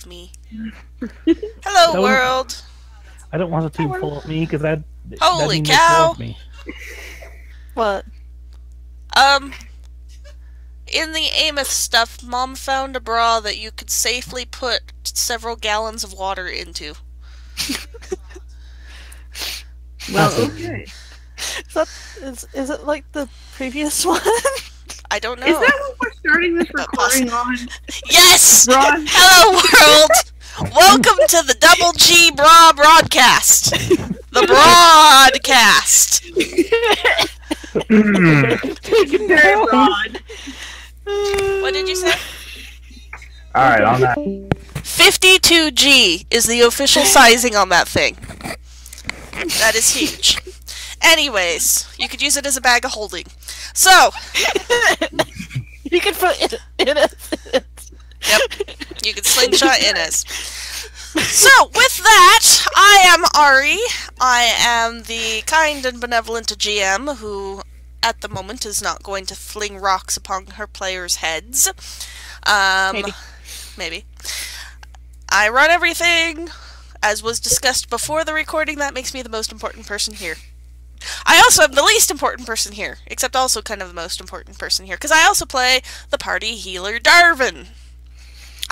of me. Hello, world! I don't want a tube full of me, because that Holy cow! Me. What? In the Amos stuff, Mom found a bra that you could safely put several gallons of water into. Well, okay. Is it like the previous one? I don't know. Is that what we're starting this recording on? Yes! Bra? Hello, world! Welcome to the Double G Bra Broadcast! The Broadcast! Very broad. What did you say? Alright, on that. 52G is the official sizing on that thing. That is huge. Anyways, you could use it as a bag of holding. So, you can put Inez in it. Yep, you can slingshot Inez. So, with that, I am Ari. I am the kind and benevolent GM who, at the moment, is not going to fling rocks upon her players' heads. Maybe. I run everything. As was discussed before the recording, that makes me the most important person here. I also am the least important person here, except also kind of the most important person here, because I also play the party healer Darvan,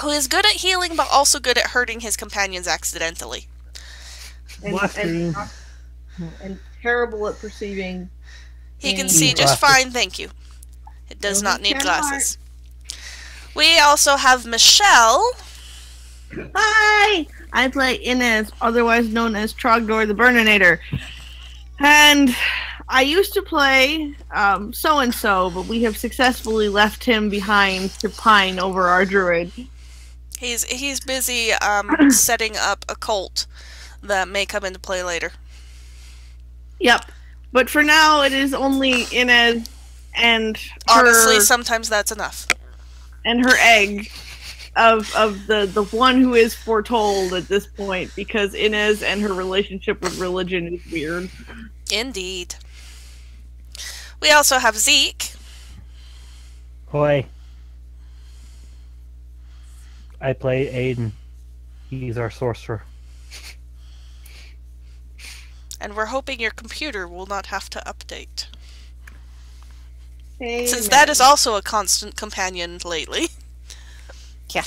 who is good at healing, but also good at hurting his companions accidentally. And terrible at perceiving. He can see just fine, thank you. It does not need glasses. We also have Michelle. Hi! I play Inez, otherwise known as Trogdor the Burninator. And I used to play so-and-so, but we have successfully left him behind to pine over our druid. He's busy setting up a cult that may come into play later. Yep. But for now, it is only Inez and honestly, sometimes that's enough. And her egg of the one who is foretold at this point, because Inez and her relationship with religion is weird. Indeed. We also have Zeke. Hoi. I play Adin. He's our sorcerer. And we're hoping your computer will not have to update. Hey, since that is also a constant companion lately. Yeah.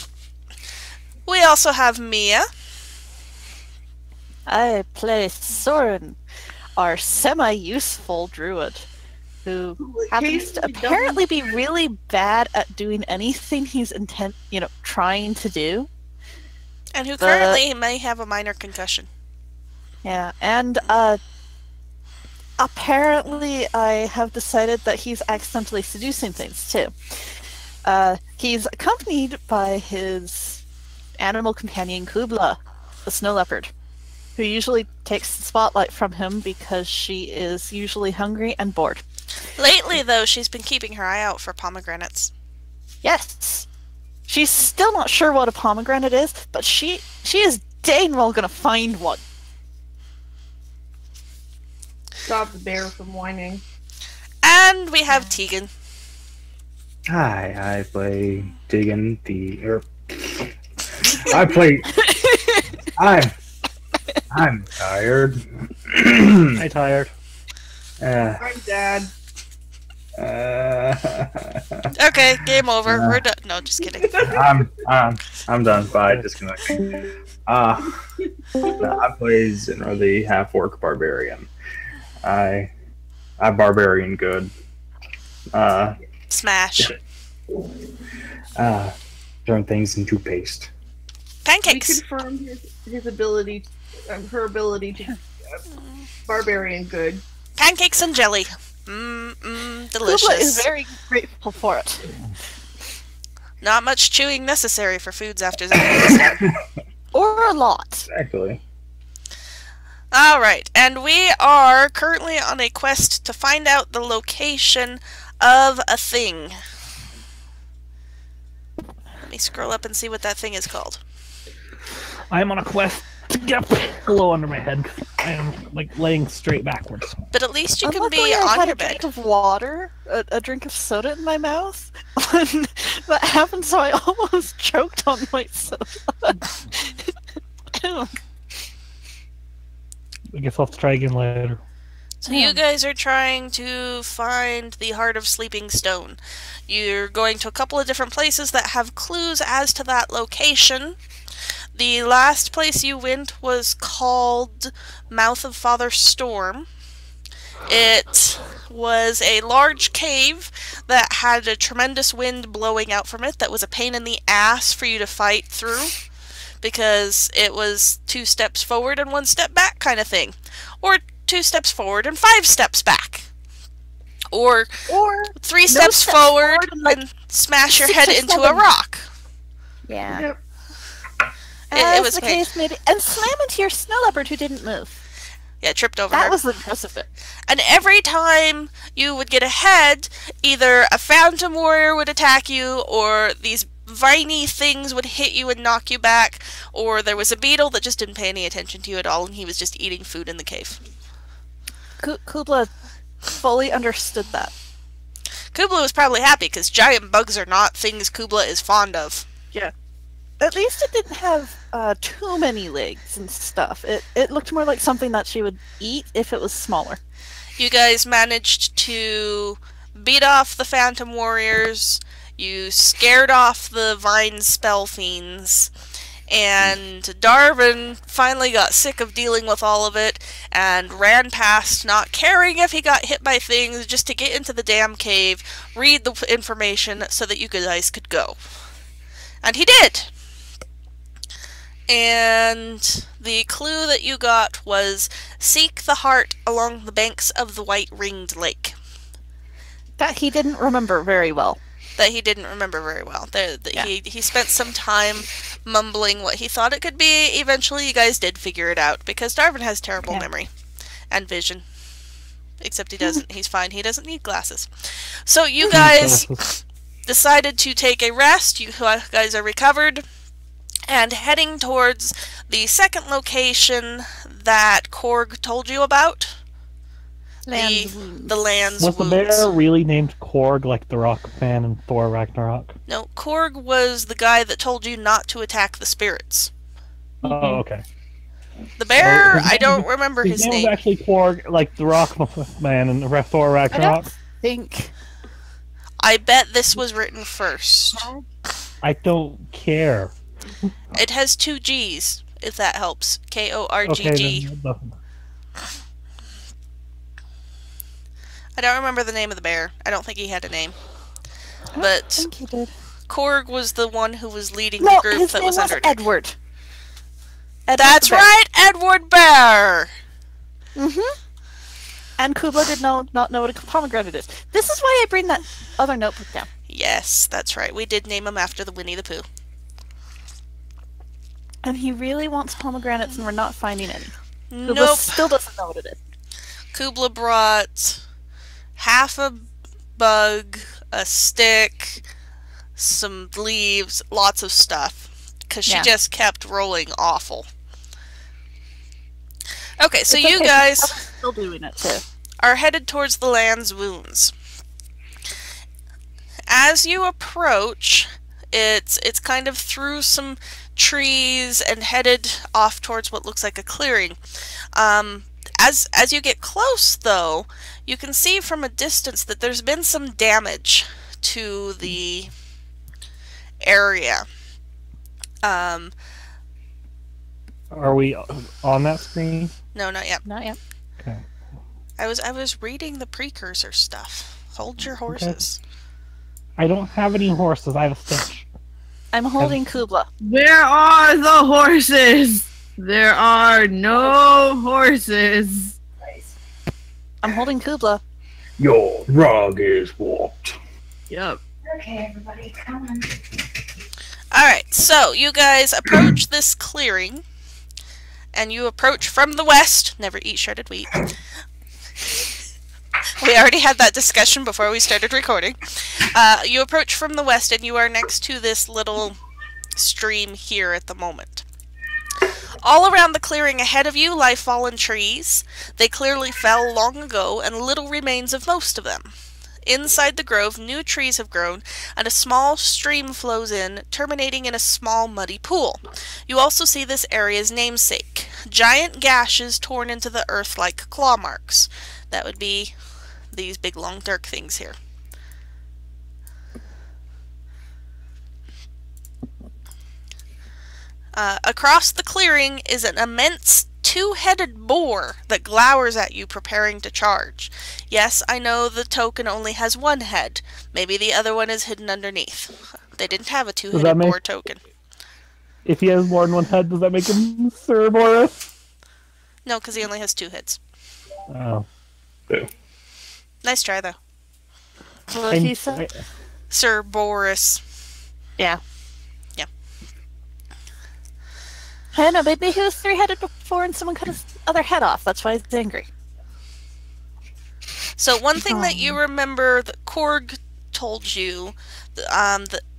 We also have Mia. I play Sorin, our semi-useful druid, who happens to apparently be really bad at doing anything he's trying to do. And who currently may have a minor concussion. Yeah, and apparently I have decided that he's accidentally seducing things too. He's accompanied by his animal companion Cubla, the snow leopard, who usually takes the spotlight from him because she is usually hungry and bored. Lately, though, she's been keeping her eye out for pomegranates. Yes! She's still not sure what a pomegranate is, but she is dang well gonna find one. Stop the bear from whining. And we have Tegan. Hi, I play Tegan I play. I'm tired. I'm tired. I'm Dad. Okay, game over. We're done. No, just kidding. I'm done. Bye. Disconnecting. I play Saerenrae, the half-orc barbarian. I barbarian good. Smash. Turn things into paste. Pancakes. We confirmed his ability, her ability to barbarian good. Pancakes and jelly. Delicious. Cubla is very grateful for it. Not much chewing necessary for foods after that. Or a lot. Exactly. Alright, and we are currently on a quest to find out the location of a thing. Let me scroll up and see what that thing is called. I'm on a quest to get a pillow under my head. I am like laying straight backwards. But at least you can Unluckily, be I on had your a drink bed. of water, a drink of soda in my mouth when that happened, so I almost choked on my soda. Ew. I guess I'll have to try again later. So you guys are trying to find the Heart of Sleeping Stone. You're going to a couple of different places that have clues as to that location. The last place you went was called Mouth of Father Storm. It was a large cave that had a tremendous wind blowing out from it that was a pain in the ass for you to fight through, because it was 2 steps forward and 1 step back kind of thing. Or 2 steps forward and 5 steps back. Or 3 steps forward and, like, and smash your 6 head or into 7. a rock. Yeah. Yep. It was the pain. case maybe, and slam into your snow leopard who didn't move. Yeah, tripped over That her. was the impressive bit. And every time you would get ahead, either a phantom warrior would attack you, or these viney things would hit you and knock you back, or there was a beetle that just didn't pay any attention to you at all, and he was just eating food in the cave. Cubla fully understood that. Cubla was probably happy, because giant bugs are not things Cubla is fond of. Yeah. At least it didn't have too many legs and stuff. It looked more like something that she would eat if it was smaller. You guys managed to beat off the phantom warriors, you scared off the vine spell fiends, and Darvan finally got sick of dealing with all of it and ran past, not caring if he got hit by things, just to get into the damn cave, read the information so that you guys could go. And he did! And the clue that you got was seek the heart along the banks of the White Ringed Lake. That he didn't remember very well. That he didn't remember very well. Yeah. He spent some time mumbling what he thought it could be. Eventually you guys did figure it out, because Darvan has terrible memory and vision. Except he doesn't. He's fine. He doesn't need glasses. So you guys decided to take a rest. You guys are recovered and heading towards the second location that Korg told you about. The Land's Was the Wounds. bear really named Korg, like the Rock fan in Thor Ragnarok? No, Korg was the guy that told you not to attack the spirits. Oh, okay. The bear, his I name- don't remember his was name. actually Korg, like the Rock man in Thor I Ragnarok. don't think. I bet this was written first. I don't care. It has 2 G's, if that helps. K-O-R-G-G. Okay, then it doesn't. I don't remember the name of the bear. I don't think he had a name. I But think he did. Korg was the one who was leading No, the group his that name was was under. Edward. That's Bear. right, Edward Bear! Mm-hmm. And Cubla did not know what a pomegranate is. This is why I bring that other notebook down. Yes, that's right. We did name him after the Winnie the Pooh. And he really wants pomegranates, and we're not finding any. Cubla Nope. still doesn't know what it is. Cubla brought half a bug, a stick, some leaves, lots of stuff. Because she Yeah. just kept rolling awful. Okay, so It's you okay, guys she's probably still doing it too. are headed towards the Land's Wounds. As you approach, it's kind of through some trees and headed off towards what looks like a clearing. As you get close, though, you can see from a distance that there's been some damage to the area. Are we on that screen? No, not yet. Not yet. Okay. I was reading the precursor stuff. Hold your horses. I don't have any horses. I have a stitch. I'm holding Cubla. Where are the horses? There are no horses. I'm holding Cubla. Your rug is warped. Yep. Okay, everybody, come on. Alright, so you guys approach this clearing, and you approach from the west. Never eat shredded wheat. We already had that discussion before we started recording. You approach from the west, and you are next to this little stream here at the moment. All around the clearing ahead of you lie fallen trees. They clearly fell long ago, and little remains of most of them. Inside the grove, new trees have grown, and a small stream flows in, terminating in a small muddy pool. You also see this area's namesake, giant gashes torn into the earth like claw marks. That would be these big long dark things here. Across the clearing is an immense two-headed boar that glowers at you, preparing to charge. Yes, I know the token only has one head. Maybe the other one is hidden underneath. They didn't have a two-headed boar token. If he has more than one head, does that make him Sir Boris? No, because he only has 2 heads. Oh. Yeah. Nice try, though. What did he say? Sir Boris. Yeah. I don't know, maybe he was 3-headed before and someone cut his other head off. That's why he's angry. So one thing that you remember that Korg told you,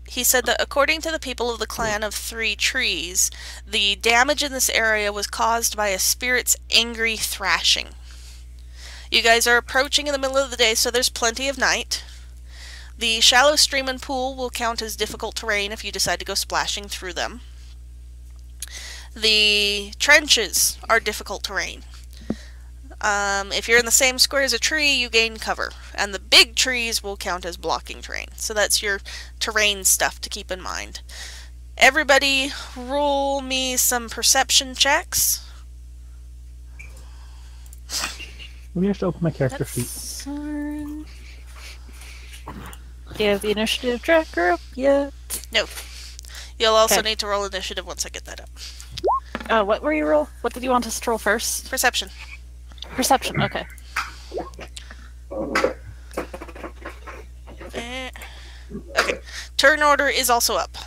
he said that according to the people of the clan of 3 trees, the damage in this area was caused by a spirit's angry thrashing. You guys are approaching in the middle of the day, so there's plenty of night. The shallow stream and pool will count as difficult terrain if you decide to go splashing through them. The trenches are difficult terrain. If you're in the same square as a tree, you gain cover. And the big trees will count as blocking terrain. So that's your terrain stuff to keep in mind. Everybody roll me some perception checks. Maybe I have to open my character sheet. Sorin. Do you have the initiative tracker up yet? No. You'll also Okay. need to roll initiative once I get that up. What were you roll? What did you want us to roll first? Perception. Perception, okay. Okay. Turn order is also up.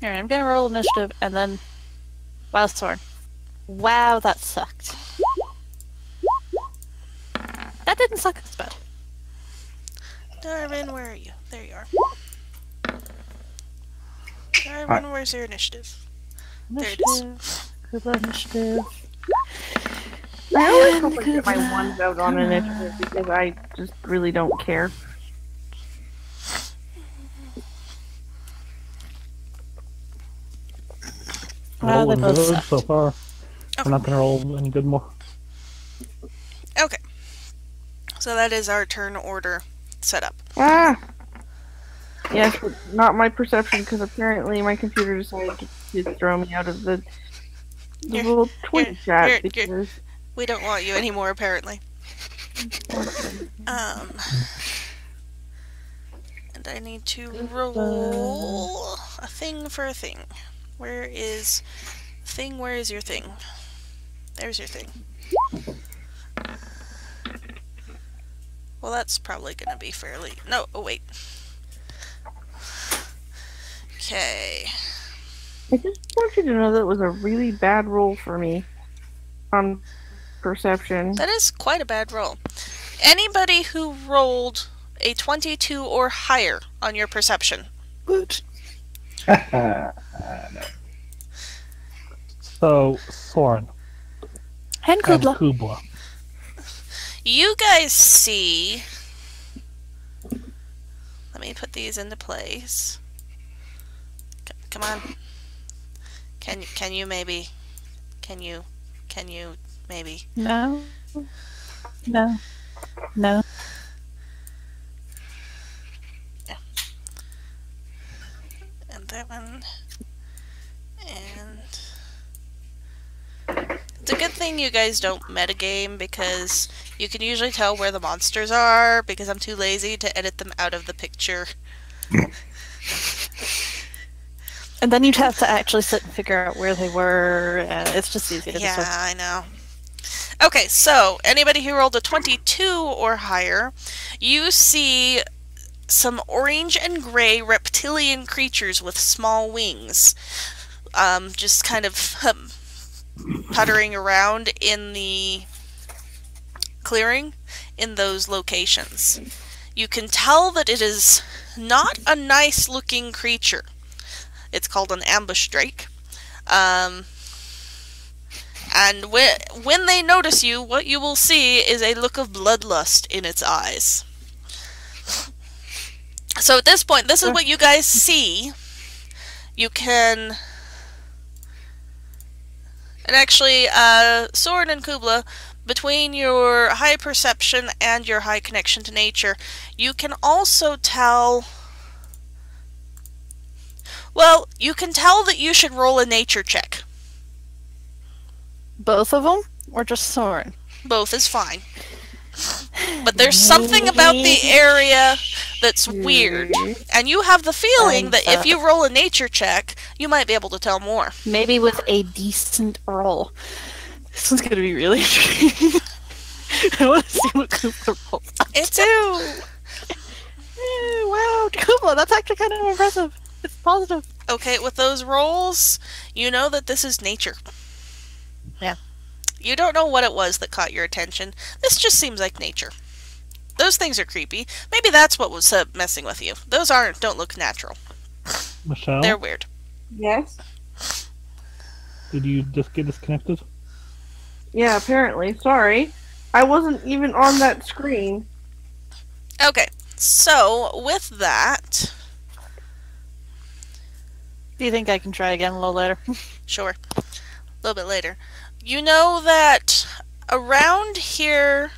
Here, I'm gonna roll initiative and then... Wow, Sorin. Wow, that sucked. That didn't suck as bad. Darvan, where are you? There you are. Darvan, where's your initiative? There it is. Cubla initiative. I always hope I get my ones out on initiative because I just really don't care. Wow, they Rolling both good sucked. so far. We're not gonna roll any good more. Okay. So that is our turn order set up. Ah! Yes, but not my perception because apparently my computer decided to throw me out of the Here, little Twitch here, chat here. because... We don't want you anymore, apparently. And I need to roll a thing for a thing. Where is thing? Where is your thing? There's your thing. Well, that's probably gonna be fairly... No, oh wait. Okay. I just want you to know that it was a really bad roll for me on perception. That is quite a bad roll. Anybody who rolled a 22 or higher on your perception? Woot. No. So, Sorin And and Cubla. Cubla. You guys see... Let me put these into place. Come on. Can you maybe... Can you maybe... No. No. No. And that one... And... It's a good thing you guys don't metagame, because you can usually tell where the monsters are, because I'm too lazy to edit them out of the picture. And then you'd have to actually sit and figure out where they were. It's just easier to Yeah, just... I know. Okay, so anybody who rolled a 22 or higher, you see some orange and gray reptilian creatures with small wings, just kind of puttering around in the clearing in those locations. You can tell that it is not a nice looking creature. It's called an ambush drake. And when they notice you, what you will see is a look of bloodlust in its eyes. So at this point, this is what you guys see. You can... And actually, Sorin and Cubla, between your high perception and your high connection to nature, you can also tell... Well, you can tell that you should roll a nature check. Both of them? Or just Sorin? Both is fine. But there's something about the area that's weird. And you have the feeling that if you roll a nature check, you might be able to tell more. Maybe with a decent roll. This one's gonna be really interesting. I want to see what Cooper rolls. It too! Wow, Cooper, that's actually kind of impressive. It's positive. Okay, with those rolls, you know that this is nature. Yeah. You don't know what it was that caught your attention. This just seems like nature. Those things are creepy. Maybe that's what was messing with you. Those don't look natural. Michelle? They're weird. Yes? Did you just get disconnected? Yeah, apparently. Sorry. I wasn't even on that screen. Okay, so with that... Do you think I can try again a little later? Sure. A little bit later. You know that around here,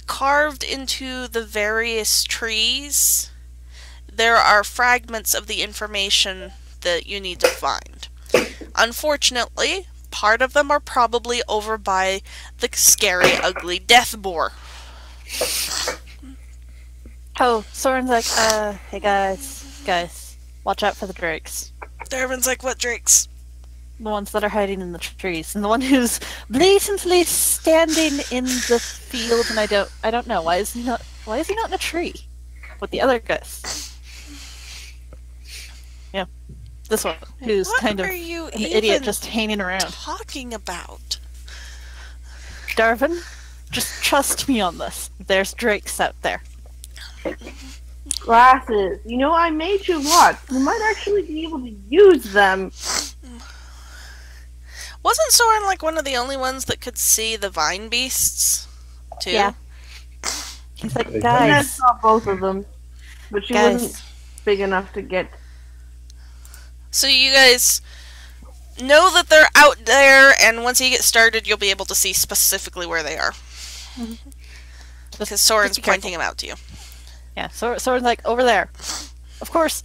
carved into the various trees, there are fragments of the information that you need to find. Unfortunately, part of them are probably over by the scary, ugly death boar. Oh, Soren's like, hey guys, watch out for the drakes. Darvan's like, what drakes? The ones that are hiding in the trees, and the one who's blatantly standing in the field, and I don't know, why is he not in a tree with the other guys? Yeah, this one, who's What kind of are you an idiot even just hanging around. talking about? Darvan, just trust me on this. There's drakes out there. Glasses. You know, I made you lots. You might actually be able to use them. Wasn't Sorin like one of the only ones that could see the vine beasts, too? Yeah. He's like, I guys, saw both of them, but she wasn't big enough to get. So you guys know that they're out there, and once you get started, you'll be able to see specifically where they are. Because Sorin's pointing them out to you. yeah, Soren's like, over there. Of course,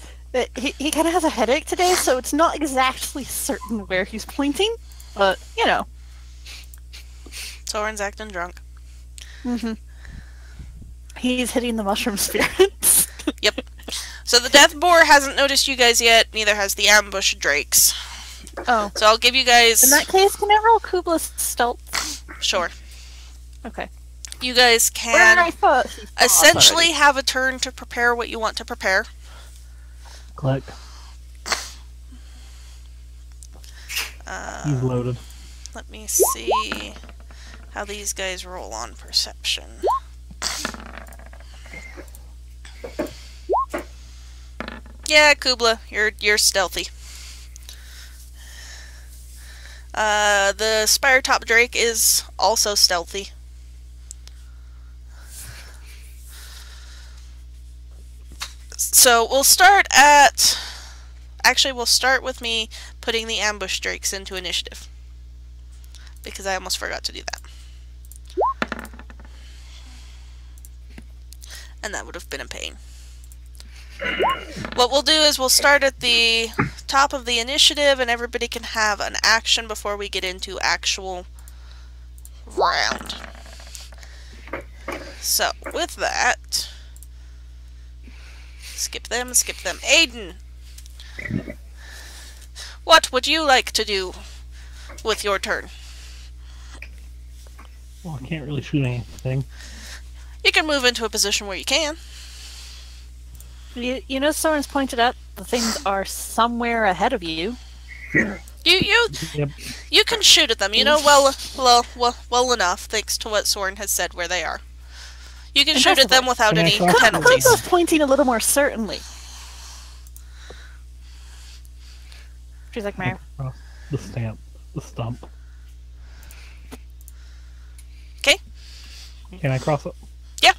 he kind of has a headache today, so it's not exactly certain where he's pointing, but, you know. Sorin's acting drunk. He's hitting the mushroom spirits. Yep. So the death boar hasn't noticed you guys yet, neither has the ambush drakes. Oh. So I'll give you guys... In that case, can I roll Cubla's stealth? Sure. Okay. You guys Where I can thought he saw us essentially already. have a turn to prepare what you want to prepare. Click. He's loaded. Let me see how these guys roll on perception. Yeah, Cubla, you're stealthy. The Spire Top Drake is also stealthy. So we'll start at... Actually, we'll start with me putting the ambush drakes into initiative. Because I almost forgot to do that. And that would have been a pain. What we'll do is we'll start at the top of the initiative, and everybody can have an action before we get into actual round. So, with that... Skip them. Adin! What would you like to do with your turn? Well, I can't really shoot anything. You can move into a position where you can. You know, Soren's pointed out the things are somewhere ahead of you. You Yep. you can shoot at them. You know well enough, thanks to what Sorin has said where they are. You can shoot at them without Can I any cross- penalties. Cubla's pointing a little more certainly. She's like, Mary. Across the stump. Can I cross it? Yeah.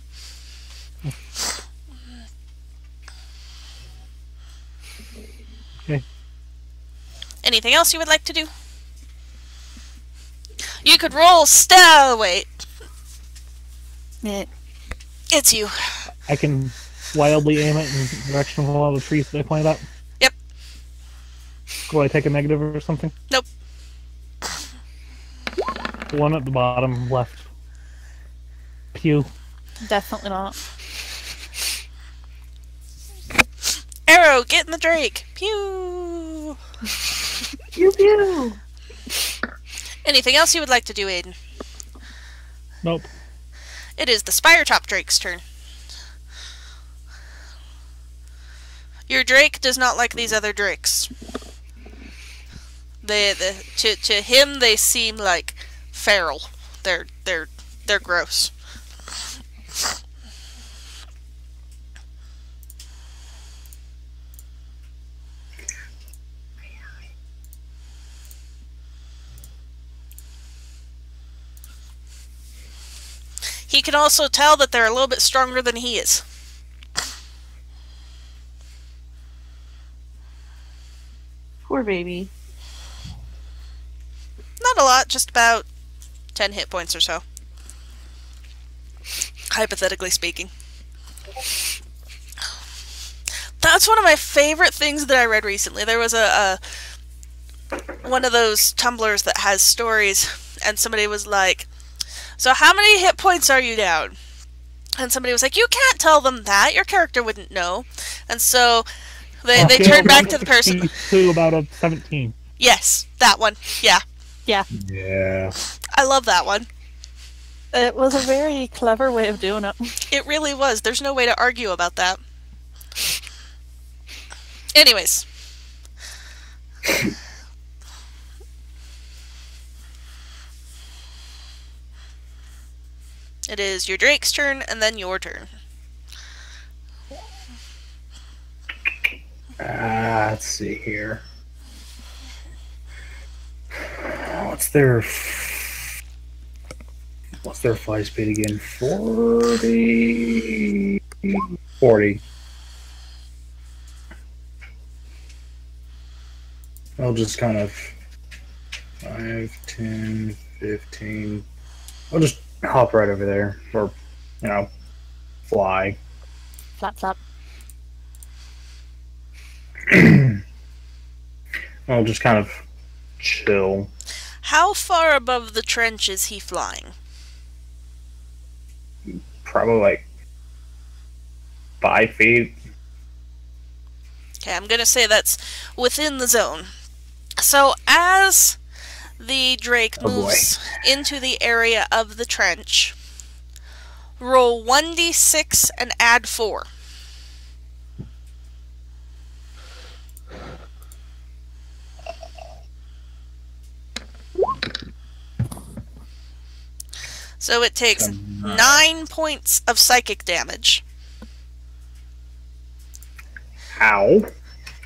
Okay. Anything else you would like to do? You could roll stealth. Wait, Yeah. it's you. I can wildly aim it in the direction of all the trees that I pointed out. Yep. Will I take a negative or something? Nope. The one at the bottom left. Pew. Definitely not. Arrow, get in the drake. Pew. Pew pew. Anything else you would like to do, Aiden? Nope. It is the Spiretop Drake's turn. Your Drake does not like these other Drakes. To him, they seem like feral. They're gross. He can also tell that they're a little bit stronger than he is. Poor baby. Not a lot, just about 10 hit points or so. Hypothetically speaking. That's one of my favorite things that I read recently. There was one of those Tumblrs that has stories, and somebody was like, so how many hit points are you down? And somebody was like, you can't tell them that. Your character wouldn't know. And so they turned back to the person. To about a 17. Yes, that one. Yeah. Yeah. Yeah. I love that one. It was a very clever way of doing it. It really was. There's no way to argue about that. Anyways. It is your Drake's turn, and then your turn. Let's see here. What's their fly speed again? 40. 40. I'll just kind of 5, 10, 15. I'll just hop right over there, or fly. Flap, flap. I'll just kind of chill. How far above the trench is he flying? Probably like 5 feet. Okay, I'm gonna say that's within the zone. So as the Drake moves into the area of the trench, roll 1d6 and add 4. So it takes 9 points of psychic damage. Ow.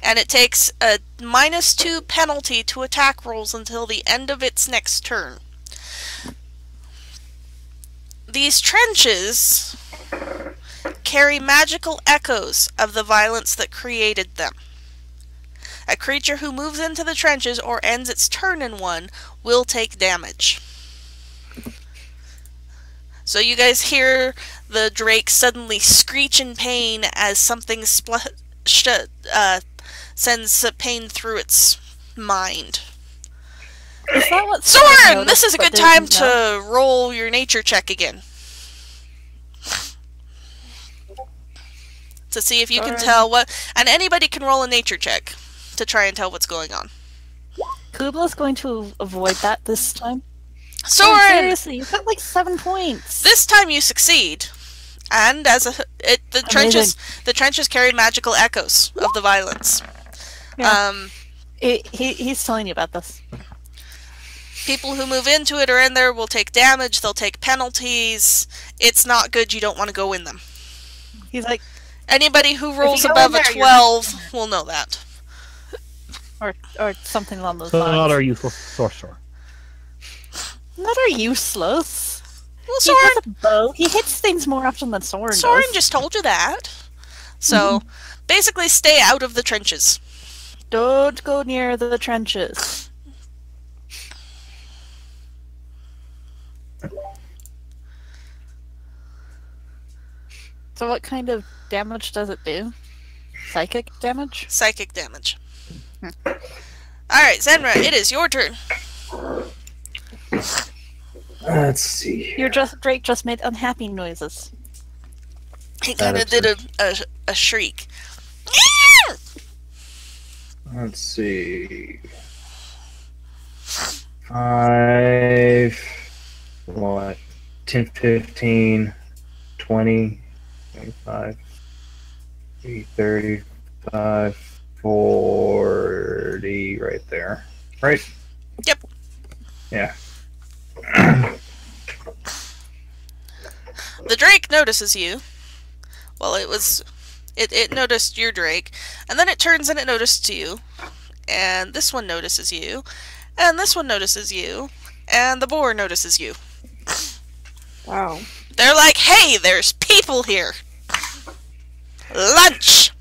And it takes a -2 penalty to attack rolls until the end of its next turn. These trenches carry magical echoes of the violence that created them. A creature who moves into the trenches or ends its turn in one will take damage. So you guys hear the Drake suddenly screech in pain as something sends pain through its mind. Is that what Sorin! This is a good time to roll your nature check again. To see if you can tell what... And anybody can roll a nature check to try and tell what's going on. Cubla's going to avoid that this time. Sorin! Oh, seriously, you've got like 7 points. This time you succeed. And as the trenches carry magical echoes of the violence. Yeah. He's telling you about this. People who move into it or in there will take damage, they'll take penalties. It's not good, you don't want to go in them. He's like... Anybody who rolls above a 12 will know that. Or something along those So lines. not our useless sorcerer. Not our useless. Well, He has a bow. He hits things more often than Sorin does. Sorin just told you that. So, basically stay out of the trenches. Don't go near the trenches. So what kind of damage does it do? Psychic damage? Psychic damage. Alright, Saerenrae, it is your turn. Let's see. Your Drake just made unhappy noises. He kind of did a shriek. Let's see. 5, 10, 15, 20, 25, 35, 40, right there. Right? Yep. Yeah. The Drake notices you. Well, it noticed your Drake, and then it turns and it noticed you, and this one notices you, and this one notices you, and the boar notices you. Wow. They're like, hey, there's people here. Lunch!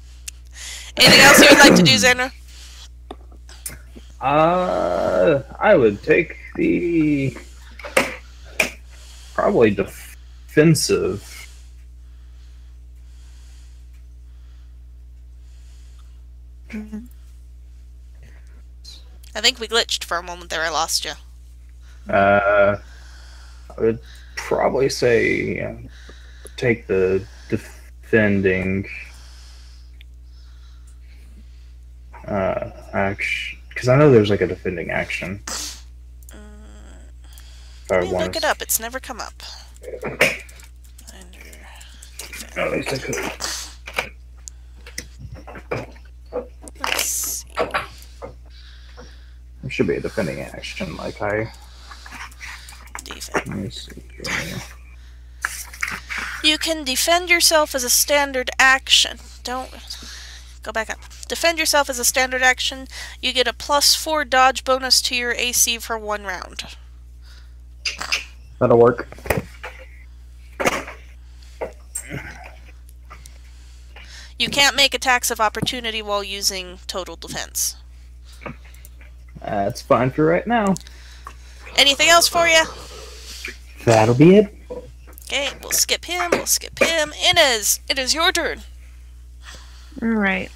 Anything else you would like to do, Saerenrae? I would take the probably defensive. I think we glitched for a moment there. I lost you. I would probably say take the defending action, because I know there's like a defending action. Let me look it up. It's never come up. At least I could. Let's see. There should be a defending action, like I. Defend. Let me see here. You can defend yourself as a standard action. Don't go back up. Defend yourself as a standard action. You get a +4 dodge bonus to your AC for 1 round. That'll work. You can't make attacks of opportunity while using total defense. That's fine for right now. Anything else for you? That'll be it. Okay, we'll skip him. We'll skip him. Inez, it is your turn. Alright.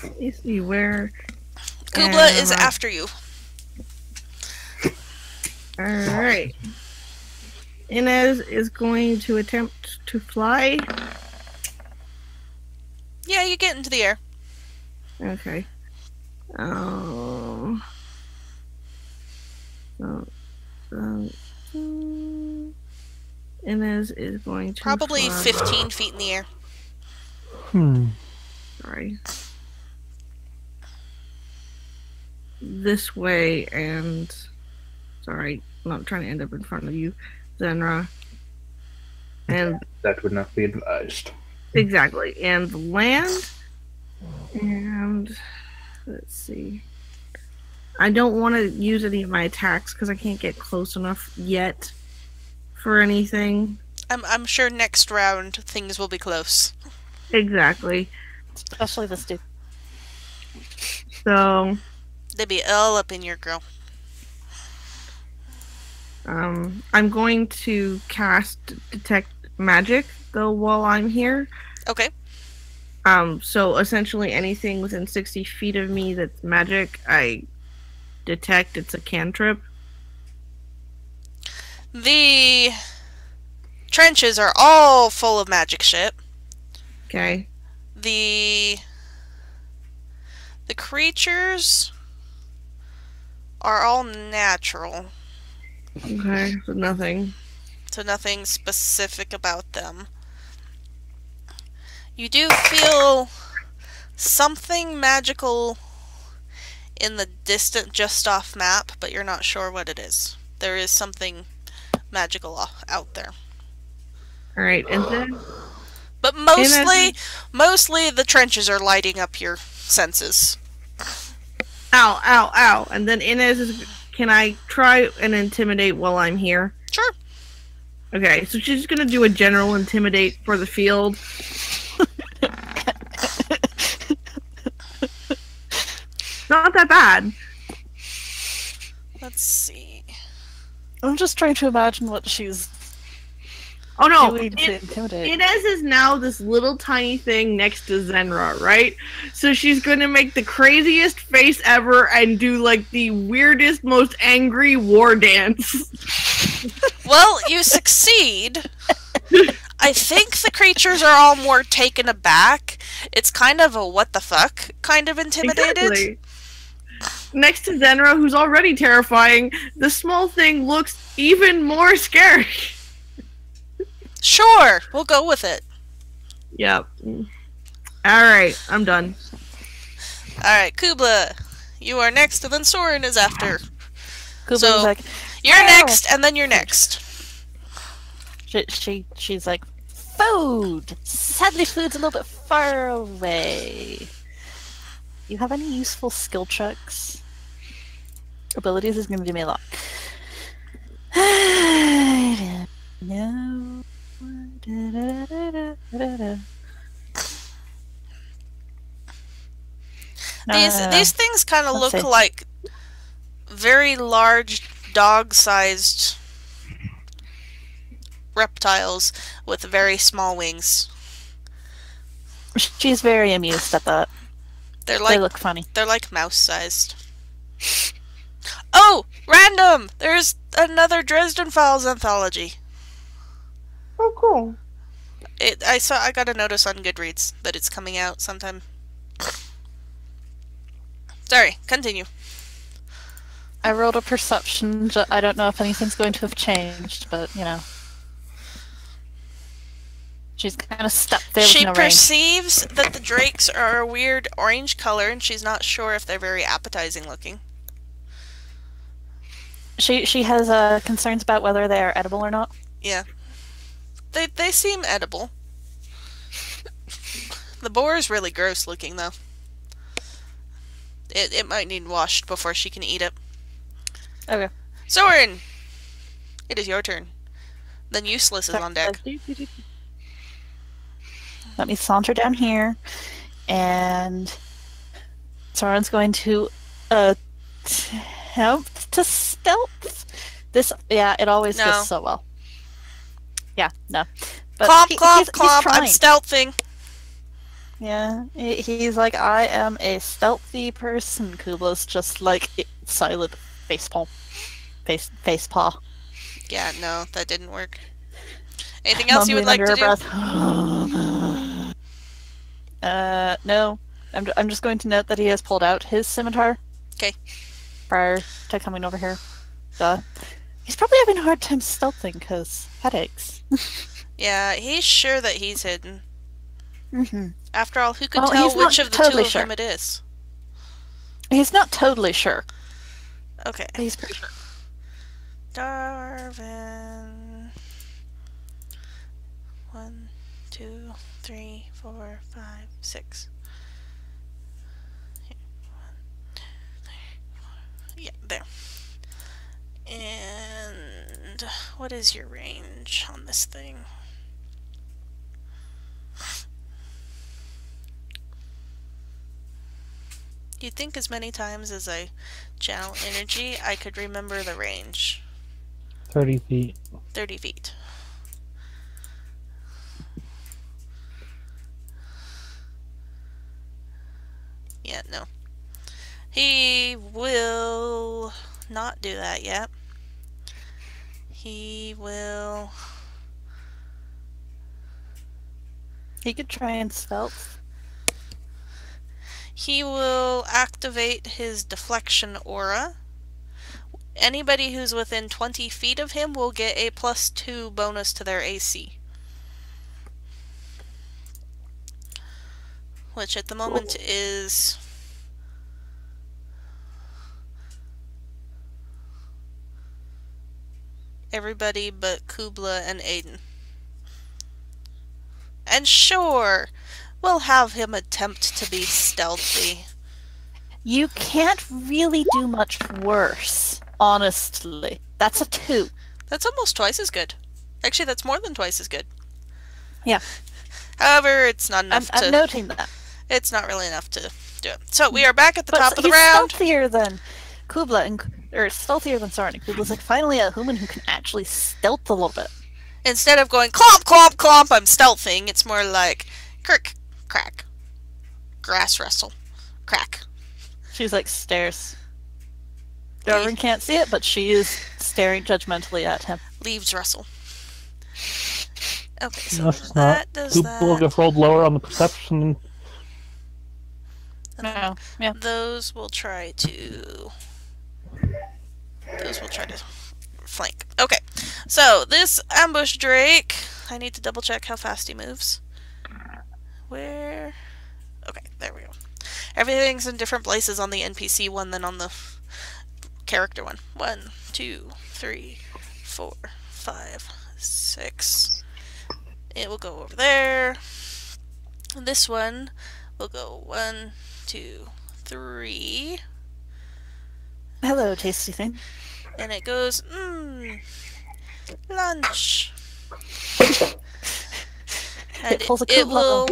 Let me see where. Cubla is after you. Alright. Inez is going to attempt to fly. Yeah, you get into the air. Okay. Oh. Inez is going to Probably fly. 15 feet in the air. Sorry. This way, and sorry, I'm not trying to end up in front of you, Saerenrae. And That would not be advised. exactly, and land. And let's see. I don't want to use any of my attacks because I can't get close enough yet for anything. I'm sure next round things will be close. Exactly. Especially this dude. So, They'd be all up in your grill. I'm going to cast Detect Magic, though, while I'm here. Okay. So essentially anything within 60 feet of me that's magic, I detect. It's a cantrip. The trenches are all full of magic shit. Okay. The creatures are all natural, Okay, so nothing. so nothing specific about them. You do feel something magical in the distant, just off map, but you're not sure what it is. There is something magical out there. Alright, and then But mostly the trenches are lighting up your senses. ow, ow, ow. And then Inez is, can I try and intimidate while I'm here? Sure. Okay, so she's gonna do a general intimidate for the field. Not that bad. Let's see. I'm just trying to imagine what she's Oh no, doing to intimidate. Inez is now this little tiny thing next to Zenra, right? So she's gonna make the craziest face ever and do like the weirdest, most angry war dance. Well, you succeed. I think the creatures are all more taken aback. It's kind of a what the fuck kind of intimidated. Exactly. Next to Zenra, who's already terrifying, the small thing looks even more scary. Sure, we'll go with it. Yep. Alright, I'm done. Alright, Cubla, you are next, and then Sorin is after. Kubla's So, like, you're "Oh." next, and then you're next. She's like, food! Sadly, food's a little bit far away. You have any useful skill checks? Abilities is going to do me a lot. I don't know. These things kind of let's look see. like very large dog-sized reptiles with very small wings. She's very amused at that. They're They like look funny. mouse-sized. Oh, random! There's another Dresden Files anthology. Oh, cool. I got a notice on Goodreads that it's coming out sometime. Sorry, continue. I rolled a perception. I don't know if anything's going to have changed, but you know. She's kind of stuck there with She no range. perceives that the drakes are a weird orange color, and she's not sure if they're very appetizing looking. She has concerns about whether they are edible or not. Yeah. They seem edible. The boar is really gross looking, though. It might need washed before she can eat it. Okay. Sorin! It is your turn. Then Useless is on deck. Let me saunter down here, and Soren's going to attempt to stealth. This, yeah, it always No. goes so well. Yeah, no. But Clomp, he's clomp! I'm trying. stealthing! Yeah, he's like, I am a stealthy person. Kubla's just like silent facepalm, face paw. Yeah, no, that didn't work. Anything else you would Mumbling like to under do? her breath. No. I'm just going to note that he has pulled out his scimitar. 'Kay. Prior to coming over here. Duh. He's probably having a hard time stealthing because headaches. Yeah, he's sure that he's hidden. Mm-hmm. After all, who could Well, tell he's not which of the totally two of sure. them it is? He's not totally sure, Okay. but he's pretty sure. Darvan. 1, 2, 3, 4, 5, 6. Yeah, there. And what is your range on this thing? You'd think as many times as I channel energy, I could remember the range. 30 feet. 30 feet. Yeah, no. He will not do that yet. He will... He could try and stealth. He will activate his deflection aura. Anybody who's within 20 feet of him will get a +2 bonus to their AC. Which at the moment is... everybody but Cubla and Adin. And sure, we'll have him attempt to be stealthy. You can't really do much worse, honestly. That's a 2. That's almost twice as good. Actually, that's more than twice as good. Yeah. However, it's not enough I'm noting that. It's not really enough to do it. So we are back at the But top of the he's round. stealthier than Cubla, or stealthier than Sorin. Cubla's like finally a human who can actually stealth a little bit. Instead of going clomp, clomp, clomp, I'm stealthing. It's more like crick, crack, grass rustle, crack. She's like stares. Darvan can't see it, but she is staring judgmentally at him. Leaves rustle. Okay, so No, she's that not. does Cubla will that. get rolled lower on the perception. No, yeah. Those will try to flank. Okay, so this ambush Drake, I need to double check how fast he moves. Where? Okay, there we go. Everything's in different places on the NPC one than on the character one. 1, 2, 3, 4, 5, 6. It will go over there. This one will go 1, 2, 3. Hello, tasty thing. And it goes, lunch. And pulls a it Cubla. will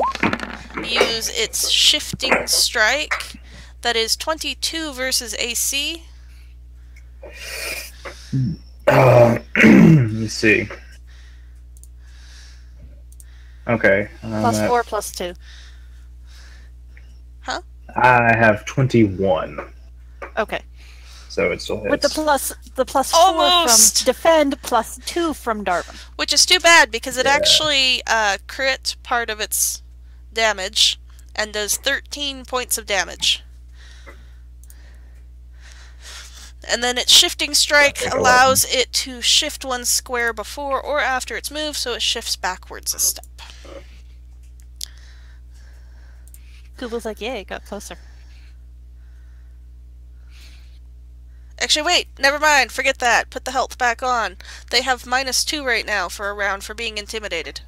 use its shifting strike. That is 22 versus AC. Let's see. Okay. Plus 4, plus 2. Huh? I have 21, Okay. so it still hits. With the plus 4 Almost. from defend, plus 2 from Darvan. Which is too bad because it Yeah. actually crit part of its damage and does 13 points of damage. And then its shifting strike allows it to shift 1 square before or after its move, so it shifts backwards a step. Cubla's like, yay, got closer. Actually, wait, never mind, forget that. Put the health back on. They have -2 right now for a round for being intimidated.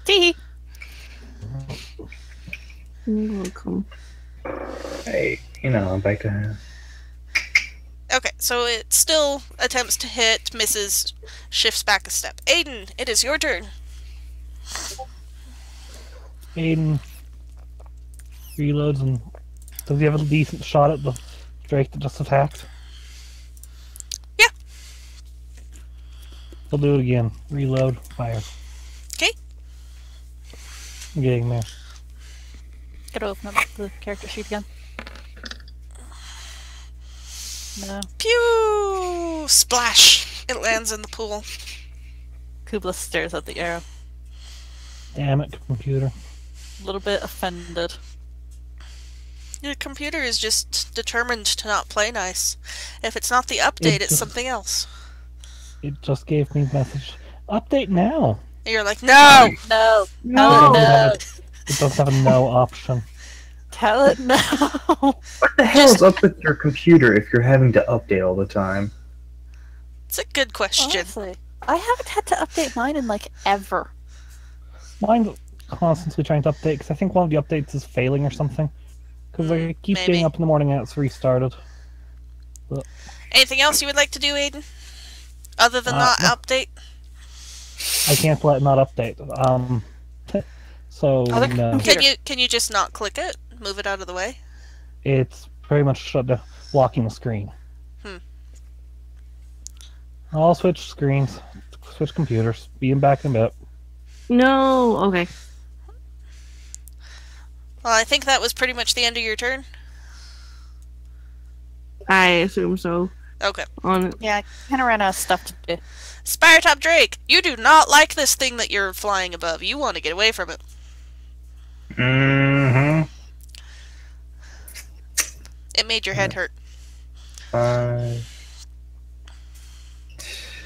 Tee. You're welcome. Hey, I'm back to him. Okay, so it still attempts to hit, misses, shifts back a step. Aiden, it is your turn. Aiden reloads and does he have a decent shot at the Drake that just attacked? Yeah. He'll do it again. Reload, fire. Okay. I'm getting there. Gotta open up the character sheet again. No. Pew! Splash! It lands in the pool. Cubla stares at the arrow. Damn it, computer. A little bit offended. Your computer is just determined to not play nice. If it's not the update, it's something else. It just gave me the message. Update now. And you're like, no! No. No. No. It doesn't have a no option. Tell it no. What the hell is up with your computer if you're having to update all the time? It's a good question. Honestly, I haven't had to update mine in like ever. Mine's constantly trying to update because I think one of the updates is failing or something. Because I keep maybe. getting up in the morning and it's restarted. Anything else you would like to do, Aiden? Other than not no. update? I can't let it not update. So Other no, computer. Can you just not click it? Move it out of the way? it's pretty much shut down, blocking the screen. Hmm. I'll switch screens, switch computers, be back in a bit. No. Okay. Well, I think that was pretty much the end of your turn. I assume so. Okay. On Yeah, kind of ran out of stuff to do. Spiretop Drake, you do not like this thing that you're flying above. You want to get away from it. Mm-hmm. It made your head hurt. 5,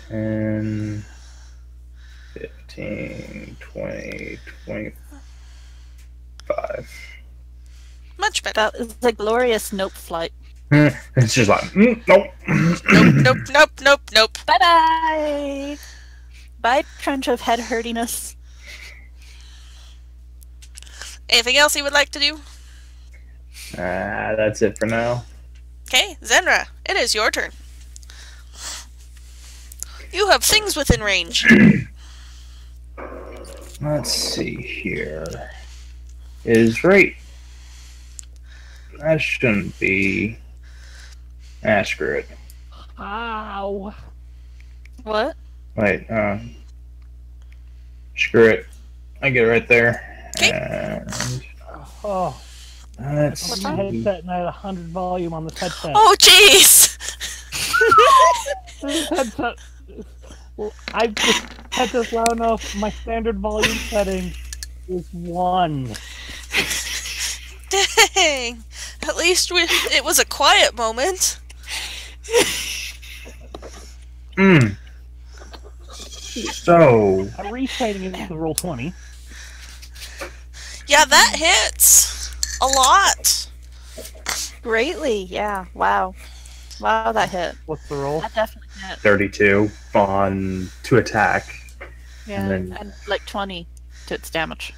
10, 15, 20, 25. Much better. That is a glorious nope flight. It's just like, nope. Nope. Bye bye. Bye, trench of head hurtiness. Anything else you would like to do? That's it for now. Okay, Zenra, it is your turn. You have things within range. Let's see here. Is right. That shouldn't be. Ah, screw it. Ow. What? Wait, screw it. I get it right there. Okay. And Oh, let's my see. headset and I had 100 volume on this headset. Oh, jeez! This headset. Well, I just had this loud enough. My standard volume setting is 1. Dang! At least it was a quiet moment. So, I'm reciting it to roll 20. Yeah, that hits a lot. Greatly, yeah. Wow. Wow, that hit. What's the roll? That definitely hit. 32 on to attack. Yeah, And and, then- like 20 to its damage.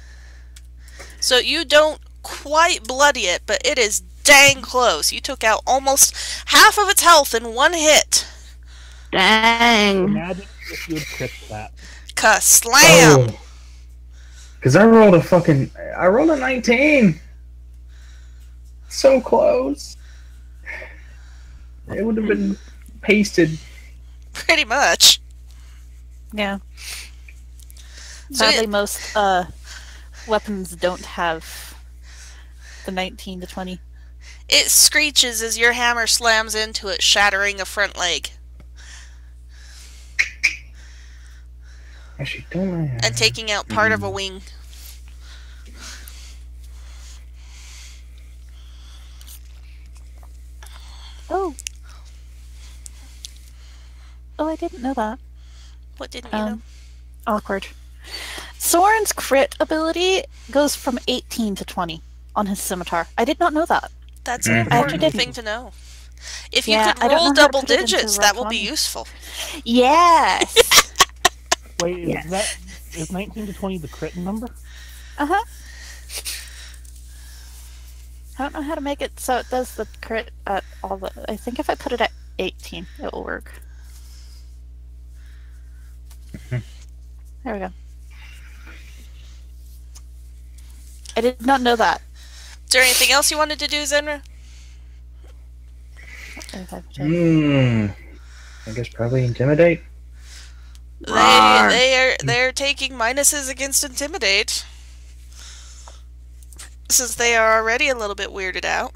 So you don't quite bloody it, but it is dang close. You took out almost half of its health in one hit. Dang. Imagine if you had crit that. Ka-slam! Because I rolled a 19! So close. It would have been pasted. Pretty much. Yeah. So Sadly, most weapons don't have the 19 to 20. it screeches as your hammer slams into it, shattering a front leg. Actually, don't I have... And taking out part of a wing. Oh. Oh, I didn't know that. What didn't you know? Awkward. Sorin's crit ability goes from 18 to 20 on his scimitar. I did not know that. That's an I important didn't. thing to know. If you Yeah, could I don't know roll how to double put it into digits, roll that will be 20. useful. Yes! Wait, Yes. is 19 to 20 the crit number? Uh-huh. I don't know how to make it so it does the crit at all the... I think if I put it at 18, it will work. There we go. I did not know that. Is there anything else you wanted to do, Zenra? I guess probably intimidate. Roar. They're taking minuses against intimidate. Since they are already a little bit weirded out.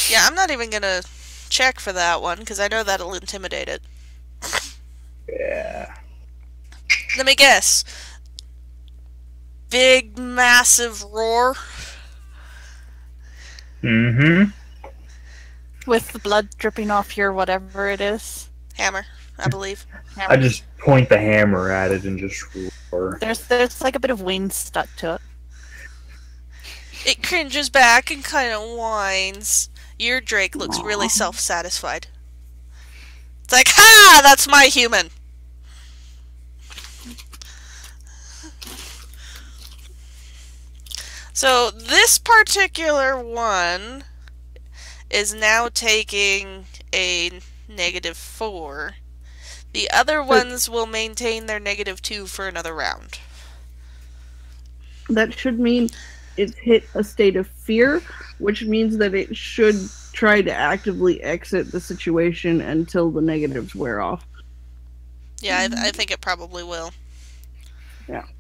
Yeah, I'm not even gonna check for that one, because I know that'll intimidate it. Yeah. Let me guess. Big, massive roar. Mm-hmm. With the blood dripping off your whatever it is. Hammer, I believe. I just point the hammer at it and just roar. There's like a bit of wind stuck to it. It cringes back and kind of whines. Your Drake looks really self-satisfied. It's like, ha! That's my human! So, this particular one is now taking a -4. The other ones will maintain their -2 for another round. That should mean it's hit a state of fear, which means that it should try to actively exit the situation until the negatives wear off. Yeah, I think it probably will.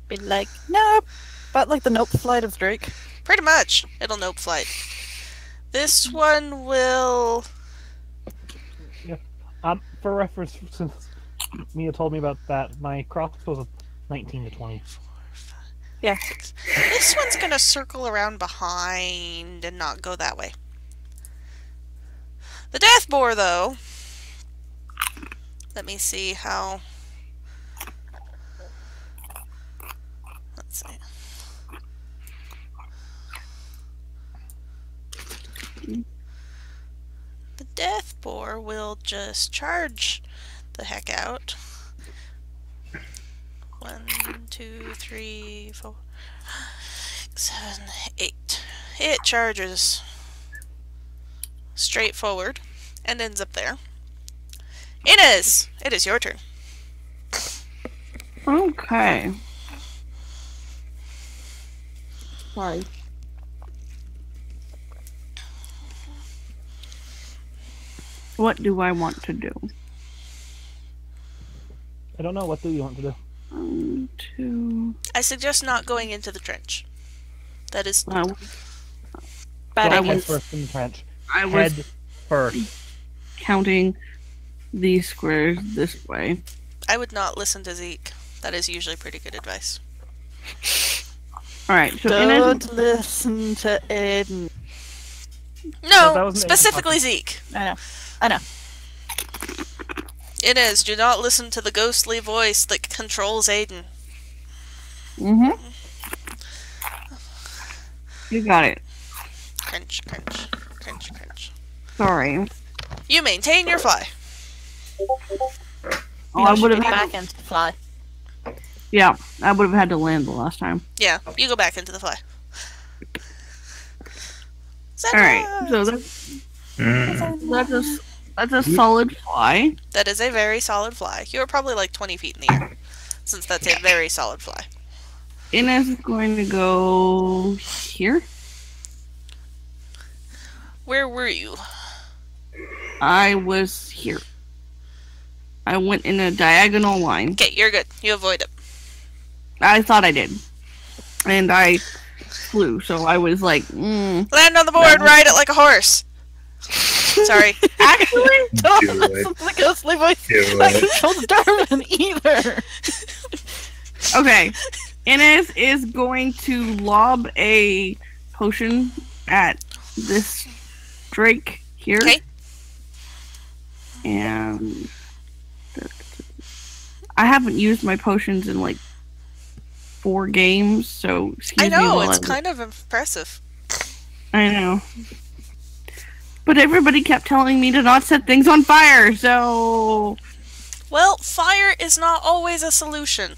Be like, nope. But like the nope flight of Drake. Pretty much. It'll nope flight. This one will... For reference, since Mia told me about that, my crossbow's a 19 to 20. Yeah. This one's gonna circle around behind and not go that way. The death boar, though... Let me see how... Let's see. The death boar will just charge the heck out. 1, 2, 3, 4, 7, 8. It charges straight forward and ends up there. Inez, it is your turn. Okay. Sorry. What do I want to do? I don't know. What do you want to do? I suggest not going into the trench. That is... Bad Head idea. first in the trench. I was Head first. counting these squares this way. I would not listen to Zeke. That is usually pretty good advice. Alright, so Inez, Don't listen to Aiden. that No, wasn't specifically Zeke. I know. Inez, do not listen to the ghostly voice that controls Aiden. you got it. Crunch, crunch, crunch, crunch. Sorry. You maintain your fly. Oh, I would have back into the fly. Yeah, I would have had to land the last time. Yeah, you go back into the fly. Alright, so that's a solid fly. That is a very solid fly. You're probably like 20 feet in the air, since that's a very solid fly. Inez is going to go here. Where were you? I was here. I went in a diagonal line. Okay, you're good. You avoid it. I thought I did. And I flew, so I was like, Land on the board, ride it like a horse. Sorry. Actually, Don't Do listen it. to the ghostly voice Do that it. controls Darvan either. okay. Inez is going to lob a potion at this Drake here. Okay. And I haven't used my potions in like 4 games, so excuse I me know, while it's I- kind of impressive. I know. But everybody kept telling me to not set things on fire, so Well, fire is not always a solution.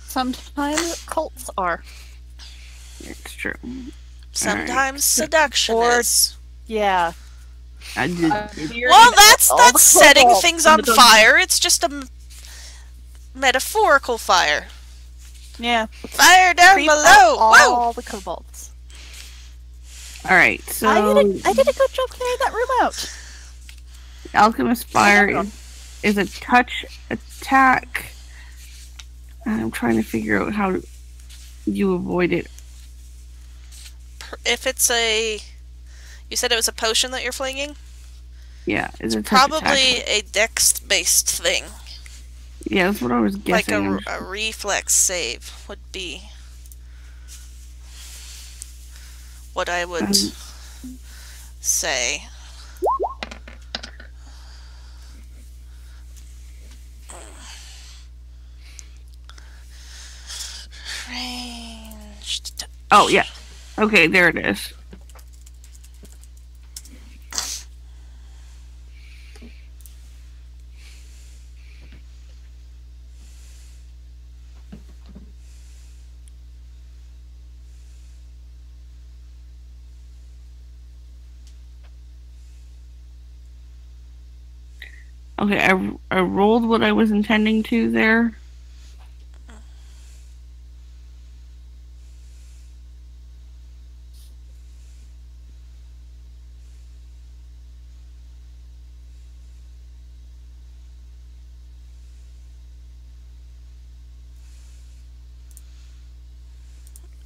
Sometimes cults are. it's true. Sometimes seduction Or- is. Yeah. I did. Well, that's all the setting kobolds things in on the dungeon. fire. It's just a metaphorical fire. Yeah. Fire down Creep below. out Whoa! all the kobolds. Alright, so I did a good job clearing that room out. Alchemist Fire is a touch attack. I'm trying to figure out how you avoid it. If it's a, you said it was a potion that you're flinging. Yeah, it's a touch Probably attack. a dex-based thing, Yeah, that's what I was like guessing. a reflex save would be what I would say. Ranged. Oh yeah. Okay, there it is. Okay, I rolled what I was intending to there.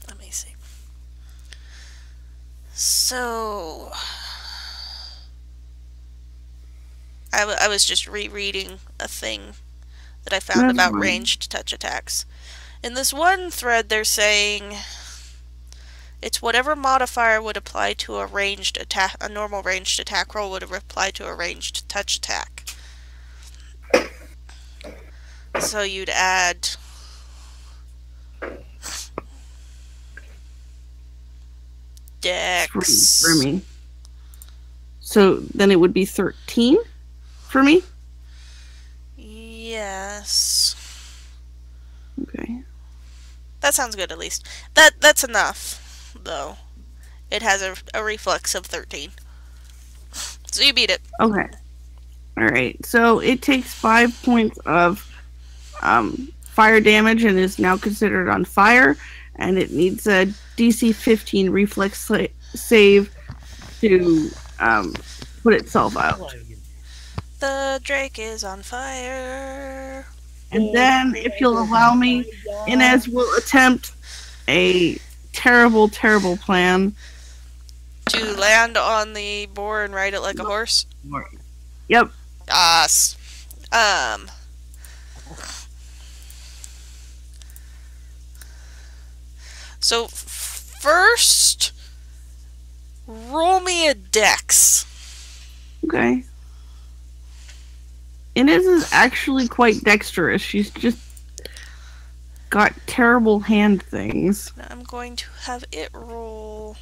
Let me see. So, I was just rereading a thing that I found That's about fine. ranged touch attacks. In this one thread, they're saying it's whatever modifier would apply to a ranged attack, a normal ranged attack roll would apply to a ranged touch attack. So you'd add Dex. For me. So then it would be 13 for me? Yes. Okay. That sounds good, at least. That's enough, though. It has a reflex of 13. So you beat it. Okay. Alright, so it takes 5 points of fire damage and is now considered on fire. and it needs a DC 15 reflex save to put itself out. The Drake is on fire. And then, if you'll allow me, Inez will attempt a terrible, terrible plan. To land on the boar and ride it like a horse? Yep. Yes. So, first, roll me a dex. Okay. Inez is actually quite dexterous. She's just got terrible hand things. Now I'm going to have it roll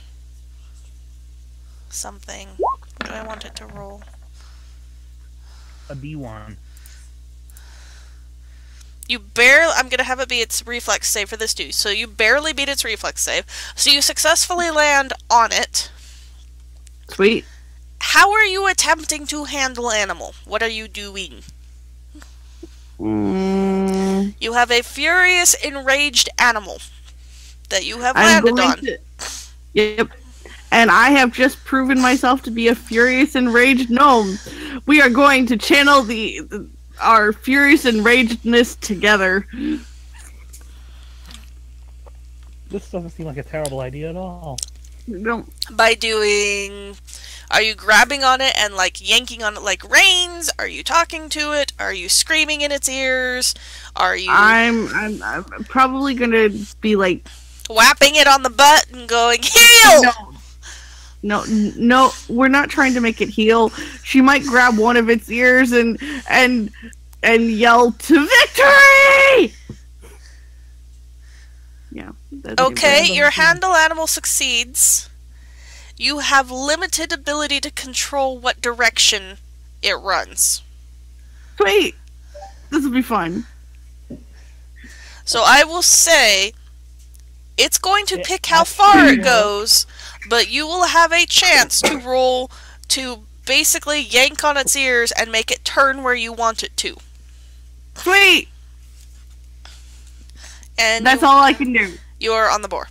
something. What do I want it to roll? A D1. You barely... I'm going to have it be its reflex save for this too. So you barely beat its reflex save. So you successfully land on it. Sweet. How are you attempting to handle animal? What are you doing? You have a furious, enraged animal that you have landed on. Yep. And I have just proven myself to be a furious, enraged gnome. We are going to channel our furious enragedness together. This doesn't seem like a terrible idea at all. No. By doing... Are you grabbing on it and, like, yanking on it like reins? Are you talking to it? Are you screaming in its ears? Are you... I'm probably gonna be, like... whapping it on the butt and going, heal! No, we're not trying to make it heal. She might grab one of its ears and yell to victory! Yeah. Okay, your handle animal succeeds. You have limited ability to control what direction it runs. Sweet! This will be fun. So I will say, it's going to pick how far it goes, but you will have a chance to roll to basically yank on its ears and make it turn where you want it to. Sweet! And that's all I can do. You're on the boar.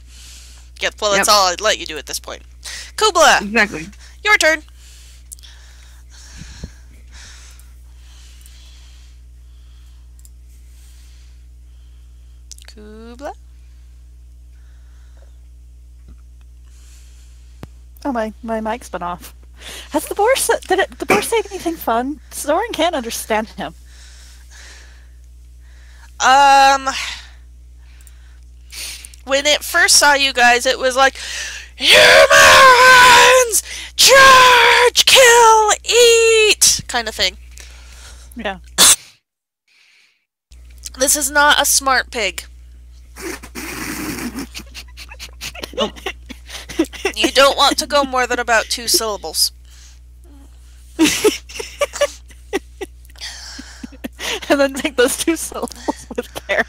Yep, well, that's all I'd let you do at this point. Cubla! Exactly. Your turn. Cubla? Oh, my mic's been off. Has the boar did the boar say anything fun? Sorin can't understand him. When it first saw you guys, it was like, humans! Charge! Kill! Eat! Kind of thing. Yeah. This is not a smart pig. You don't want to go more than about 2 syllables. And then make those 2 syllables with care.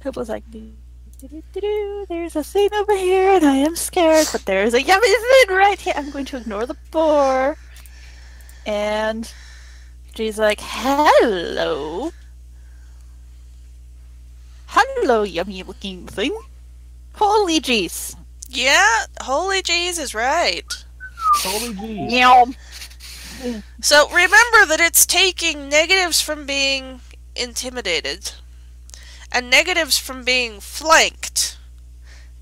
Cupla's like, there's a thing over here and I am scared, but there's a yummy thing right here. I'm going to ignore the boar. And she's like, hello. Hello, yummy looking thing. Holy jeez. Yeah, holy jeez is right. Holy jeez. Yum. So remember that it's taking negatives from being intimidated and negatives from being flanked.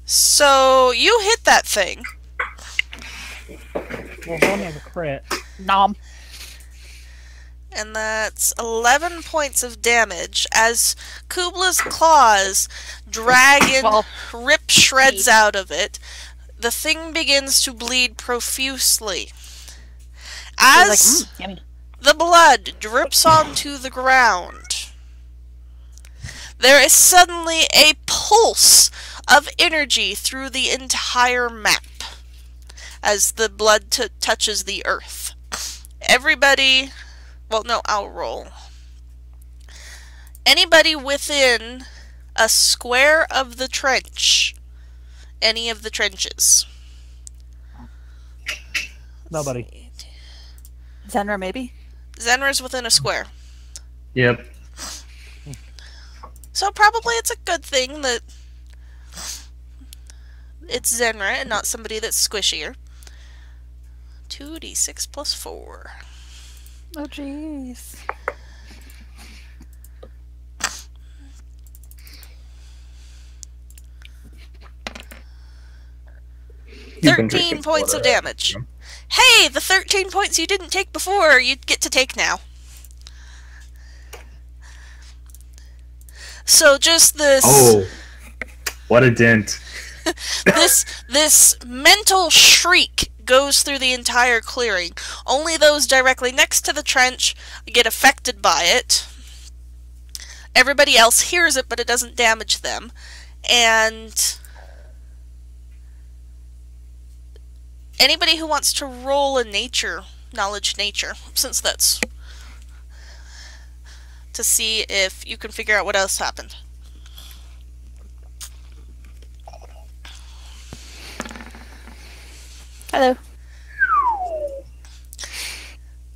So you hit that thing. Well, one has a crit. Nom. And that's 11 points of damage as Cubla's claws drag and rip shreds out of it. The thing begins to bleed profusely. As the blood drips onto the ground, there is suddenly a pulse of energy through the entire map as the blood touches the earth. Everybody... Well, no, I'll roll. Anybody within a square of the trench. Any of the trenches. Nobody. Zenra, maybe? Zenra's within a square. Yep. So probably it's a good thing that it's Saerenrae and not somebody that's squishier. 2d6 plus 4. Oh, jeez. You've been 13 drinking points of water. damage. Hey, the 13 points you didn't take before, you get to take now. So just this... Oh, what a dent. this mental shriek goes through the entire clearing. Only those directly next to the trench get affected by it. Everybody else hears it, but it doesn't damage them. And anybody who wants to roll a knowledge nature, since that's to see if you can figure out what else happened. Hello.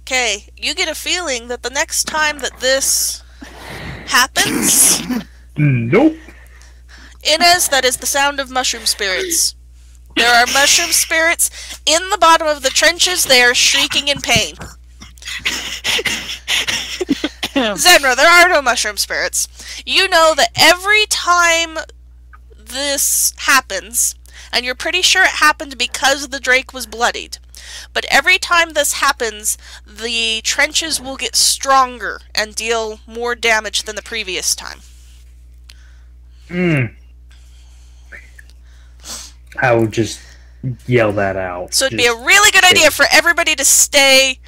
Okay, you get a feeling that the next time that this happens, Nope. Inez, that is the sound of mushroom spirits. There are mushroom spirits in the bottom of the trenches. They are shrieking in pain. Saerenrae, there are no mushroom spirits. You know that every time this happens, and you're pretty sure it happened because the Drake was bloodied, but every time this happens, the trenches will get stronger and deal more damage than the previous time. I will just yell that out. So it'd be a really good idea for everybody to stay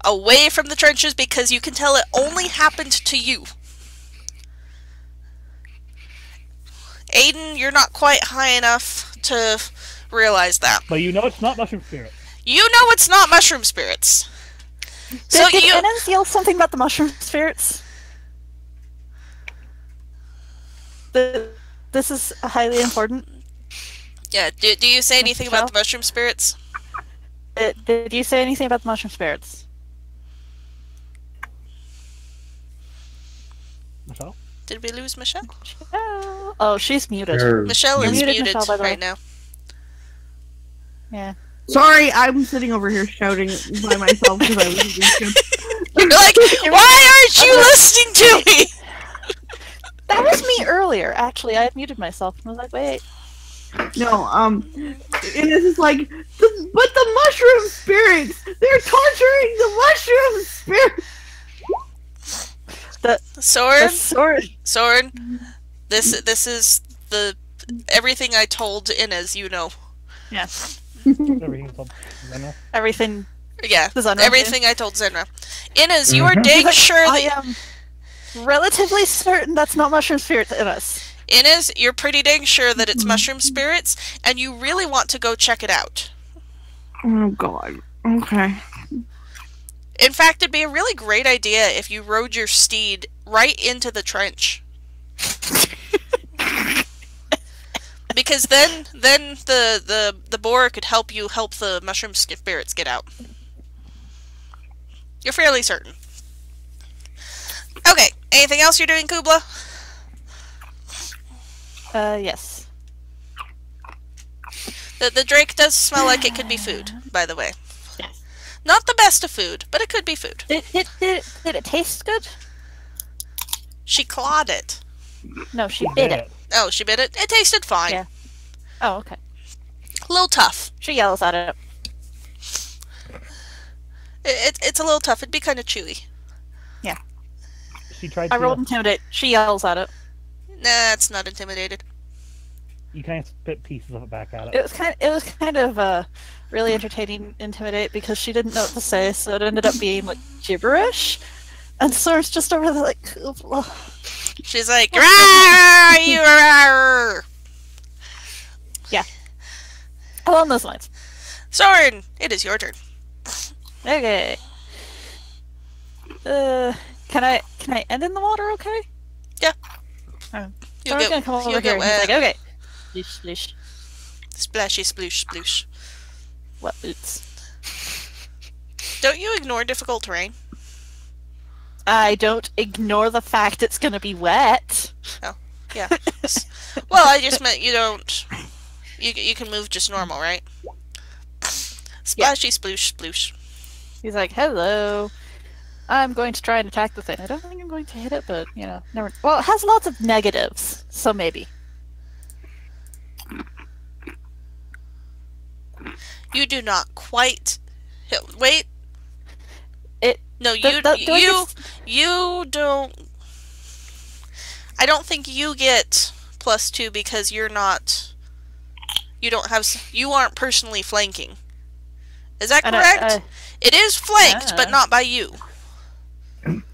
away from the trenches because you can tell it only happened to you. Adin, you're not quite high enough to realize that. But you know it's not mushroom spirit. You know it's not mushroom spirits. So Did you... Inez yell something about the mushroom spirits? This is highly important. Yeah, do you say anything about the mushroom spirits? Did you say anything about the mushroom spirits? Michelle? Did we lose Michelle? Oh, she's muted. Michelle is muted muted Michelle, by the way. right now. Yeah. Sorry, I'm sitting over here shouting by myself because I was eating chips. You're like, why aren't you listening to me? That was me earlier, actually. I had muted myself and I was like, wait. No, Inez is like, but the mushroom spirits! They're torturing the mushroom spirits! Sorin, this is the everything I told Inez, you know. Yeah. Everything. Yeah, Saerenrae everything I told Saerenrae. Inez, you are dang sure I that... am relatively certain that's not mushroom spirits in us. Inez, you're pretty dang sure that it's mushroom spirits, and you really want to go check it out. Oh god. Okay. In fact, it'd be a really great idea if you rode your steed right into the trench. Because then the boar could help the mushroom spirits get out. You're fairly certain. Okay, anything else you're doing, Cubla? Yes. The drake does smell like it could be food, by the way. Yes. Not the best of food, but it could be food. Did it taste good? She clawed it. No, she bit it. Oh, she bit it? It tasted fine. Yeah. Oh, okay. A little tough. She yells at it. It's a little tough. It'd be kind of chewy. Yeah. She tried I to. rolled intimidate. She yells at it. Nah, it's not intimidated. You kind of spit pieces of it back at it. It was kind of really entertaining intimidate because she didn't know what to say, so it ended up being like gibberish. And Sora's just over there like, Cubla. She's like, "Rawr, you rawr." Yeah. Along those lines. Sorin, it is your turn. Okay. Can I end in the water? Okay. Yeah. Sora's gonna come over here. And he's like, okay. Splish, splish. Splashy, sploosh, sploosh. What boots? Don't you ignore difficult terrain? I don't ignore the fact it's gonna be wet. Oh, yeah. Well, I just meant you don't... You can move just normal, right? Splashy sploosh sploosh. He's like, hello. I'm going to try and attack the thing. I don't think I'm going to hit it, but, you know, never... Well, it has lots of negatives, so maybe. You do not quite hit... Wait. No, you don't... I don't think you get +2 because you're not... You aren't personally flanking. Is that correct? It is flanked, but not by you.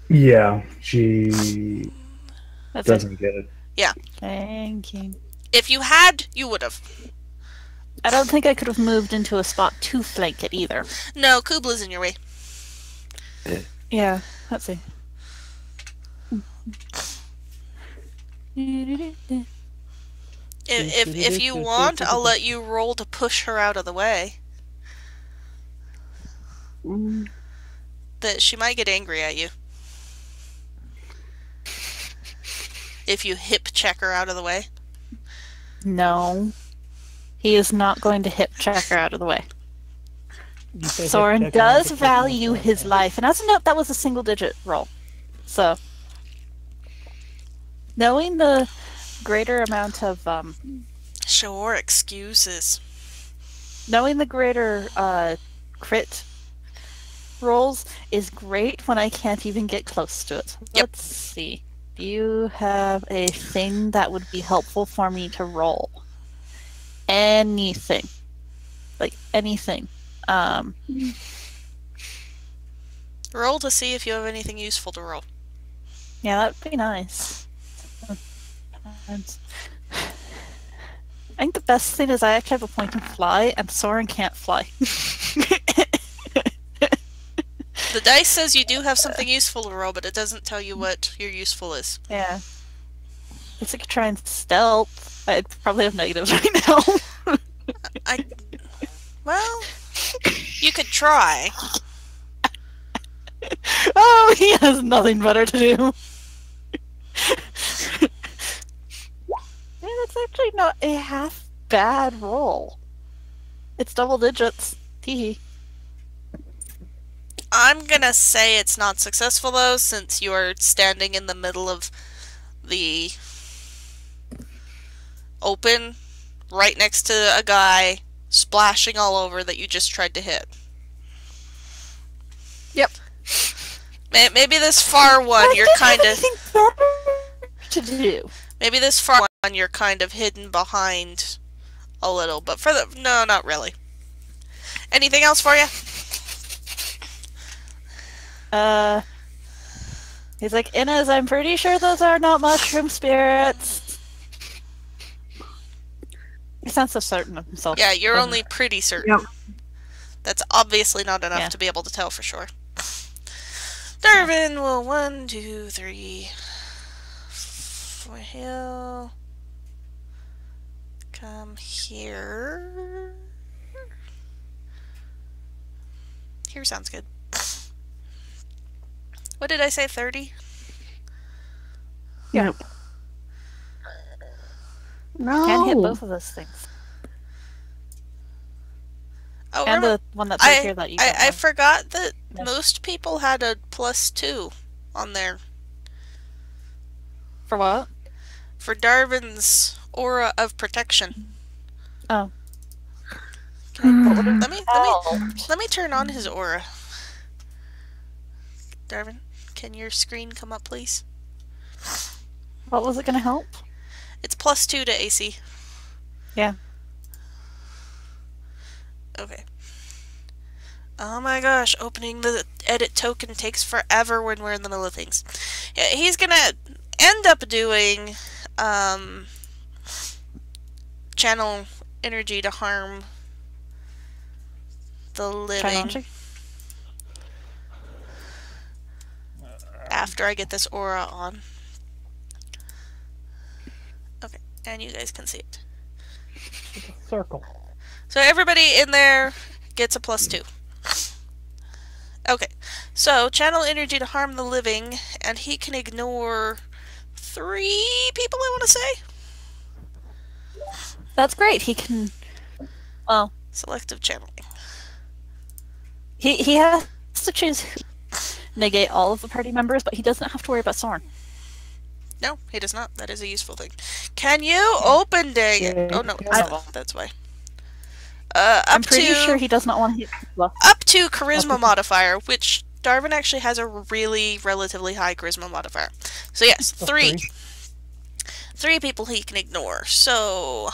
Yeah, she doesn't get it. Yeah. Thank you. If you had, you would have. I don't think I could have moved into a spot to flank it either. No, Cubla's in your way. Yeah, let's see. If you want, I'll let you roll to push her out of the way. That she might get angry at you. If you hip check her out of the way. No. He is not going to hip check her out of the way. Sorin does value his life. And as a note, that was a single-digit roll. So, knowing the greater amount of... Sure, excuses. Knowing the greater crit rolls is great when I can't even get close to it. Yep. Let's see. Do you have a thing that would be helpful for me to roll? Anything. Like, anything. Roll to see if you have anything useful to roll. Yeah, that would be nice. I think the best thing is I actually have a point and fly, and Sorin can't fly. The dice says you do have something useful to roll, but it doesn't tell you what your useful is. Yeah. It's like trying stealth. I'd probably have negatives right now. Well, you could try. Oh, he has nothing better to do. Yeah, that's actually not a half bad roll. It's double digits. Teehee. I'm gonna say it's not successful though, since you are standing in the middle of the open, right next to a guy splashing all over that you just tried to hit. Yep. Maybe this far one you're kind of to do. Maybe this far one you're kind of hidden behind a little, but for the no, not really. Anything else for you? He's like, Inez, I'm pretty sure those are not mushroom spirits. He sounds so certain of himself. Yeah, you're only pretty certain. Yep. That's obviously not enough to be able to tell for sure. Darvan will 1, 2, 3 for he'll come here. Here sounds good. What did I say, 30? Yep. No. Can't hit both of those things. Oh, And the one that's right here that you got I one. forgot that most people had a +2 on there. For what? For Darvan's aura of protection. Oh. Let me turn on his aura. Darvan, can your screen come up, please? What was it going to help? It's +2 to AC. Yeah. Okay. Oh my gosh, opening the edit token takes forever when we're in the middle of things. Yeah, he's gonna end up doing channel energy to harm the living. After I get this aura on. Okay, and you guys can see it. It's a circle. So everybody in there gets a +2. Okay, so channel energy to harm the living, and he can ignore 3 people, I want to say. That's great. He can. Well, Selective channeling. he has to choose negate all of the party members, but he doesn't have to worry about Sorin. No, he does not. That is a useful thing. Can you open dang it? Oh no, that's why. I'm pretty sure he does not want to hit Cubla. Up to charisma modifier, which Darvan actually has a really relatively high charisma modifier. So yes, 3. 3 people he can ignore. So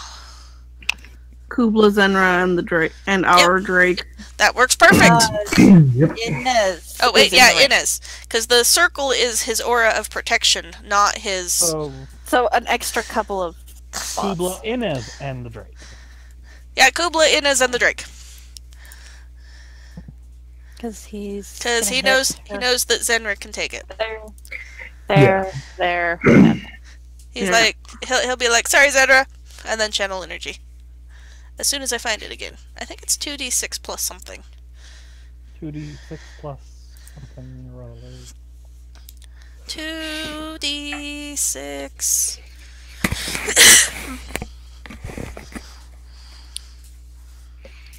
Cubla, Zenra, and the Drake, and our Drake. that works perfect. Yep. Inez. Oh wait, is yeah, in the ring. Inez, because the circle is his aura of protection, not his. So, So an extra couple of spots. Cubla, Inez, and the Drake. Yeah, Cubla, Inez, and the Drake. Because he's. Because he knows that Zenra can take it. There. He's Yeah. like he'll be like, sorry Zenra, and then channel energy. As soon as I find it again. I think it's 2d6 plus something. 2d6 plus something roller. 2d6.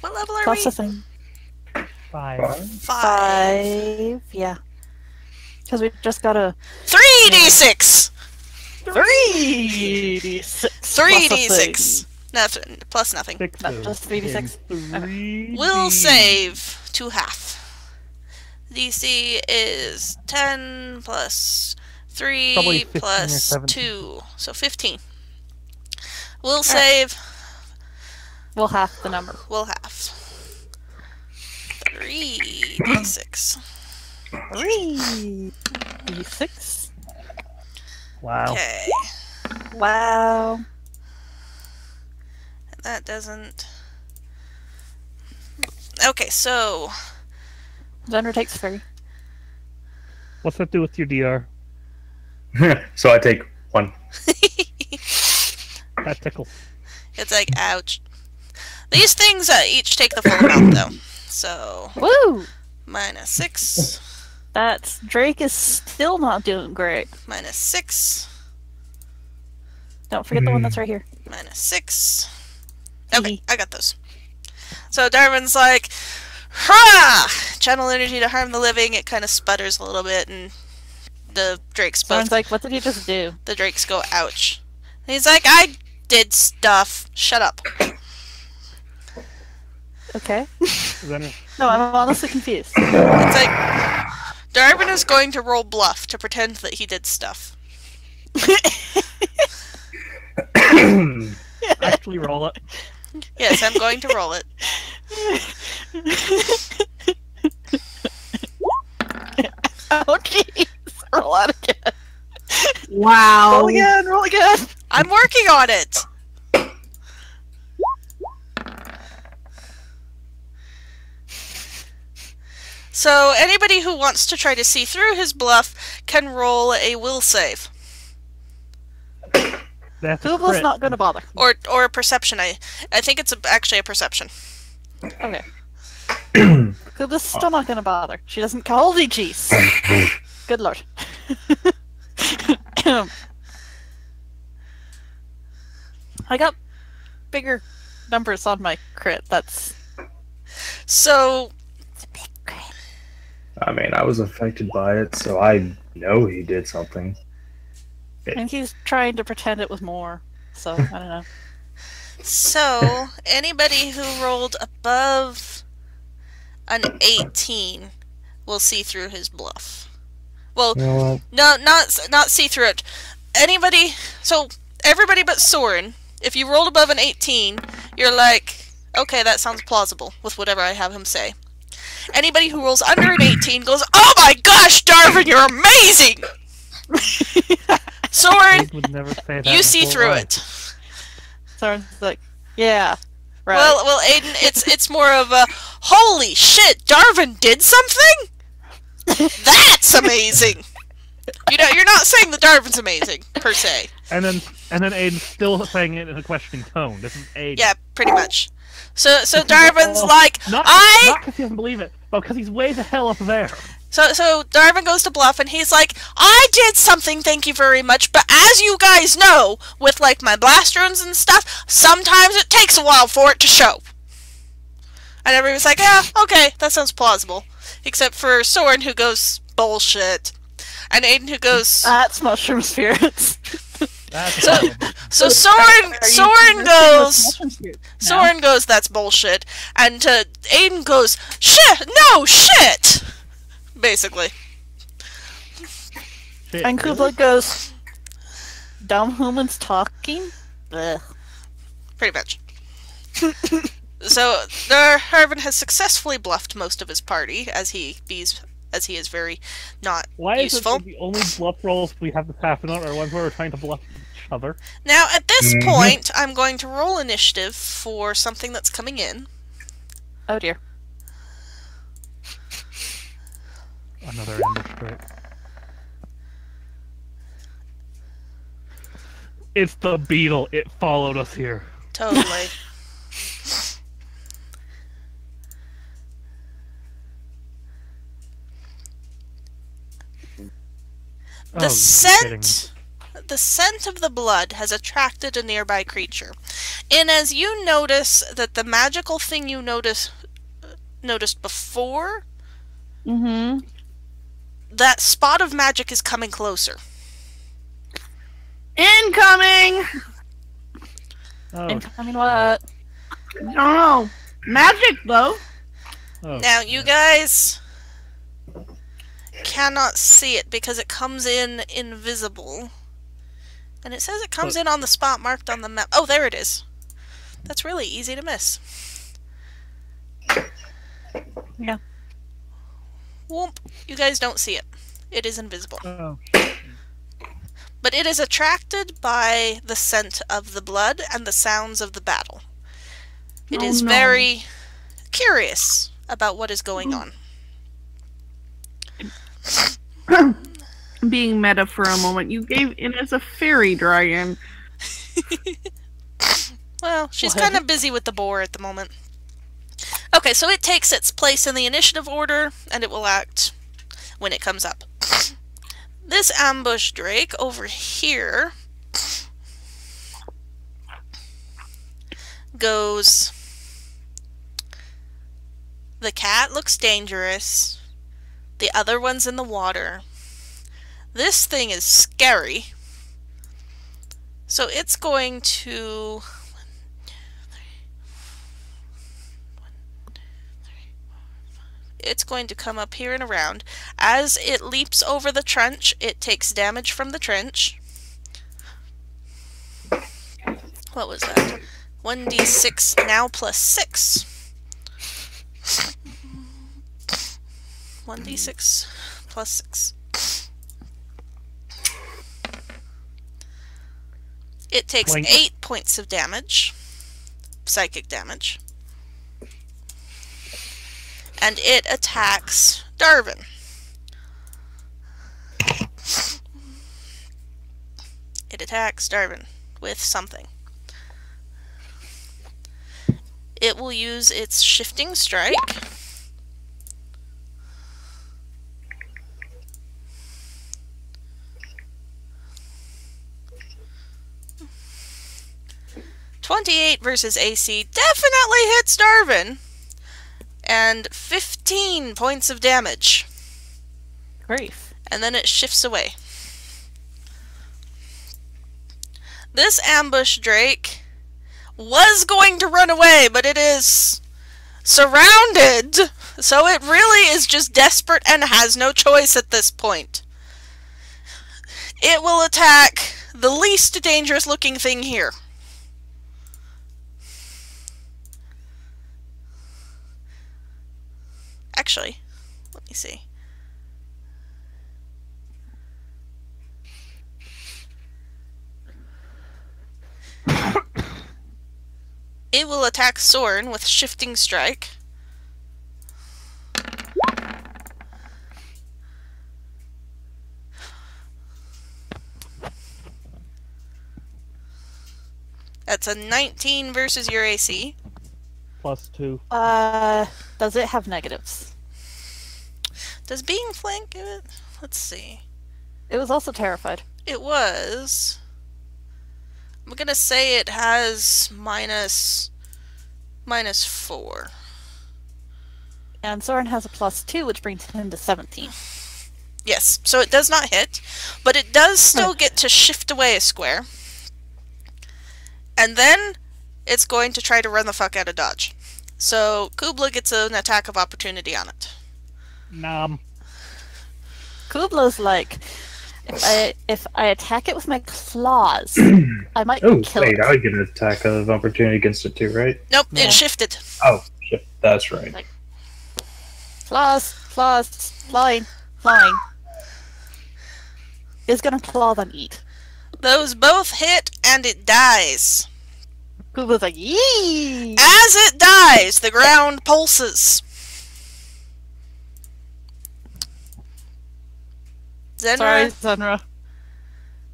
What level are That's we? the thing. 5. 5. Yeah. Because we just got a 3d6! 3d6. 3d6! Nothing, plus nothing. 6. Not just 3d6. 3. Will save to half. DC is 10 plus 3 Probably 15 or plus 17. 2. So 15. Will save. We'll half the number. Will half. 3d6. 3d6. Wow. Okay. Wow. And that doesn't. Okay, so. Zenra takes 3. What's that do with your DR? So I take 1. That tickles. It's like, ouch. These things each take the full amount, though. So, Woo! minus 6, That's Drake is still not doing great. minus 6, Don't forget the one that's right here. minus 6. Okay, I got those. So Darvan's like, ha! Channel energy to harm the living. It kind of sputters a little bit, and the drakes Someone's both. like, what did you just do? The drakes go, ouch. And he's like, I did stuff. Shut up. Okay. Then No, I'm honestly confused. It's like, Darvan is going to roll bluff to pretend that he did stuff. actually roll it. Yes, I'm going to roll it. Oh jeez. Roll out again. Wow. Roll again, roll again. I'm working on it. So anybody who wants to try to see through his bluff can roll a will save That's a Cubla's crit. not gonna bother. or a perception. I think it's actually a perception. Okay. Cubla's still not gonna bother. She doesn't. Holy jeez. Good lord. I got bigger numbers on my crit. That's So it's a big crit. I mean, I was affected by it, so I know he did something. I think he's trying to pretend it was more. So I don't know. So anybody who rolled above an 18 will see through his bluff. Well, You know what? no, not see through it. Anybody, so everybody but Sorin, if you rolled above an 18, you're like, okay, that sounds plausible with whatever I have him say. Anybody who rolls under an 18 goes, oh my gosh, Darvan, you're amazing! Sorin, Kid would never say that you in see full through life. it. Soren's like, yeah, right. Well, Aiden, it's more of a, holy shit, Darvan did something? That's amazing! You know, you're not saying that Darvan's amazing, per se. And then Aiden's still saying it in a questioning tone. This is Aiden. Yeah, pretty much. So Darvan's like, Not I... because he doesn't believe it, but because he's way the hell up there. So Darvan goes to bluff, and he's like, I did something, thank you very much, but as you guys know, with, like, my blast runes and stuff, sometimes it takes a while for it to show. And everyone's like, yeah, okay, that sounds plausible. Except for Sorin, who goes, bullshit. And Adin, who goes... That's mushroom spirits. So Sorin goes, that's bullshit. And Adin goes, shit, no, shit! Basically. And Cubla goes, dumb humans talking? Ugh. Pretty much. So, Darvan has successfully bluffed most of his party, as he is very not Why useful. Why is it that the only bluff rolls we have this happen on are ones where we're trying to bluff each other? Now, at this point, I'm going to roll initiative for something that's coming in. Oh dear. Another ambush break. It's the beetle. It followed us here. Totally. The scent of the blood has attracted a nearby creature. Inez, you notice that the magical thing you noticed before, that spot of magic is coming closer. Incoming! Oh, Incoming what? I don't know. Magic, though. oh. Now, you guys cannot see it because it comes in invisible. And it says it comes in on the spot marked on the map. Oh, there it is. That's really easy to miss. Yeah. Whoop. You guys don't see it. It is invisible. Oh. But it is attracted by the scent of the blood and the sounds of the battle. It is very curious about what is going on. Being meta for a moment, you gave Inez a fairy dragon. Well, she's kind of busy with the boar at the moment. Okay, so it takes its place in the initiative order, and it will act when it comes up. This ambush drake over here goes... The cat looks dangerous. The other one's in the water. This thing is scary. So it's going to... It's going to come up here and around. As it leaps over the trench, it takes damage from the trench. What was that? 1d6 now plus 6. 1d6 plus 6. It takes 8 points of damage. Psychic damage. And it attacks Darvan. It attacks Darvan with something. It will use its shifting strike. .28 versus AC definitely hits Darvan. And 15 points of damage. Grief. And then it shifts away. This ambush drake was going to run away, but it is surrounded. So it really is just desperate and has no choice at this point. It will attack the least dangerous looking thing here. Actually, let me see. It will attack Sorin with shifting strike. That's a 19 versus your AC. +2. Does it have negatives? Does being flanked give it? Let's see. It was also terrified. It was. I'm gonna say it has -4. And Sorin has a +2, which brings him to 17. Yes, so it does not hit, but it does still get to shift away a square. And then it's going to try to run the fuck out of dodge. So Cubla gets an attack of opportunity on it. Nom. Kubla's like, if I attack it with my claws, I might Oh, kill wait, it. I would get an attack of opportunity against it too, right? Nope, Yeah. it shifted. Oh, shit, that's right. Like- Claws, flying. It's gonna claw then eat. Those both hit, and it dies. Kubla's like, yee! As it dies, the ground pulses. Sorry, Zenra, Zenra.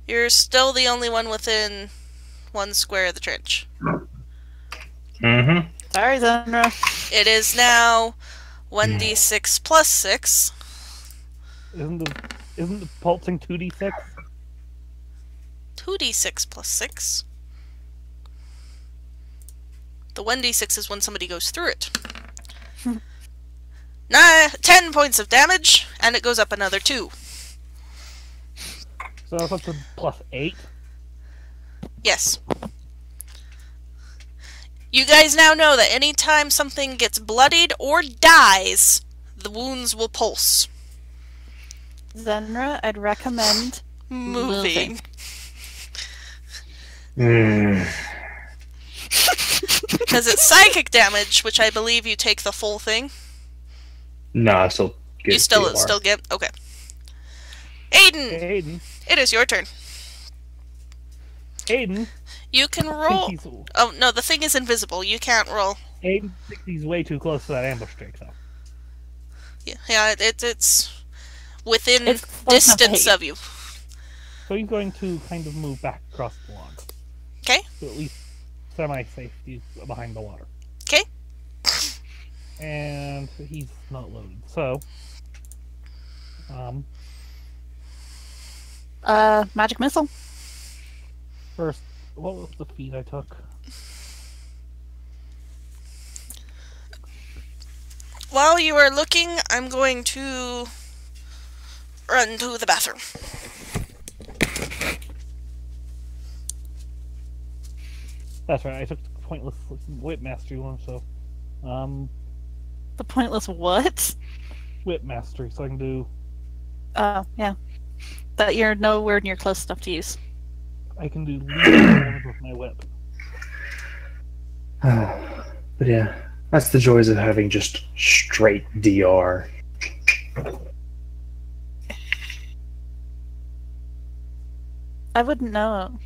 you're still the only one within 1 square of the trench. Mm-hmm. Sorry, Zenra. It is now 1d6 plus 6. Isn't the pulsing 2d6? 2d6 plus 6. The 1d6 is when somebody goes through it. 10 points of damage, and it goes up another 2. So that's up to +8. Yes. You guys now know that anytime something gets bloodied or dies, the wounds will pulse. Zenra, I'd recommend Moving. Because it's psychic damage, which I believe you take the full thing. No, I still get You still PR. get... Okay. Aiden, Aiden. it is your turn. Aiden. You can Thinks roll... he's, Oh, no, the thing is invisible. You can't roll. Aiden thinks he's way too close to that ambush Drake, though. Yeah, it's within It's close enough to distance hit. of you. So he's going to kind of move back across the log. Okay? So at least semi-safety behind the water. Okay? And he's not loaded. So, magic missile. first, what was the feat I took? While you are looking, I'm going to run to the bathroom. That's right, I took the pointless whip mastery one, so, The pointless what? whip mastery, so I can do, Yeah. That you're nowhere near close enough to use. lead damage with my whip. But yeah, that's the joys of having just straight DR. I wouldn't know.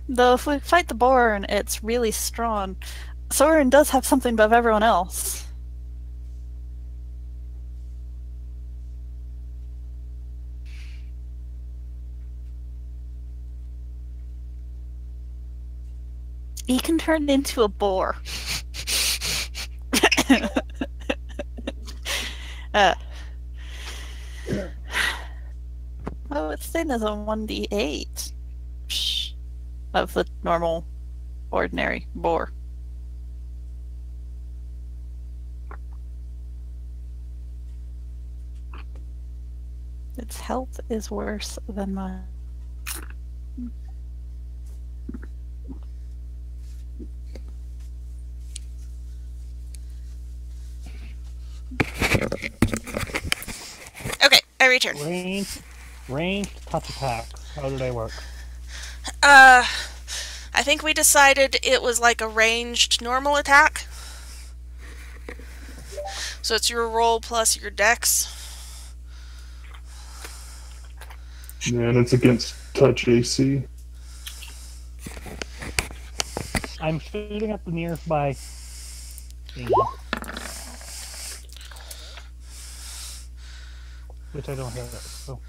Though if we fight the boar and it's really strong, Sorin does have something above everyone else. He can turn into a boar. Oh, it's seen as a 1d8 of the normal, ordinary boar. Its health is worse than mine. Okay, I return. Ranged touch attacks. How do they work? I think we decided it was like a ranged normal attack. So it's your roll plus your dex. And it's against touch AC. I'm shooting at the nearby thing. Which I don't have, so.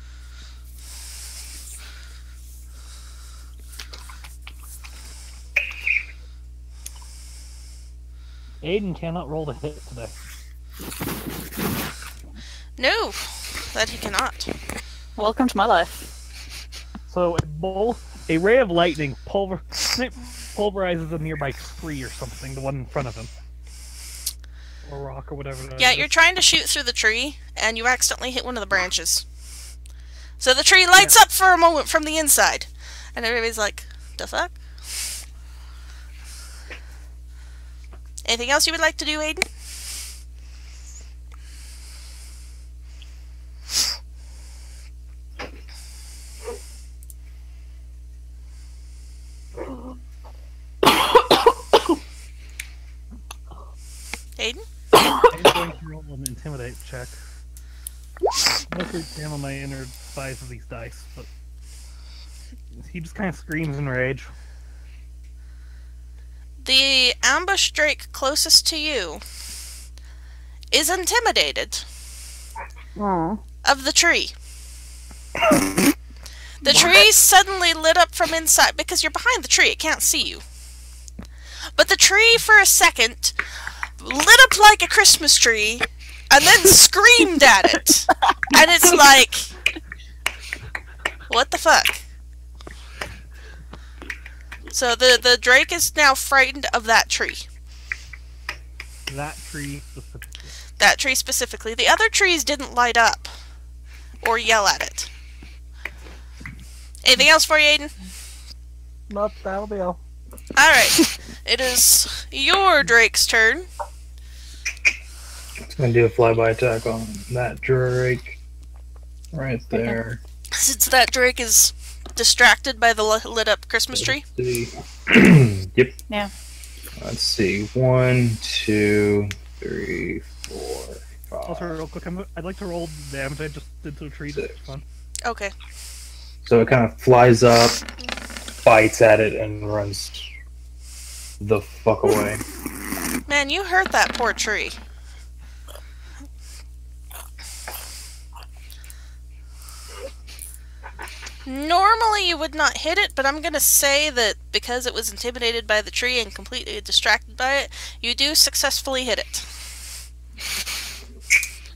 Aiden cannot roll to hit today. No, that he cannot. Welcome to my life. So a ray of lightning pulverizes a nearby tree or something, the one in front of him. Or rock or whatever. Yeah, you're trying to shoot through the tree, and you accidentally hit one of the branches. So the tree lights up for a moment from the inside. And everybody's like, the fuck? Anything else you would like to do, Adin? Adin? I'm going to roll an intimidate check. Mostly examine my inner thighs of these dice, but he just kind of screams in rage. The ambush drake closest to you is intimidated of the tree. The tree suddenly lit up from inside because you're behind the tree, it can't see you. But the tree for a second lit up like a Christmas tree and then screamed at it. And it's like, what the fuck? So the drake is now frightened of that tree. That tree specifically. That tree specifically. The other trees didn't light up or yell at it. Anything else for you, Adin? Nope, that'll be all. Alright. It is your drake's turn. It's gonna do a flyby attack on that drake. Right there. Since that drake is distracted by the lit up Christmas tree. Yep. Yeah. Let's see. 1, 2, 3, 4, 5. Also, real quick, I'd like to roll the damage I just did to a tree. That's fun. Okay. So it kind of flies up, bites at it, and runs the fuck away. Man, you hurt that poor tree. Normally you would not hit it, but I'm gonna say that because it was intimidated by the tree and completely distracted by it, you do successfully hit it.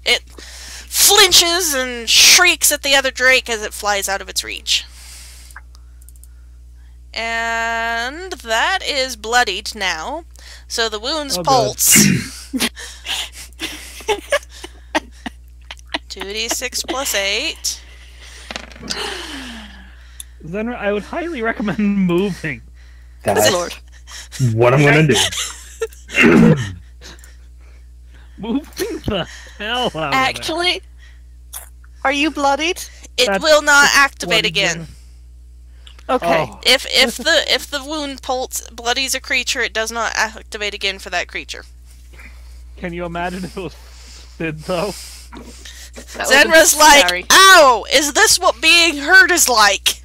It flinches and shrieks at the other drake as it flies out of its reach. And that is bloodied now, so the wounds pulse. 2d6 plus 8. Then I would highly recommend moving. That's Lord. what I'm gonna do. Moving the hell out Actually, are you bloodied? It That's will not just activate bloodied again. Okay. Oh. If the wound pulse bloodies a creature, it does not activate again for that creature. Can you imagine if it was Sid, though? That would've been Zenra's like, scary. ow! Is this what being hurt is like?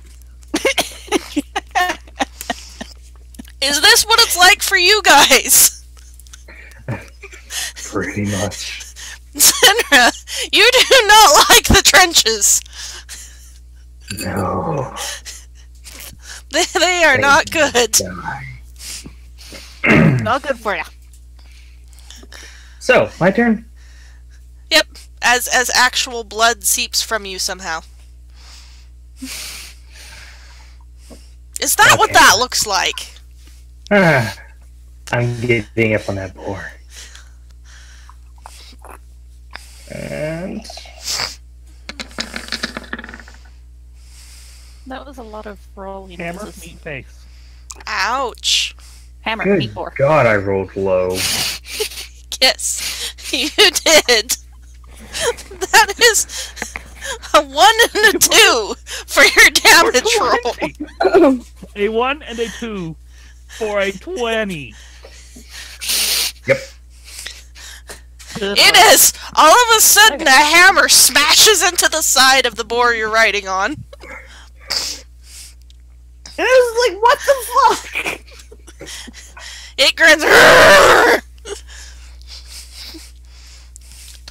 Is this what it's like for you guys? Pretty much. Zenra, you do not like the trenches. No. They are not good. Not good for you. So, my turn? Yep, as actual blood seeps from you somehow. Is that what Okay. that looks like? I'm getting up on that board. And That was a lot of rolling. Hammer, noises. meat face. Ouch. Hammer, good meat four. God, I rolled low. Yes, you did. That is a 1 and a 2 for your damage roll. A 1 and a 2 for a 20. Yep. Good Ines, all of a sudden a hammer smashes into the side of the boar you're riding on. And I was like, what the fuck? It grins. "Rrrr!"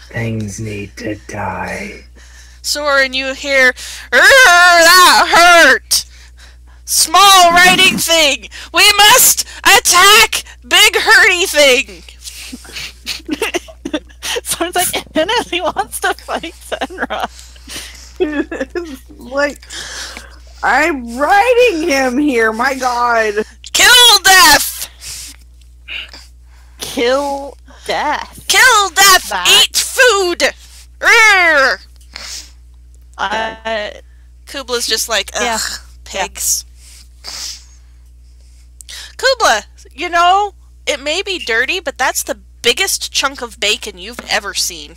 Things need to die. Sorin, you hear, "Rrrr, that hurt! Small riding thing! We must attack big hurty thing!" So Inez, he wants to fight Saerenrae. Like, I'm riding him here, my god! Kill death! Kill death. Kill death! That- Eat food! Urgh! Cubla's just like, ugh, Yeah. pigs. Cubla, you know, it may be dirty, but that's the biggest chunk of bacon you've ever seen.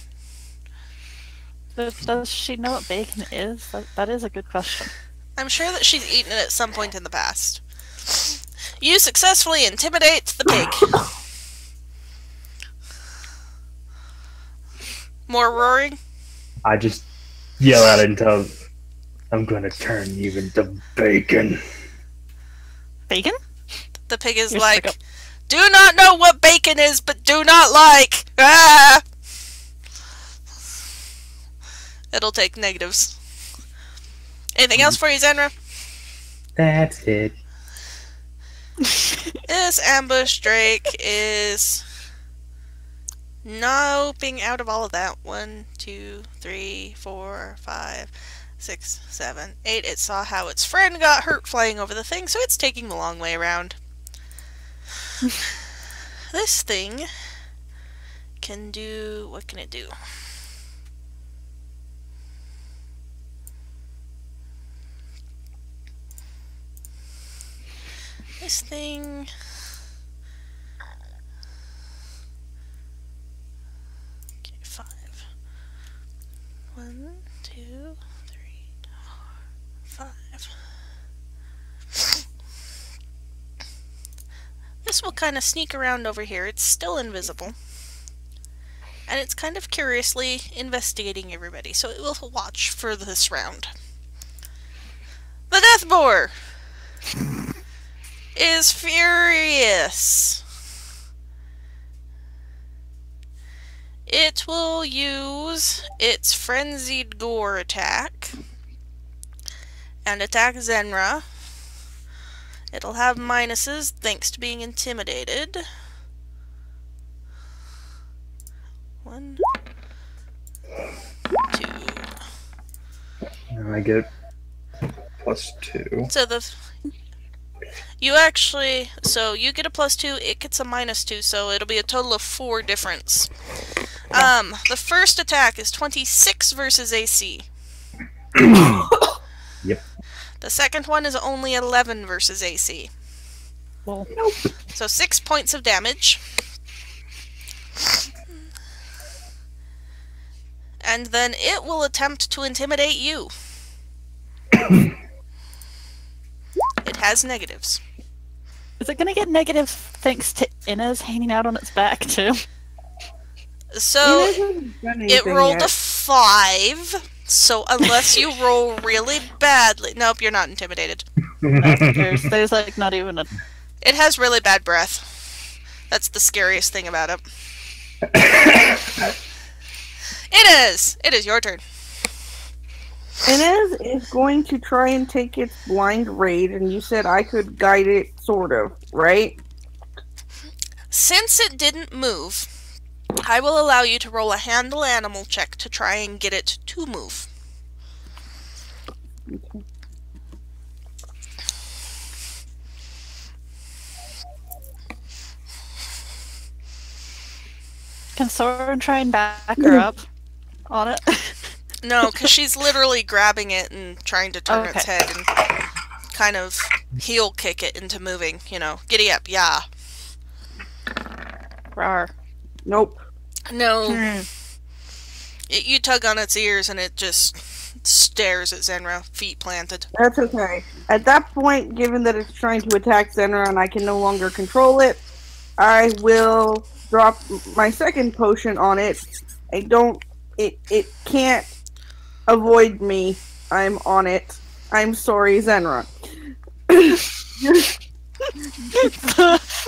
Does she know what bacon is? That is a good question. I'm sure that she's eaten it at some point in the past. You successfully intimidate the pig. More roaring? I just yell at it and tell him, I'm gonna turn you into bacon. Bacon? The pig is You're like, stuck up. do not know what bacon is, but do not like. Ah! It'll take negatives. Anything else for you, Saerenrae? That's it. This ambush Drake is noping out of all of that. 1, 2, 3, 4, 5, 6, 7, 8. It saw how its friend got hurt flying over the thing, so it's taking the long way around. This thing can do... what can it do? This thing... okay, 5. 1, 2, 3, 4, 5. This will kind of sneak around over here. It's still invisible. And it's kind of curiously investigating everybody, so it will watch for this round. The Death Boar is furious. It will use its Frenzied Gore attack and attack Saerenrae. It'll have minuses thanks to being intimidated. 1, 2. And I get +2. So you actually, so you get a +2, it gets a -2, so it'll be a total of 4 difference. The first attack is 26 versus AC. Yep. The second one is only 11 versus AC. Well, So 6 points of damage. And then it will attempt to intimidate you. It has negatives. is it gonna get negative thanks to Inez hanging out on its back too? So Inez hasn't done it anything rolled yet. a 5. So unless you roll really badly, nope, you're not intimidated. There's like not even a. It has really bad breath. That's the scariest thing about it. It is your turn. Inez is going to try and take its blind raid, and you said I could guide it, sort of, right? Since it didn't move, I will allow you to roll a handle animal check to try and get it to move. Can Sorin try and back her up on it? No, because she's literally grabbing it and trying to turn its Okay. head and kind of heel kick it into moving, you know. Giddy up, yeah. Rawr. Nope. No. You tug on its ears and it just stares at Saerenrae, feet planted. That's okay. At that point, given that it's trying to attack Saerenrae and I can no longer control it, I will drop my second potion on it. It can't avoid me. I'm on it. I'm sorry, Saerenrae.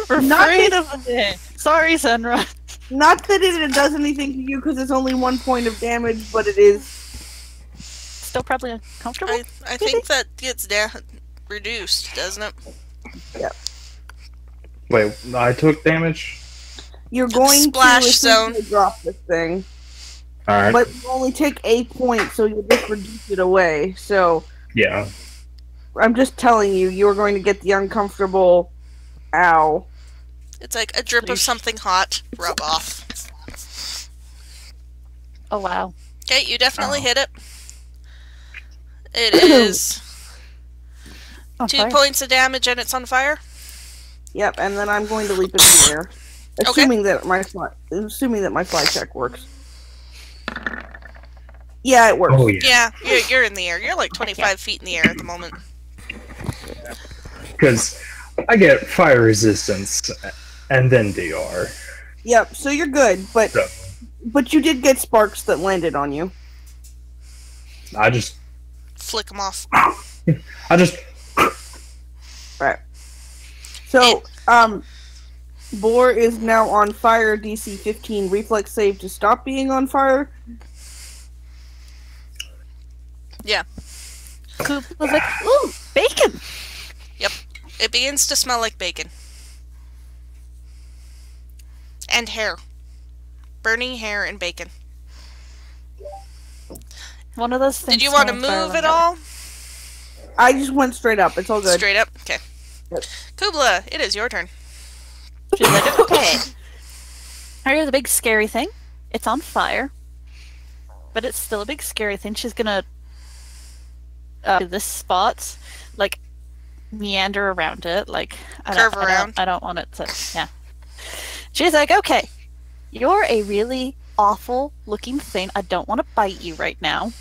Refrain of the day. Sorry, Saerenrae. Not that it does anything to you because it's only 1 point of damage, but it is. Still probably uncomfortable. I think that gets reduced, doesn't it? Yep. Wait, I took damage? You're going Splash to zone. essentially drop this thing. Alright. But you only take a point, so you just reduce it away. So Yeah. I'm just telling you, you're going to get the uncomfortable ow. It's like a drip of something hot. Rub off. Oh wow. Okay, you definitely hit it. It is On 2 fire. points of damage and it's on fire. Yep, and then I'm going to leap into the air. Assuming that my fly check works. Yeah, it works. Oh, yeah. Yeah, you're in the air. You're like 25 feet in the air at the moment. Because I get fire resistance and then DR. Yep, so you're good, but So, you did get sparks that landed on you. I just... Flick them off. Right. So, Boar is now on fire, DC 15 reflex save to stop being on fire. Yeah. Coop was like, ooh, bacon! Yep. It begins to smell like bacon. And hair. Burning hair and bacon. One of those things. Did you want to smells move better at than all? I just went straight up. It's all good. Straight up? Okay. Yep. Cubla, it is your turn. She's like, okay. Here's the big scary thing. It's on fire. But it's still a big scary thing. She's gonna this spot, like, meander around it, like Curve around. I don't want it to yeah. She's like, okay, you're a really awful looking thing. I don't want to bite you right now.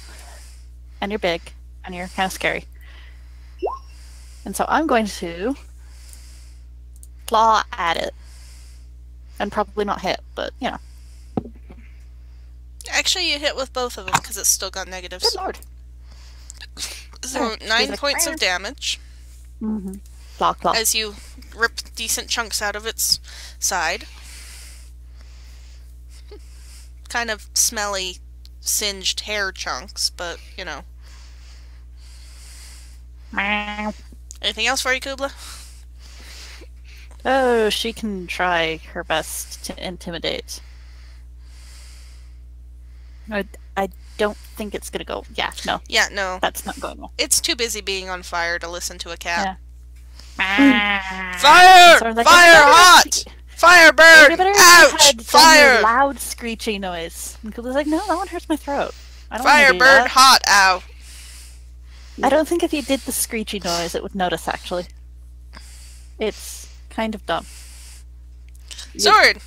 And you're big and you're kind of scary. And so I'm going to claw at it. And probably not hit, but you know. Actually, you hit with both of them because it's still got negatives. Good lord. So, Alright, 9 like, points of damage Mm-hmm. Claw, claw. as you rip decent chunks out of its side. Kind of smelly, singed hair chunks, but, you know. Meow. Anything else for you, Cubla? Oh, she can try her best to intimidate. I don't think it's gonna go. Yeah, no, Yeah, no. that's not going well. It's too busy being on fire to listen to a cat. Yeah. Fire! So I was like, Fire hot! Fire bird! Everybody Ouch! had Fire! some loud screechy noise. And Kubla's like, no, that one hurts my throat. I don't Fire wanna do bird that. hot! Ow! I don't think if you did the screechy noise, it would notice, actually. It's kind of dumb. Sorin!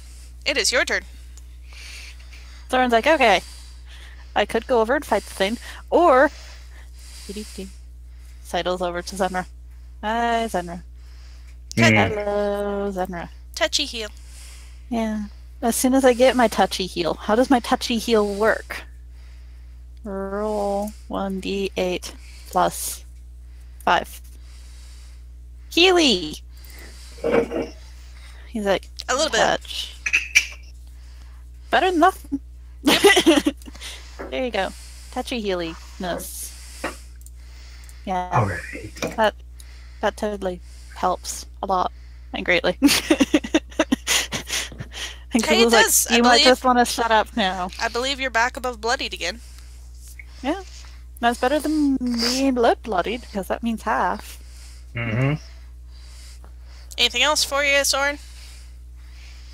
It is your turn. Soren's like, okay, I could go over and fight the thing, or sidles over to Zenra. Hi, Zenra. Hello, Zenra. Touchy heel. Yeah. As soon as I get my touchy heal, how does my touchy heal work? Roll 1d8 plus 5. Healy! He's like, A little bit. touch. Better than nothing. There you go. Touchy healiness. Yeah. Alright. That totally helps a lot and greatly. And Hey, it Kubla's like, does, I you might believe. just want to shut up now. I believe you're back above bloodied again. Yeah. That's better than being bloodied, because that means half. Mm-hmm. Anything else for you, Sorin?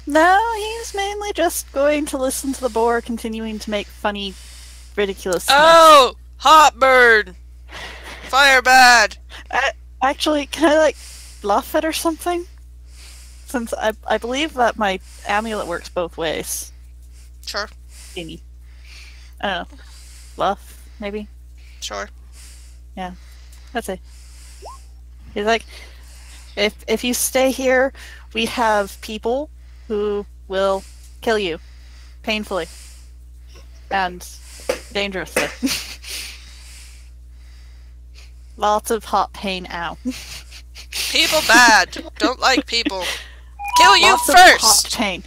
No, he's mainly just going to listen to the boar continuing to make funny, ridiculous Oh! Hot bird! Fire bad! Actually, can I, like, bluff it or something? Since I believe that my amulet works both ways. Sure. Maybe. I don't know. Bluff, maybe? Sure. Yeah. That's it. He's like, if you stay here, we have people who will kill you. Painfully. And dangerously. Lots of hot pain, ow. People bad. Don't like people. Kill you Lots of hot first! pain.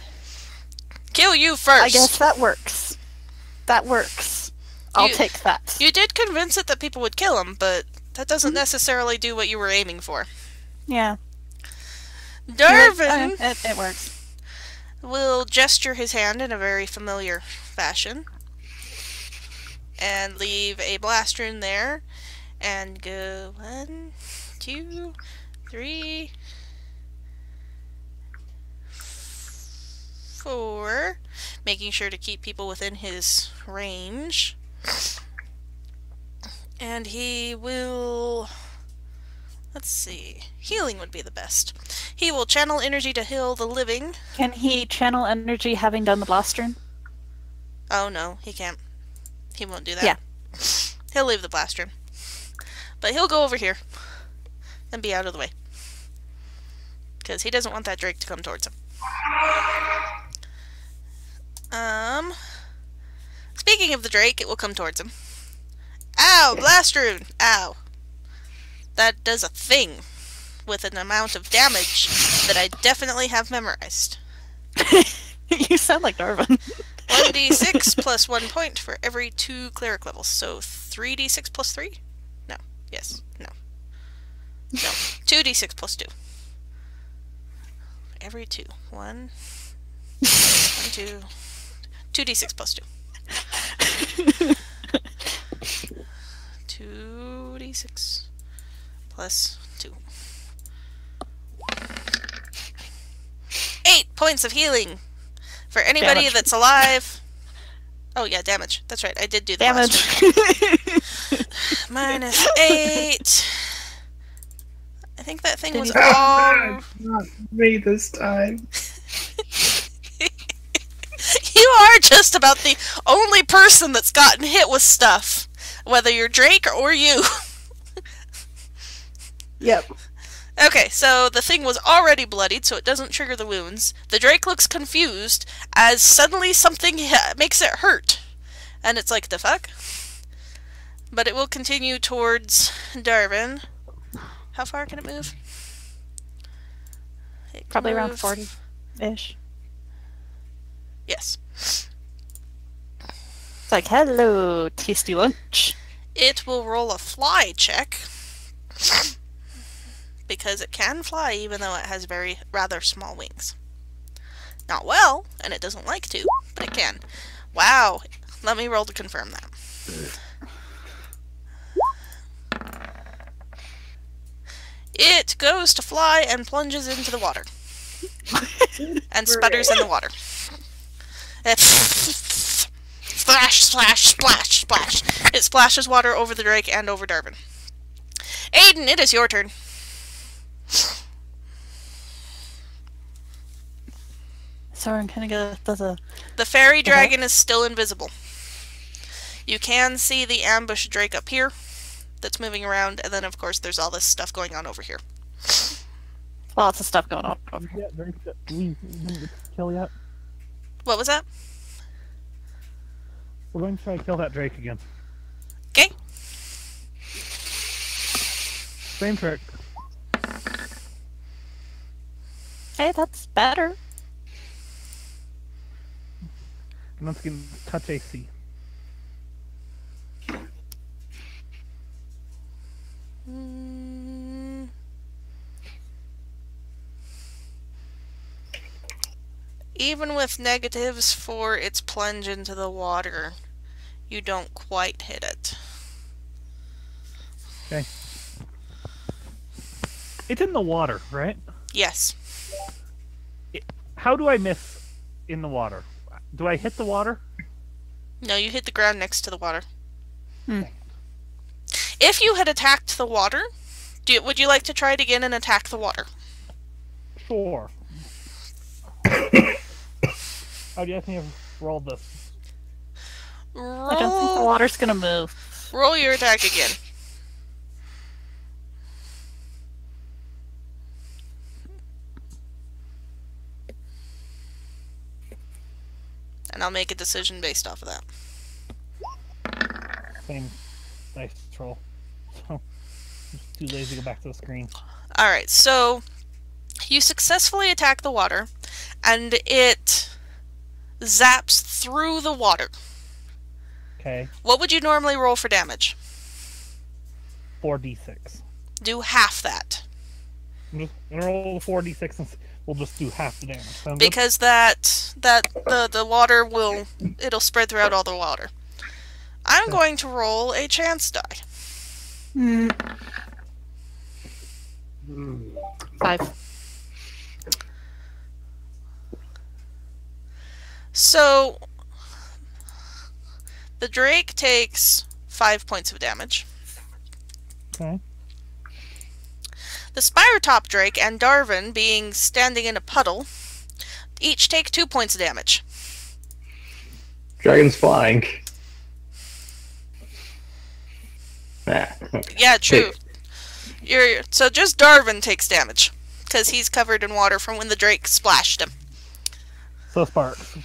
Kill you first! I guess that works. That works. I'll You- take that. You did convince it that people would kill him, but that doesn't necessarily do what you were aiming for. Yeah. Darvan It works. will gesture his hand in a very familiar fashion. and leave a blast rune there, and go 1, 2, 3, 4, making sure to keep people within his range. And he will... Let's see. Healing would be the best. He will channel energy to heal the living. Can he channel energy having done the blast rune? Oh no, he can't. He won't do that. Yeah. He'll leave the blast room. But he'll go over here and be out of the way. Because he doesn't want that drake to come towards him. Speaking of the drake, it will come towards him. Ow! Blast rune! Ow. That does a thing with an amount of damage that I definitely have memorized. You sound like Darvan. 1d6 plus 1 point for every 2 cleric levels. So 3d6 plus 3? No. Yes. No. No. 2d6 plus 2. Every 2. 1, 2. 2d6 plus 2. 2d6 plus 2. 8 points of healing for anybody Damage. that's alive. Oh yeah, damage. That's right. I did do the Damage. Minus 8. I think that thing was Did all... Not me this time. You are just about the only person that's gotten hit with stuff, whether you're Drake or you. Yep. Okay, so the thing was already bloodied, so it doesn't trigger the wounds. The Drake looks confused as suddenly something makes it hurt. And it's like, the fuck? But it will continue towards Darvan. How far can it move? It can Probably around move- 40-ish. Yes. It's like, hello, tasty lunch. It will roll a fly check. Because it can fly even though it has rather small wings. Not well, and it doesn't like to, but it can. Wow. Let me roll to confirm that. It goes to fly and plunges into the water. And sputters in the water. Splash, splash, splash, splash. It splashes water over the drake and over Darvan. Adin, it is your turn. Sorin kind of does a... The fairy dragon is still invisible. You can see the ambush drake up here that's moving around, and then of course there's all this stuff going on over here. Lots of stuff going on over here. Yeah, drink it. We didn't kill yet. What was that? We're going to try to kill that drake again. Okay. Same trick. Hey, that's better. And once again, touch AC. Even with negatives for its plunge into the water, you don't quite hit it. Okay. It's in the water, right? Yes. How do I miss in the water? Do I hit the water? No, you hit the ground next to the water. Hmm. If you had attacked the water, would you like to try it again and attack the water? Sure. How do you think I've rolled this? I don't think the water's gonna move. Roll your attack again. And I'll make a decision based off of that. Same dice roll. So, I'm just too lazy to go back to the screen. Alright, so you successfully attack the water, and it zaps through the water. Okay. What would you normally roll for damage? 4d6. Do half that. I'm just gonna roll 4d6 and we'll just do half the damage. Sound good? Because the water it'll spread throughout all the water. I'm going to roll a chance die. 5. So, the Drake takes 5 points of damage. Okay. The Spire Top Drake and Darvan, being standing in a puddle, each take 2 points of damage. Dragon's flying. Ah, okay. Yeah, true. So just Darvan takes damage, because he's covered in water from when the Drake splashed him. So Sparks.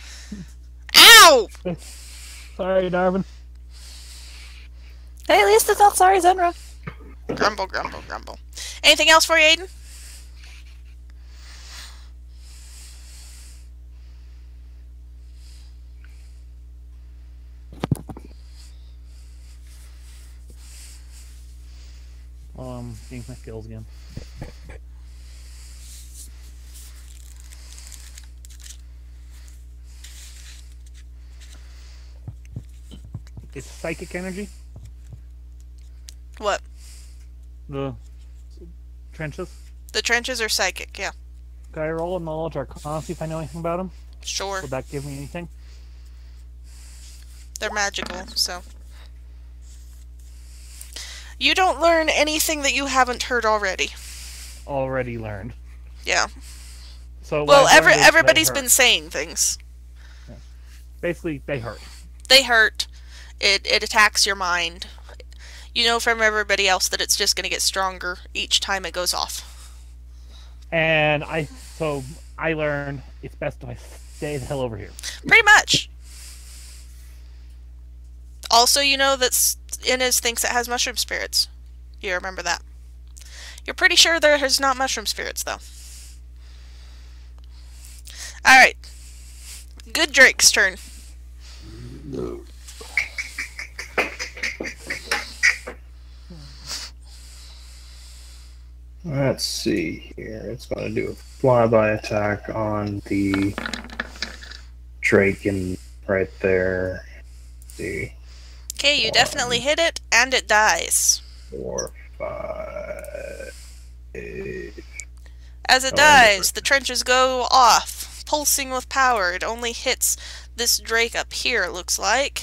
Ow! Sorry, Darvan. Hey, at least it's not sorry, Zenra. Grumble, grumble, grumble. Anything else for you, Adin? Getting my skills again. It's psychic energy. What? The trenches. The trenches are psychic, yeah. Can I roll a knowledge or con see if I know anything about them? Sure. Would that give me anything? They're magical, so. You don't learn anything that you haven't heard already. Already learned. Yeah. So Well, what I've learned is everybody's they been hurt. saying things. Basically, they hurt. They hurt. It attacks your mind. You know from everybody else that it's just going to get stronger each time it goes off. And I learned it's best if I stay the hell over here. Pretty much. Also, you know that Inez thinks it has mushroom spirits. You remember that. You're pretty sure there's not mushroom spirits, though. Alright. Good Drake's turn. Let's see here. It's going to do a flyby attack on the Drake and right there. Let's see. Okay, you definitely hit it, and it dies. 4, 5, 8. As it dies, the trenches go off, pulsing with power. It only hits this Drake up here, it looks like.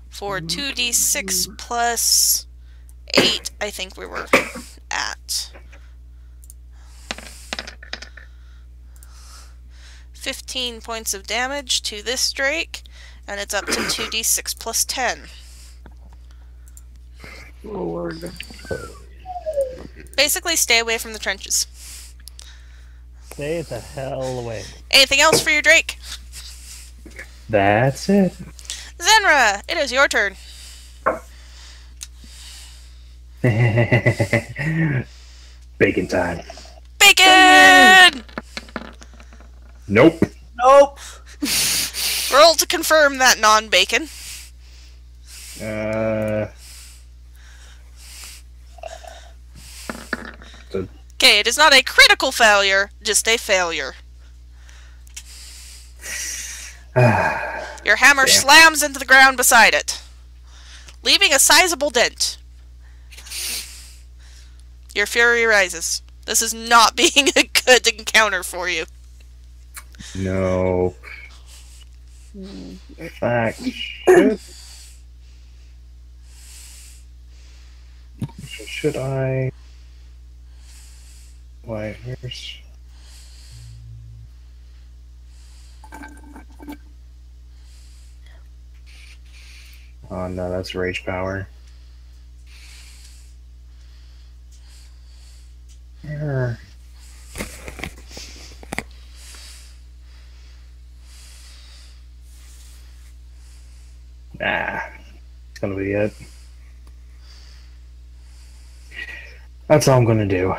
For 2d6 plus 8, I think we were at. 15 points of damage to this Drake, and it's up to 2d6 plus 10. Lord. Basically, stay away from the trenches. Stay the hell away. Anything else for your Drake? That's it. Saerenrae, it is your turn. Bacon time. Bacon! Nope. Nope. Roll to confirm that non-bacon. Okay, it is not a critical failure, just a failure. Your hammer slams into the ground beside it, leaving a sizable dent. Your fury rises. This is not being a good encounter for you. No. In fact, should I? Wait, where's? Oh no, that's rage power. Where? Nah, it's gonna be it. That's all I'm gonna do.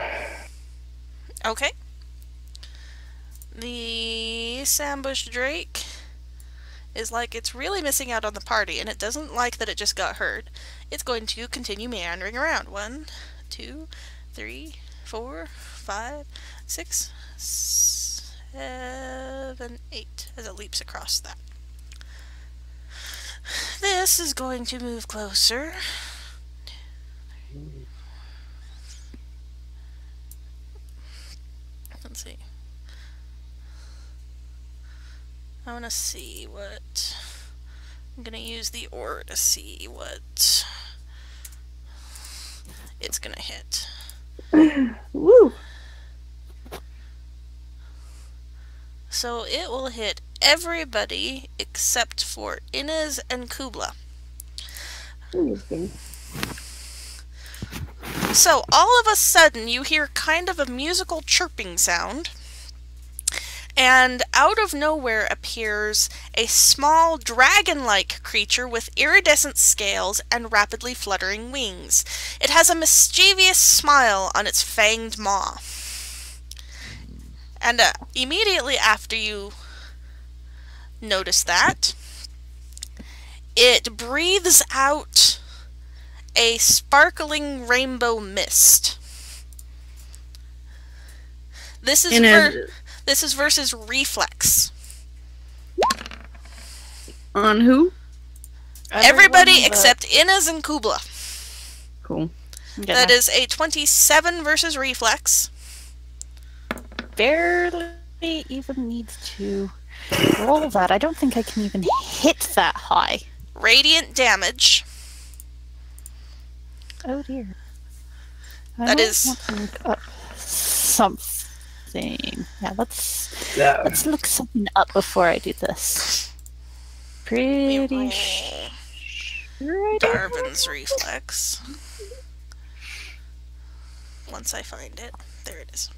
Okay. The Sambush Drake is like it's really missing out on the party, and it doesn't like that it just got hurt. It's going to continue meandering around. 1, 2, 3, 4, 5, 6, 7, 8 as it leaps across that. This Ines is going to move closer. Let's see. I want to see what... I'm going to use the ore to see what it's going to hit. Woo! So it will hit everybody except for Inez and Cubla. So all of a sudden you hear kind of a musical chirping sound, and out of nowhere appears a small dragon-like creature with iridescent scales and rapidly fluttering wings. It has a mischievous smile on its fanged maw. And immediately after you notice that, it breathes out a sparkling rainbow mist. This is versus reflex. On who? Everybody except Inez and Cubla. Cool. That is a 27 versus reflex. Barely even needs to roll that. I don't think I can even hit that high. Radiant damage. Oh dear. That is want to look up something. Yeah, let's look something up before I do this. Pretty sure I don't have Darvan's reflex. Once I find it. There it is.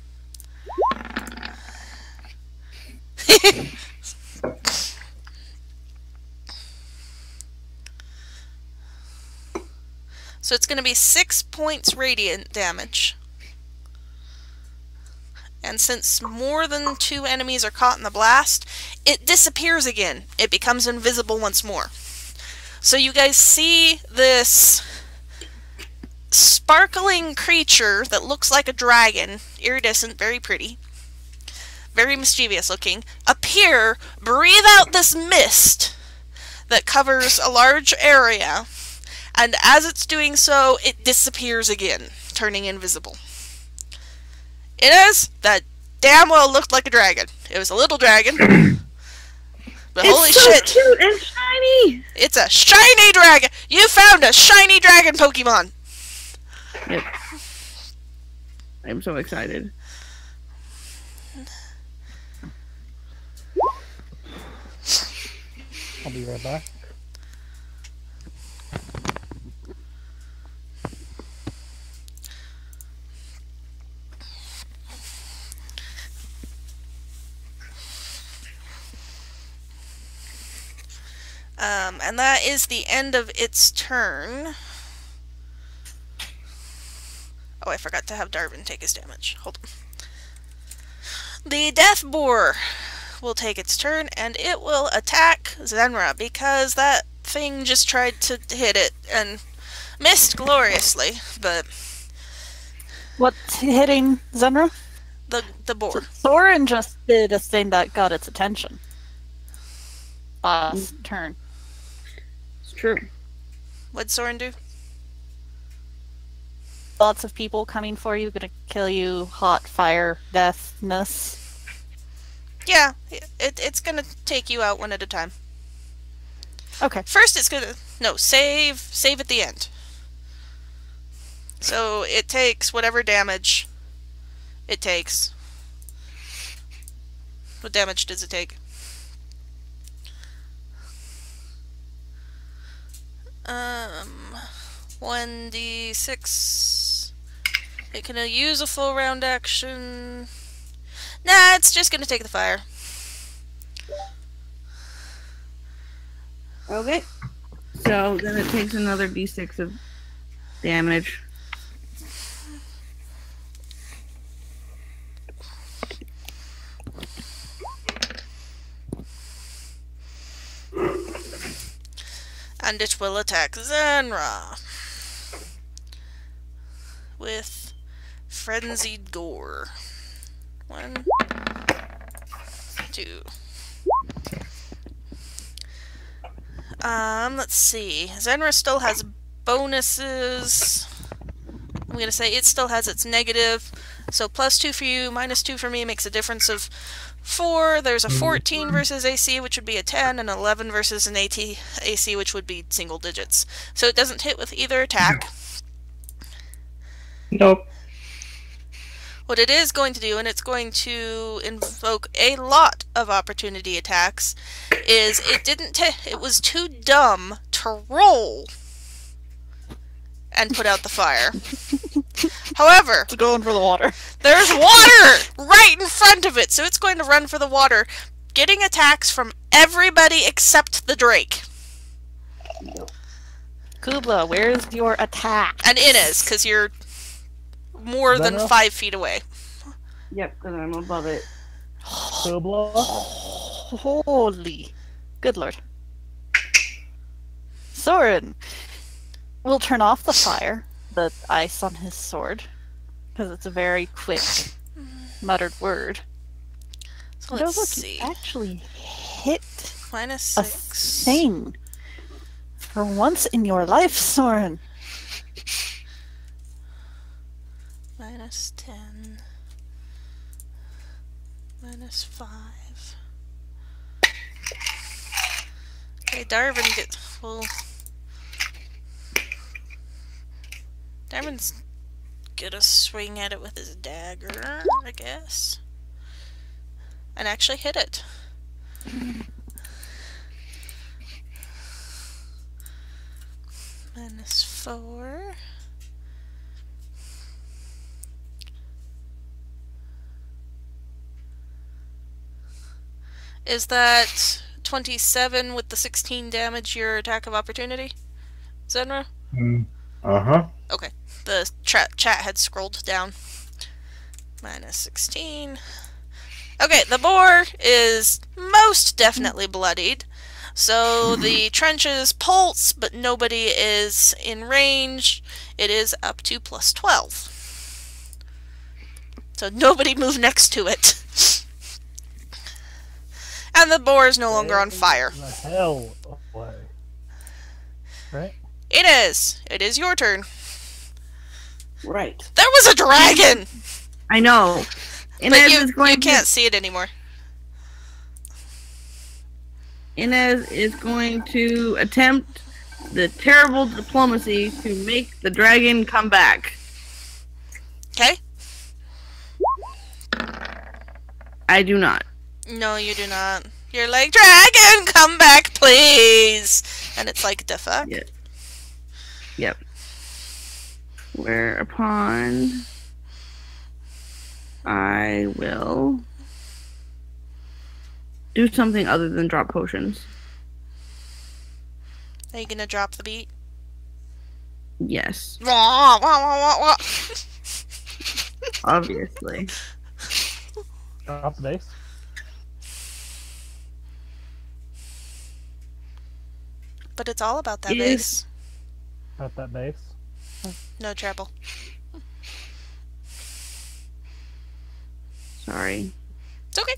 So it's going to be 6 points radiant damage. And since more than 2 enemies are caught in the blast, it disappears again. It becomes invisible once more. So you guys see this sparkling creature that looks like a dragon, iridescent, very pretty, very mischievous looking, appear, breathe out this mist that covers a large area, and as it's doing so, it disappears again, turning invisible. Inez, that damn well looked like a dragon. It was a little dragon, but holy shit. It's so cute and shiny! It's a shiny dragon! You found a shiny dragon Pokemon! Yep. I'm so excited. I'll be right back. And that is the end of its turn. Oh, I forgot to have Darvan take his damage. Hold on. The Death Boar will take its turn, and it will attack Saerenrae, because that thing just tried to hit it and missed gloriously, but... What's hitting Saerenrae? The boar. Sorin just did a thing that got its attention. Last turn. It's true. What'd Sorin do? Lots of people coming for you, gonna kill you, hot fire, deathness. Yeah, it's gonna take you out one at a time. Okay. First it's gonna... No, save at the end. So it takes whatever damage it takes. What damage does it take? 1d6. It can use a full round action. Nah, it's just gonna take the fire. Okay. So then it takes another d6 of damage. And it will attack Saerenrae with frenzied gore. 1, 2. Let's see. Saerenrae still has bonuses. I'm gonna say it still has its negative. So +2 for you, -2 for me makes a difference of 4. There's a 14 versus AC, which would be a 10, and 11 versus an AC, which would be single digits. So it doesn't hit with either attack. Nope. What it is going to do, and it's going to invoke a lot of opportunity attacks, is it was too dumb to roll and put out the fire. However, It's going for the water. there's water right in front of it, so it's going to run for the water, getting attacks from everybody except the Drake. Cubla, where's your attack? And Inez, because you're more Is that than enough? 5 feet away. Yep, because I'm above it. Cubla. Holy. Good lord. Sorin will turn off the fire, the ice on his sword, because it's a very quick muttered word. So But let's look, see. you actually hit -6. a thing. For once in your life, Sorin. -10. -5. Okay, Darvan gets full. Darvan's gonna swing at it with his dagger, I guess. And actually hit it. -4. Is that 27 with the 16 damage your attack of opportunity, Saerenrae? Uh-huh. Okay, the chat had scrolled down. -16. Okay, the boar is most definitely bloodied. So the trenches pulse, but nobody is in range. It is up to +12. So nobody move next to it. And the boar is no longer on fire. The hell away. Right? It is your turn. Right. There was a dragon! I know. But Inez you is going can't see it anymore. Inez is going to attempt the terrible diplomacy to make the dragon come back. Okay? I do not. No, you do not. You're like, dragon, come back, please! And it's like, the fuck? Yeah. Yep. Whereupon I will do something other than drop potions. Are you gonna drop the beat? Yes, Wah, wah, wah, wah, wah. obviously. Drop the base. But it's all about that It base. At that base. No trouble. Sorry. It's okay.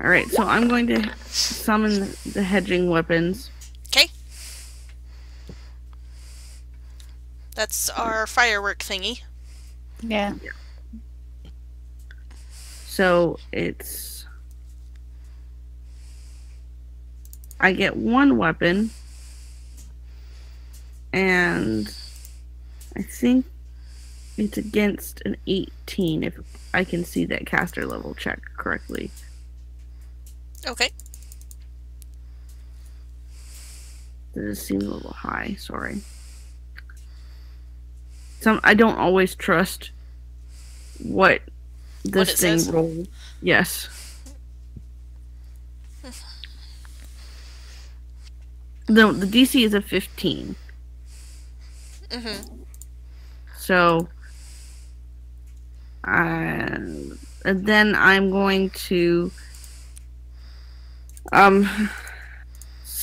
Alright, so I'm going to summon the hedging weapons. Okay. That's our firework thingy. Yeah. So it's... I get one weapon. And I think it's against an 18 if I can see that caster level check correctly. Okay. This seems a little high, sorry. I don't always trust what this it thing says? rolls. Yes. The DC is a 15. Mm-hmm. So and then I'm going to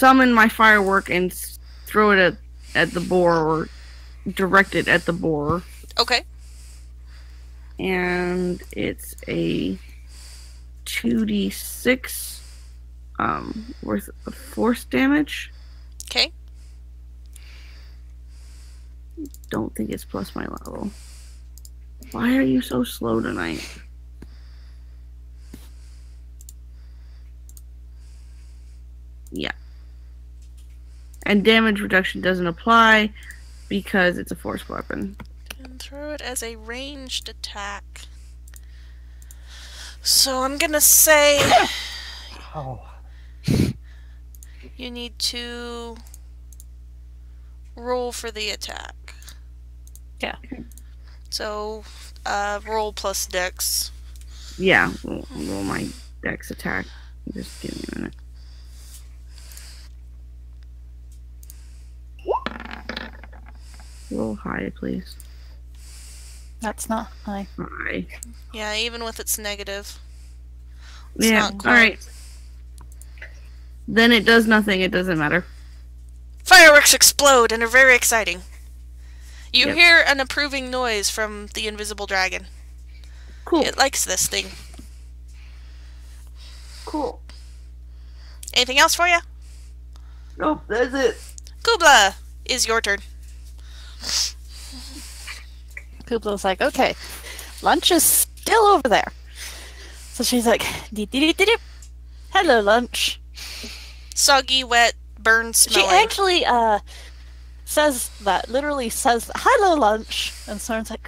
summon my firework and throw it at the boar, or direct it at the boar. Okay. And it's a 2d6 worth of force damage. Okay. Don't think it's plus my level. Why are you so slow tonight? Yeah. And damage reduction doesn't apply because it's a force weapon. And throw it as a ranged attack. So I'm gonna say Oh. you need to roll for the attack. Yeah. So, roll plus dex. Yeah, roll my dex attack. Just give me a minute. Roll high, please. That's not high. High. Yeah, even with its negative. It's Yeah, not quite. alright. Then it does nothing, it doesn't matter. Fireworks explode and are very exciting. You Yep. hear an approving noise from the invisible dragon. Cool. It likes this thing. Cool. Anything else for you? Nope, that's it. Cubla, is your turn. Kubla's like, okay, lunch is still over there. So she's like, dee-dee-dee-dee-dee. Hello, lunch. Soggy, wet, burn She smelling. actually says that, literally says, hello, lunch. And Soren's like,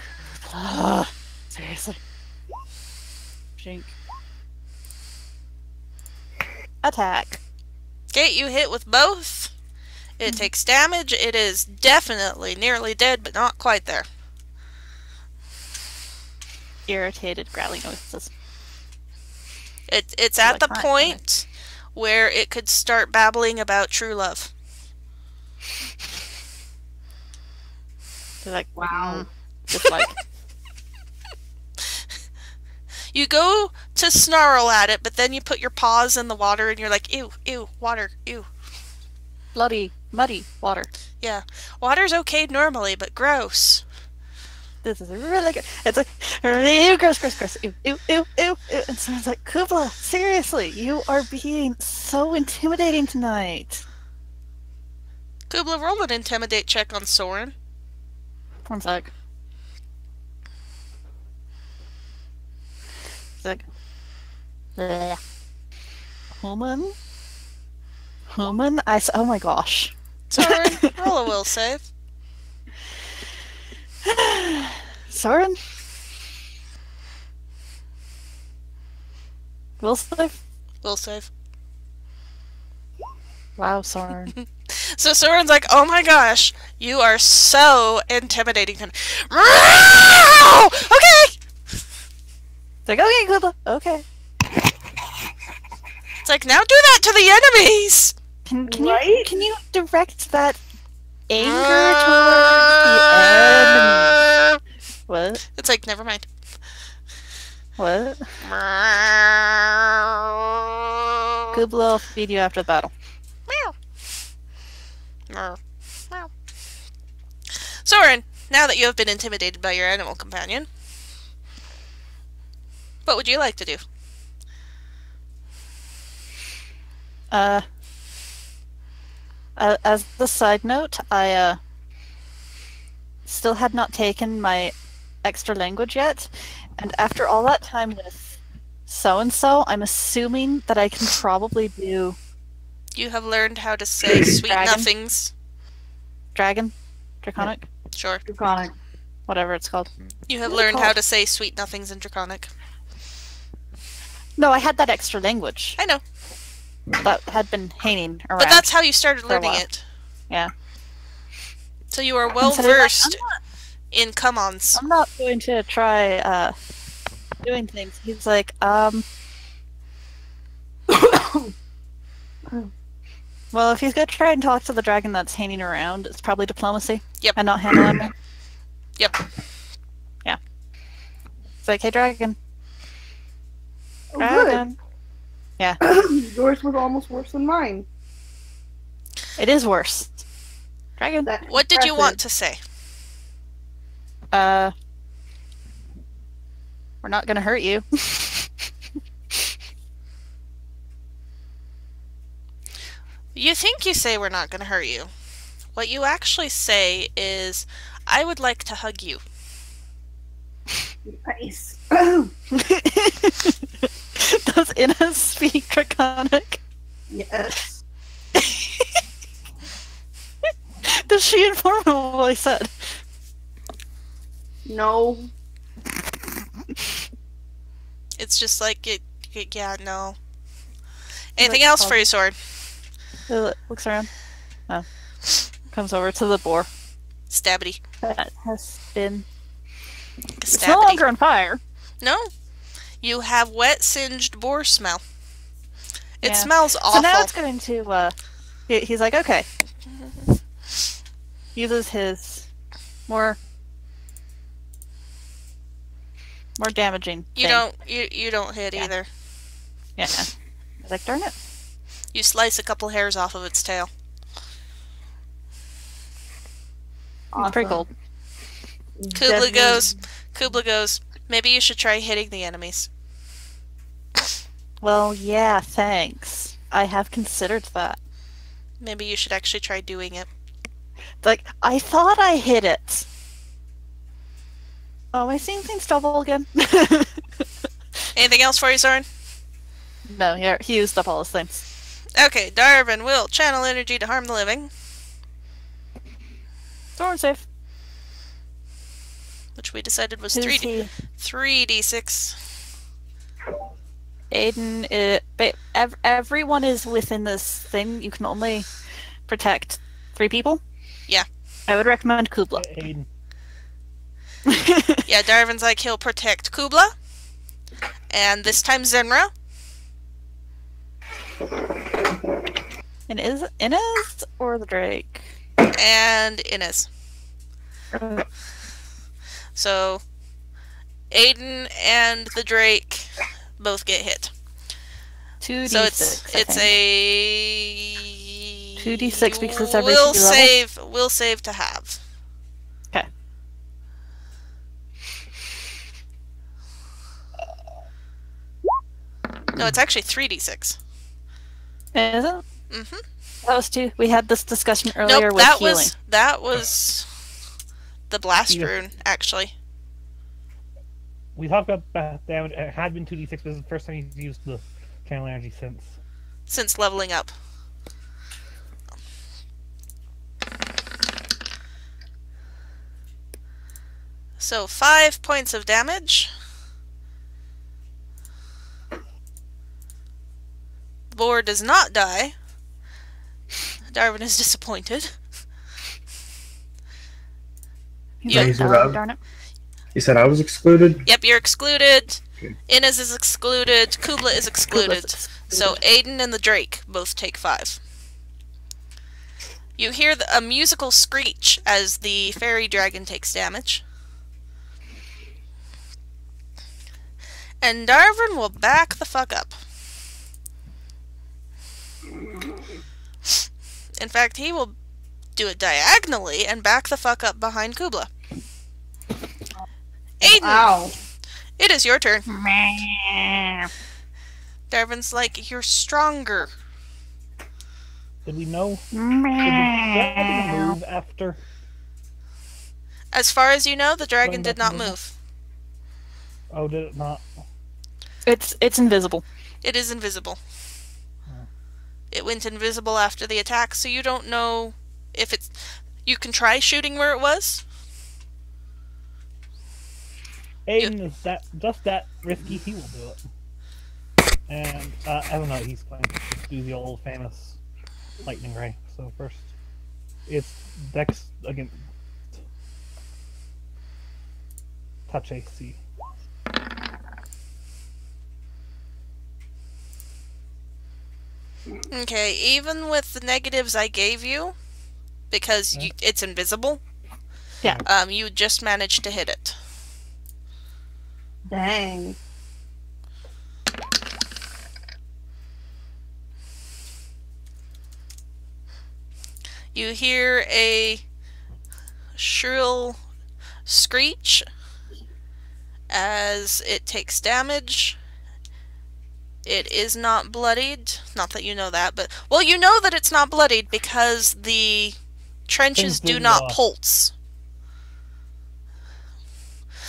seriously. Jink. Attack. Okay, you hit with both. It takes damage. It is definitely nearly dead, but not quite there. Irritated growling noises. It's You're at like, the "Fine, point where it could start babbling about true love. They're like, Wow. just like, You go to snarl at it, but then you put your paws in the water and you're like, ew, ew, water, ew. bloody, muddy water. Yeah, water's okay normally, but gross. This is really good. It's like, ew, gross, gross, gross, ew, ew, ew, ew, ew. And someone's like, Cubla, seriously, you are being so intimidating tonight. Cubla, roll an intimidate check on Sorin. 1 sec. It's like, bleh. Human? Human? Oh my gosh. Sorin, roll a will save. Sorin? Will save? Will save. Wow, Sorin. So Sorin's like, oh my gosh, you are so intimidating. Okay! It's like, okay, Cubla, okay. It's like, now do that to the enemies! Can Right? can you direct that anger towards the enemy? What? It's like, never mind. What? Cubla will feed you after the battle. Sorin, now that you have been intimidated by your animal companion, what would you like to do? As the side note, I still had not taken my extra language yet, and after all that time with so-and-so, I'm assuming that I can probably do You have learned how to say sweet Dragon? nothings. Dragon? Draconic? Sure. Draconic. Whatever it's called. You have What is it learned how called? to say sweet nothings in Draconic. No, I had that extra language I know. that had been hanging around. But that's how you started for a learning while. it. Yeah. So you are well Consider that- versed in come-ons. I'm not going to try doing things. He's like, well, if he's gonna try and talk to the dragon that's hanging around, it's probably diplomacy. Yep. And not handle him. Yep. Yeah. It's like, hey, dragon. Oh, good. Dragon. Yeah. Yours was almost worse than mine. It is worse. Dragon. That's What did you want impressive. to say? We're not gonna hurt you. You think you say we're not going to hurt you. What you actually say is, I would like to hug you. Nice. Does Inez speak Draconic? Yes. Does she inform him what I said? No. It's just like, yeah, no. Anything else for you, Sword? Looks around. Oh. Comes over to the boar. Stabbity. That has been... Stabbity. It's no longer on fire. No. You have wet, singed boar smell. It Yeah. smells awful. So now it's going to, he's like, okay. Uses his more damaging You thing. you don't hit Yeah. either. Yeah. I was like, darn it. You slice a couple hairs off of its tail. It's pretty cold. Cubla goes, maybe you should try hitting the enemies. Well, yeah, thanks. I have considered that. Maybe you should actually try doing it. Like, I thought I hit it. Oh, am I seeing things double again? Anything else for you, Sorin? No, yeah, he used up all his things. Okay, Darvan will channel energy to harm the living. Sorin safe. Which we decided was Who's 3d6. Adin, everyone is within this thing. You can only protect 3 people. Yeah. I would recommend Cubla. Aiden. Yeah, Darvan's like, he'll protect Cubla. And this time Saerenrae. And is Inez or the Drake? And Inez. So, Adin and the Drake both get hit. 2d6. So it's a 2d6 because it's every 2 levels? We'll save to have. Okay. No, it's actually 3d6. Is it? Mm-hmm. That was 2. We had this discussion earlier Nope, with that healing. was the blast Yeah. rune, actually. We talked about that damage. It had been 2d6, but this is the first time he's used the channel energy Since leveling up. So 5 points of damage. The boar does not die. Darvan is disappointed. He's Yeah. like, You said darn it. You said I was excluded? Yep, you're excluded. Okay. Inez is excluded. Cubla is excluded. Cubla's So Adin and the Drake both take 5. You hear a musical screech as the fairy dragon takes damage. And Darvan will back the fuck up. In fact, he will do it diagonally and back the fuck up behind Cubla. Adin, Ow. it is your turn. Darvan's like, you're stronger. Did we know? Did the dragon move after? As far as you know, the dragon Going did back not to move. Oh, did it not? It's invisible. It is invisible. Oh. It went invisible after the attack, so you don't know if it's... You can try shooting where it was. Aiden is just that risky. He will do it. And I don't know. He's going to just do the old famous lightning ray. So first, it's Dex against touch AC. Okay, even with the negatives I gave you, because it's invisible, Yeah. you just managed to hit it. Dang. You hear a shrill screech as it takes damage. It is not bloodied. Not that you know that, but... Well, you know that it's not bloodied because the trenches do not pulse.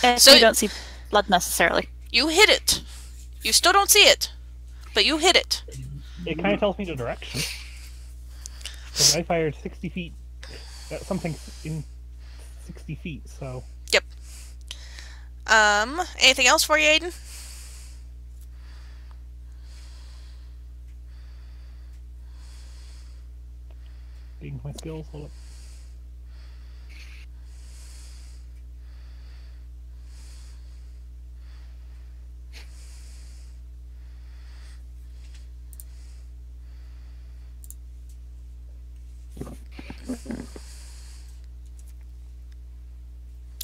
And So you don't see blood necessarily. You hit it. You still don't see it, but you hit it. It kind of tells me the direction. Because I fired 60 feet at something in 60 feet, so... Yep. Anything else for you, Adin? Being my skills, hold up.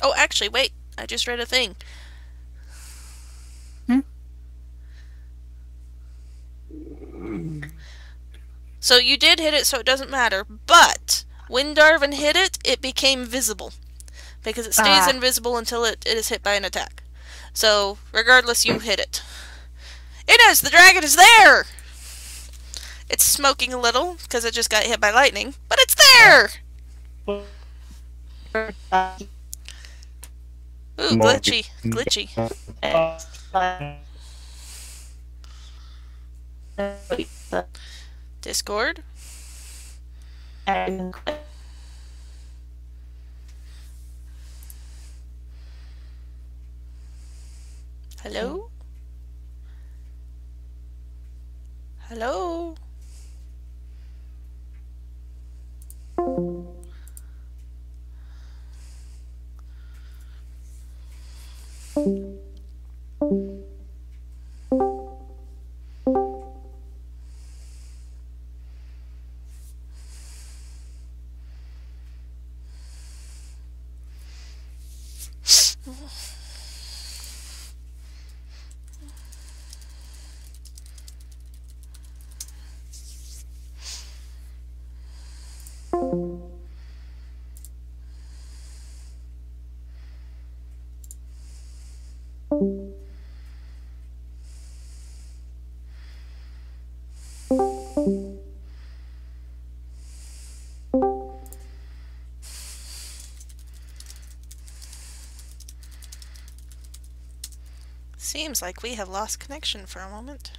Oh, actually, wait. I just read a thing. So you did hit it, so it doesn't matter. But when Darvan hit it, it became visible. Because it stays invisible until it is hit by an attack. So, regardless, you hit it. Inez, the dragon is there! It's smoking a little, because it just got hit by lightning. But it's there! Ooh, glitchy. Glitchy. Discord? Hello? Hello? Seems like we have lost connection for a moment.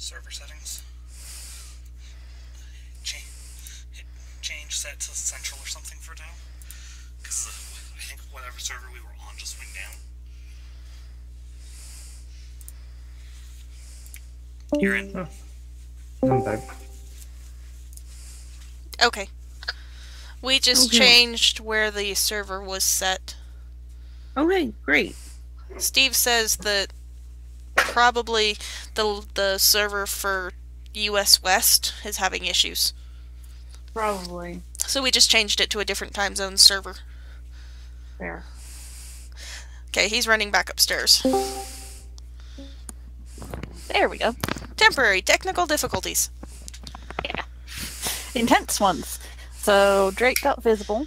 server settings. Change set to central or something for now. Because I think whatever server we were on just went down. You're in. Oh. I'm back. Okay. We just changed where the server was set. Okay, great. Steve says that probably the server for US West is having issues. Probably. So we just changed it to a different time zone server. There. Okay, he's running back upstairs. There we go. Temporary technical difficulties. Yeah. Intense ones. So Drake got visible.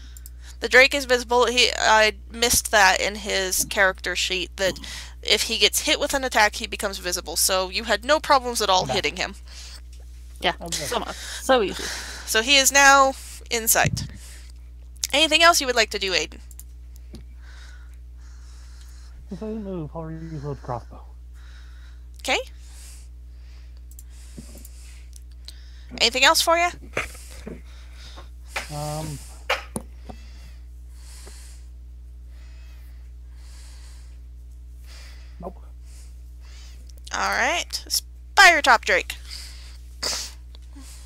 The Drake is visible. I missed that in his character sheet, that if he gets hit with an attack, he becomes visible. So you had no problems at all hitting him. Yeah, so easy. So he is now in sight. Anything else you would like to do, Aiden? If I move, I'll reload the crossbow. Okay. Anything else for you? Nope. Alright. Spire top Drake.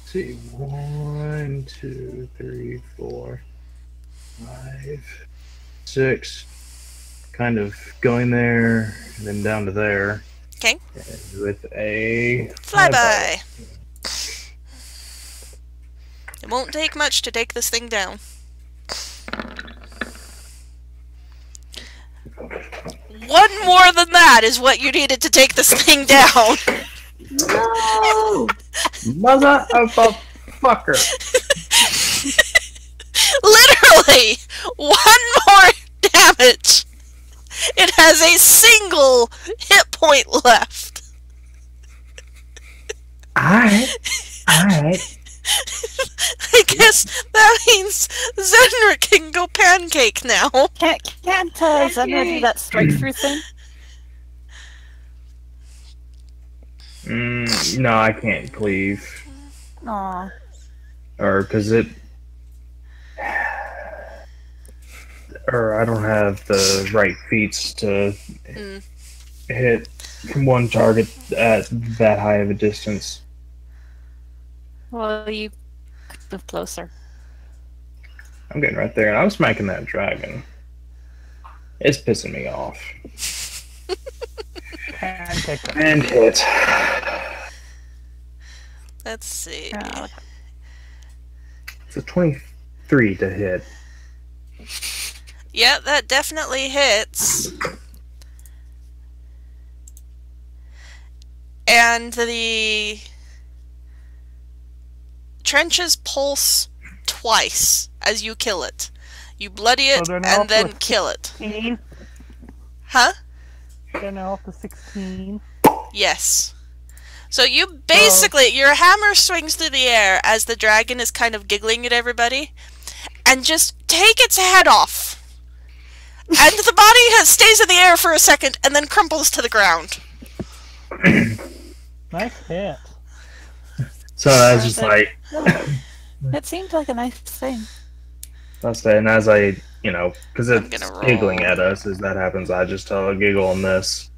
See, 1, 2, 3, 4, 5, 6. Kind of going there, and then down to there. Okay. With a flyby. It won't take much to take this thing down. One more than that is what you needed to take this thing down. No! Mother of a fucker. Literally, one more damage. It has a single hit point left. Alright. I guess that means Saerenrae can go pancake now. Can't Zenra do that strike through thing? No, I can't cleave. Aw. Or, because it... Or I don't have the right feats to hit from one target at that high of a distance. Well, you could move closer. I'm getting right there, and I'm smacking that dragon. It's pissing me off. And hit. Let's see. It's a 23 to hit. Yeah, that definitely hits. And the trenches pulse twice as you kill it. You bloody it So they're and then kill it. 16. Huh? They're now up to 16. Yes. So you basically, your hammer swings through the air as the dragon is kind of giggling at everybody, and just take its head off. And the body stays in the air for a second and then crumples to the ground. Nice hit. So I was just like... It seemed like a nice thing. That's it, and as I, because I'm it's gonna giggling roll. at us, as that happens, I just tell a giggle and this.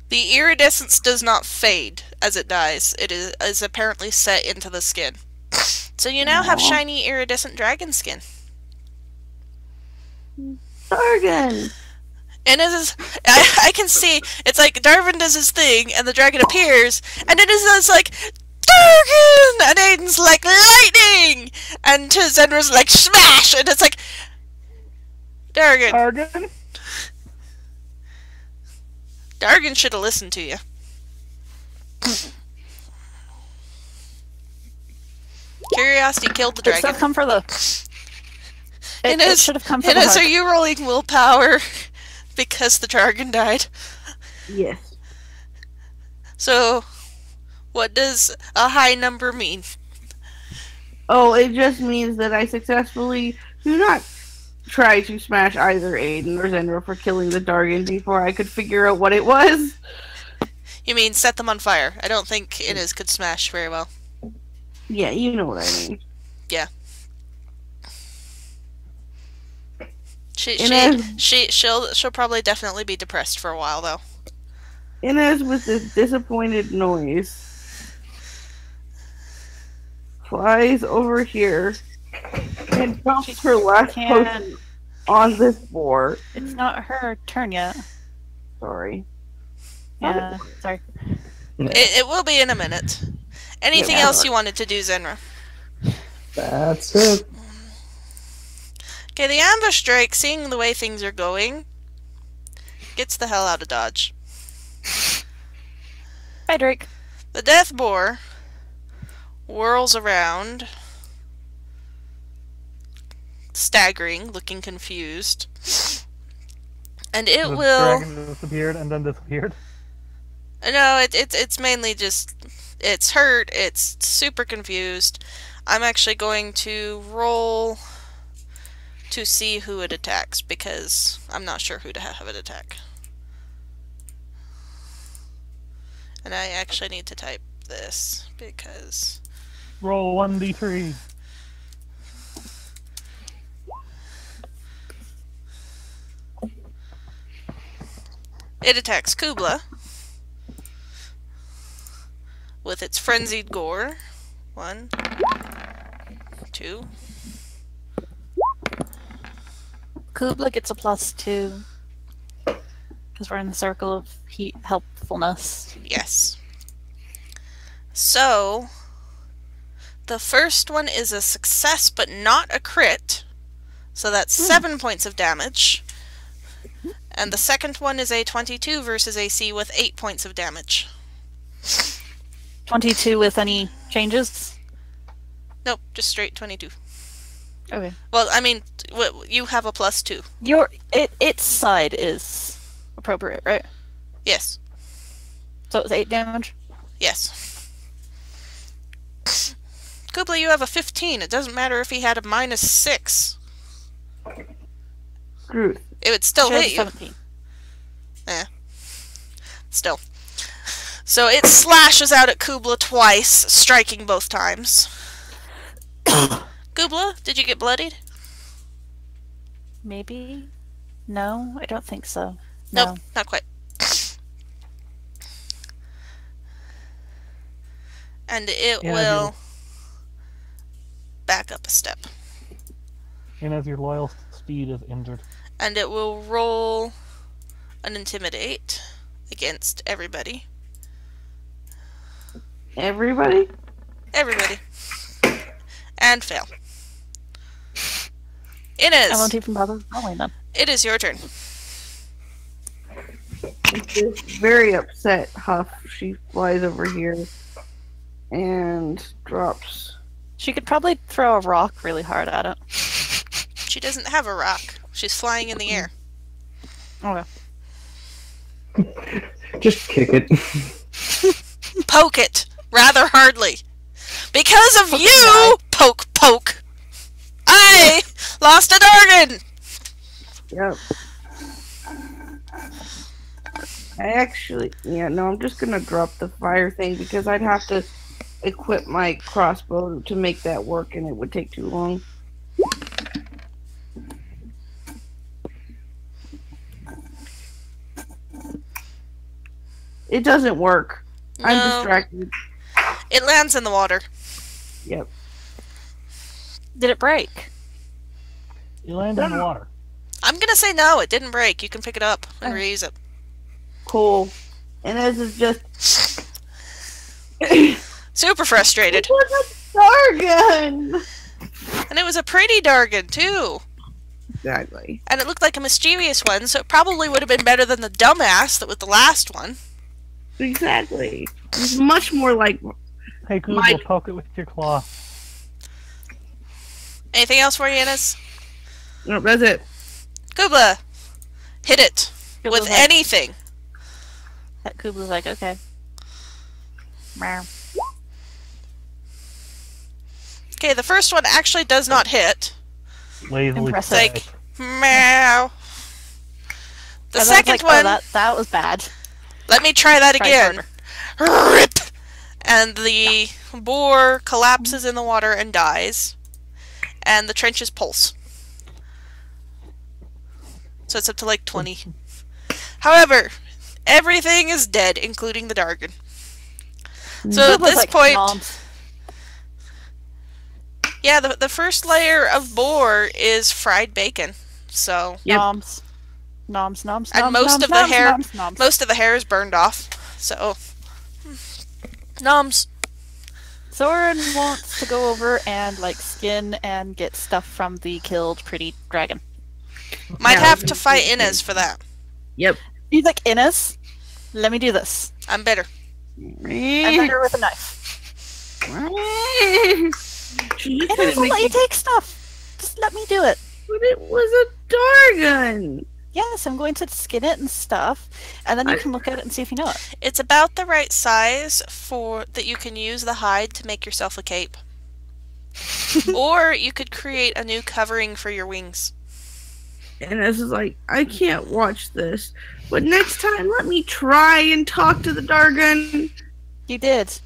The iridescence does not fade as it dies. It is apparently set into the skin. So you now have shiny iridescent dragon skin. Dargan! And I can see, it's like Darvan does his thing, and the dragon appears, and it is like, Dargan! And Aiden's like, lightning! And Zenra's like, smash! And it's like, Dargan. Dargan? Dargan should have listened to you. Curiosity killed the Did stuff dragon. come for the... It should have come for the Inez, hug. are you rolling willpower because the dragon died? Yes. So, what does a high number mean? Oh, it just means that I successfully do not try to smash either Aiden or Zenra for killing the Dargan before I could figure out what it was. You mean set them on fire? I don't think Inez could smash very well. Yeah, you know what I mean. Yeah. Inez, She'll probably definitely be depressed for a while though. Inez with this disappointed noise flies over here and dumps her last potion on this board. It's not her turn yet. Sorry. Yeah, sorry. It will be in a minute. Anything else you wanted to do, Zenra? That's it. Okay, the ambush drake, seeing the way things are going, gets the hell out of Dodge. Bye, Drake. The death boar whirls around, staggering, looking confused, and it The will. dragon disappeared and then disappeared. No, it's mainly just it's hurt. It's super confused. I'm actually going to roll to see who it attacks because I'm not sure who to have it attack. And I actually need to type this because Roll 1d3. it attacks Cubla with its frenzied gore. 1, 2. Cubla gets a +2 because we're in the circle of helpfulness. Yes. So, the first one is a success but not a crit. So that's 7 points of damage. And the second one is a 22 versus AC with 8 points of damage. 22 with any changes? Nope, just straight 22. Okay. Well, I mean, you have a +2. Its side is appropriate, right? Yes. So it's 8 damage? Yes. Cubla, you have a 15. It doesn't matter if he had a -6. Screw. It would still Sure, hit you. 17. Still. So it slashes out at Cubla twice, striking both times. Cubla, did you get bloodied? Maybe? No, I don't think so. Nope, not quite. And it will back up a step. And as your loyal steed is injured. And it will roll an intimidate against everybody. Everybody? Everybody. And fail. Inez! I won't even bother rolling them. It is your turn. With this very upset huff, she flies over here and drops. She could probably throw a rock really hard at it. She doesn't have a rock. She's flying in the air. Okay. Just kick it. Poke it! Rather hardly. Because of you! Poke, poke! I lost a Dargan! Yep. I'm just gonna drop the fire thing because I'd have to equip my crossbow to make that work and it would take too long. It doesn't work. No. I'm distracted. It lands in the water. Yep. Did it break? You land in the water. I'm gonna say no, it didn't break. You can pick it up and reuse it. Cool. And this is just Super frustrated. It was a Dargan! And it was a pretty Dargan, too. Exactly. And it looked like a mischievous one, so it probably would have been better than the dumbass that was the last one. Exactly. It's much more like Hey, Google, poke it with your claw. Anything else for you, Ines? no, that's it. Cubla! Hit it. Cubla's With like- anything. That Kubla's like, okay. Meow. Okay, the first one actually does not hit. Lazily Impressive. type. Like, meow. The And I was second like, one, oh, that was bad. let me try that Try again. harder. rip, and the boar collapses in the water and dies, and the trenches pulse. So it's up to like 20. However, everything is dead, including the Dargan. So at this point, yeah, the first layer of boar is fried bacon. So Noms. And most of the hair is burned off. So noms. Sorin wants to go over and like skin and get stuff from the killed pretty dragon. Might have to fight Inez for that. Yep. He's like, Ines, let me do this. I'm better. I'm better with a knife. Ines will let you take stuff. Just let me do it. But it was a Dargan. Yes, I'm going to skin it and stuff, and then you can look at it and see if you know it. It's about the right size for that you can use the hide to make yourself a cape. Or you could create a new covering for your wings. And this is like, I can't watch this, but next time let me try and talk to the Dargan. You did.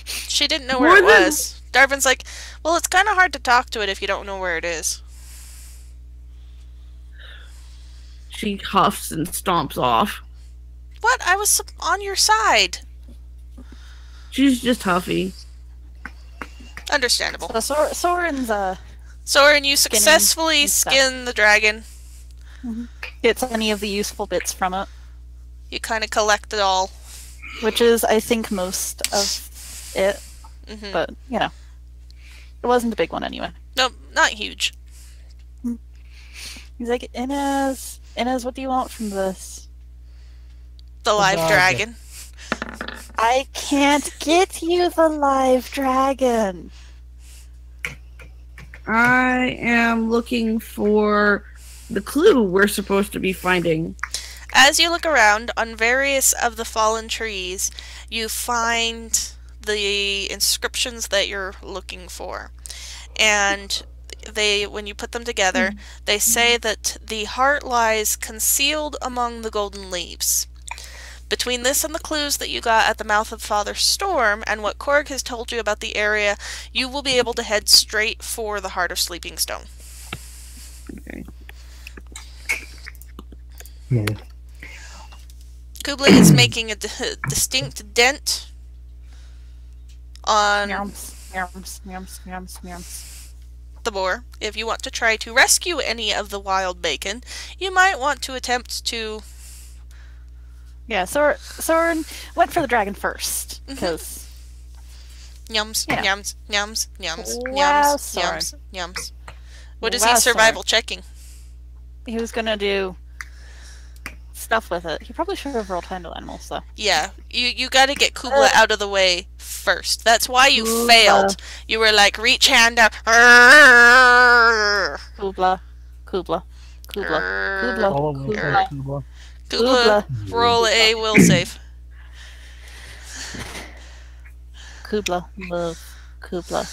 She didn't know where it was. Darvan's like, well, it's kind of hard to talk to it if you don't know where it is. She huffs and stomps off. What? I was on your side. She's just huffy. Understandable. So Sorin's Sorin, you successfully skin the dragon. Gets any of the useful bits from it. You kind of collect it all. Which is, I think, most of it. But, you know. It wasn't a big one anyway. Nope, not huge. He's like, Inez, what do you want from this? The live dragon. I can't get you the live dragon. I am looking for the clue we're supposed to be finding. As you look around on various of the fallen trees, you find the inscriptions that you're looking for. And when you put them together, they say that the heart lies concealed among the golden leaves. Between this and the clues that you got at the mouth of Father Storm, and what Korg has told you about the area, you will be able to head straight for the Heart of Sleeping Stone. Okay. Yeah. Cubla is making a distinct dent on the boar. If you want to try to rescue any of the wild bacon, you might want to attempt to... Yeah, Sorin went for the dragon first, because... Yums, yums, yums, yums, Wow, yums, Sorin. yums, yums. What is he survival checking? He was gonna do stuff with it. He probably should have rolled handle animals, though. Yeah, you gotta get Cubla out of the way first. That's why you failed. You were like, reach hand up. Cubla. Cubla, roll a will save. Cubla, move. Cubla,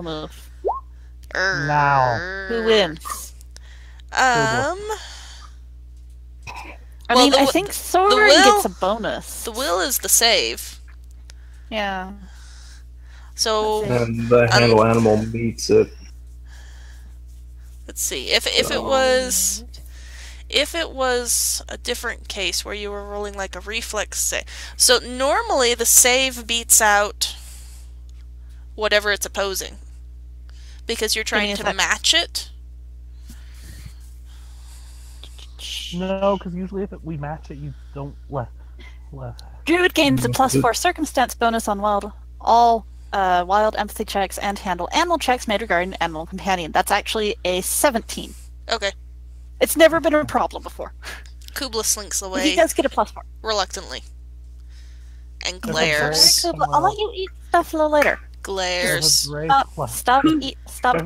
move. Now. Who wins? Cubla. I mean, I think Sorin gets a bonus. The will is the save. Yeah. So... And the handle animal meets it. Let's see. If it was a different case where you were rolling like a reflex save. So normally the save beats out whatever it's opposing. Because you're trying to match it. No, because usually if we match it, you don't left. Druid gains a +4 circumstance bonus on all wild empathy checks and handle animal checks made regarding animal companion. That's actually a 17. Okay. It's never been a problem before. Cubla slinks away. He does get a +4. Reluctantly. And glares. Cubla, I'll let you eat stuff a little later. Glares. Stop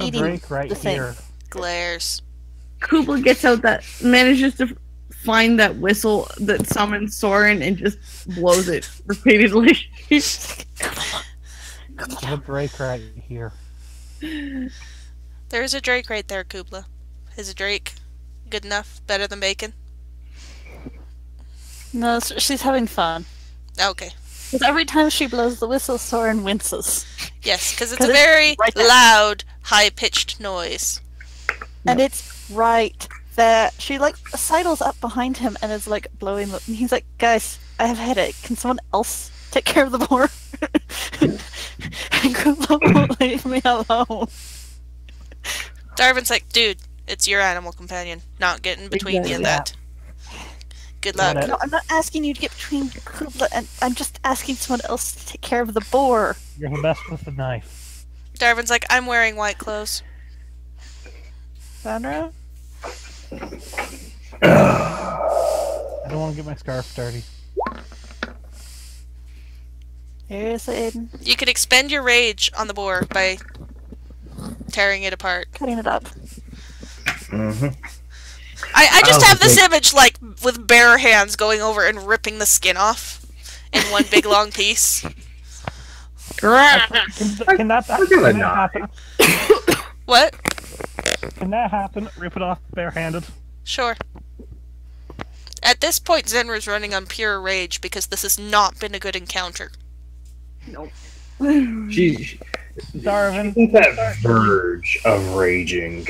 eating right the thing. here. Glares. Cubla gets out manages to find that whistle that summons Sorin and just blows it repeatedly. There's a drake right here. There's a drake right there, Cubla. Is a drake good enough? Better than bacon? No, she's having fun. Okay. Because every time she blows the whistle, Sorin winces. Yes, because it's 'Cause a it's very right there. loud, high-pitched noise. And it's right there. She, like, sidles up behind him and is, like, blowing the... And he's like, guys, I have a headache. Can someone else take care of the boar? And Cubla won't leave me alone. Darvan's like, dude, it's your animal companion. Not getting between you and that. Good luck. Yeah. No, I'm not asking you to get between Cubla and... I'm just asking someone else to take care of the boar. You're the best with the knife. Darvan's like, I'm wearing white clothes. Sandra? I don't want to get my scarf dirty. Here's Aiden. You could expend your rage on the boar by tearing it apart. Cutting it up. Mm-hmm. I just Oh, have this okay. image, like, with bare hands going over and ripping the skin off in one big long piece. Can that happen? What? Can that happen? Rip it off barehanded? Sure. At this point, Zenra's running on pure rage because this has not been a good encounter. Nope. She's Darvan. that verge of raging.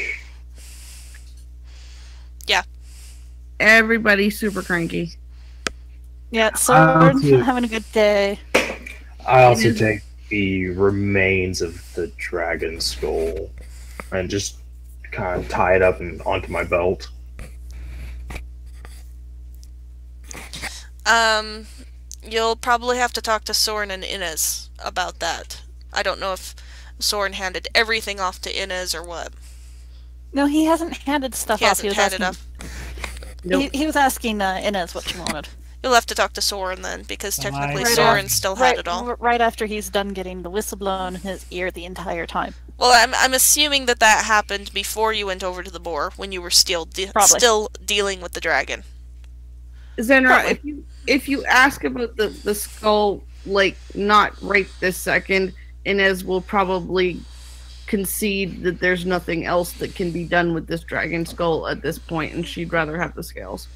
Everybody's super cranky. Yeah, Sorin's yeah. having a good day. I also take the remains of the dragon skull and just kind of tie it up and onto my belt. You'll probably have to talk to Sorin and Inez about that. I don't know if Sorin handed everything off to Inez or what. No, he hasn't handed stuff He off. hasn't handed off. He was asking Inez what she wanted. You'll have to talk to Sorin then, because technically Right Sorin still had right, it all. right after he's done getting the whistle blown in his ear the entire time. Well, I'm assuming that happened before you went over to the boar, when you were still Probably. still dealing with the dragon. Zenra, if you ask about the skull, like, not right this second, Inez will probably concede that there's nothing else that can be done with this dragon skull at this point, and she'd rather have the scales.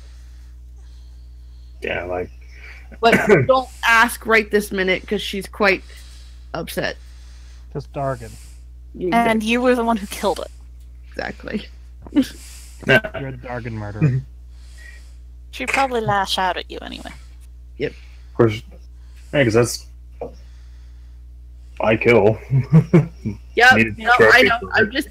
Yeah, like But don't ask right this minute, because she's quite upset. Just Dargan. And you were the one who killed it. Exactly. You're a Dargan murderer. She'd probably lash out at you anyway. of course, because that's I kill. Yep. Needed No, trophy I know. for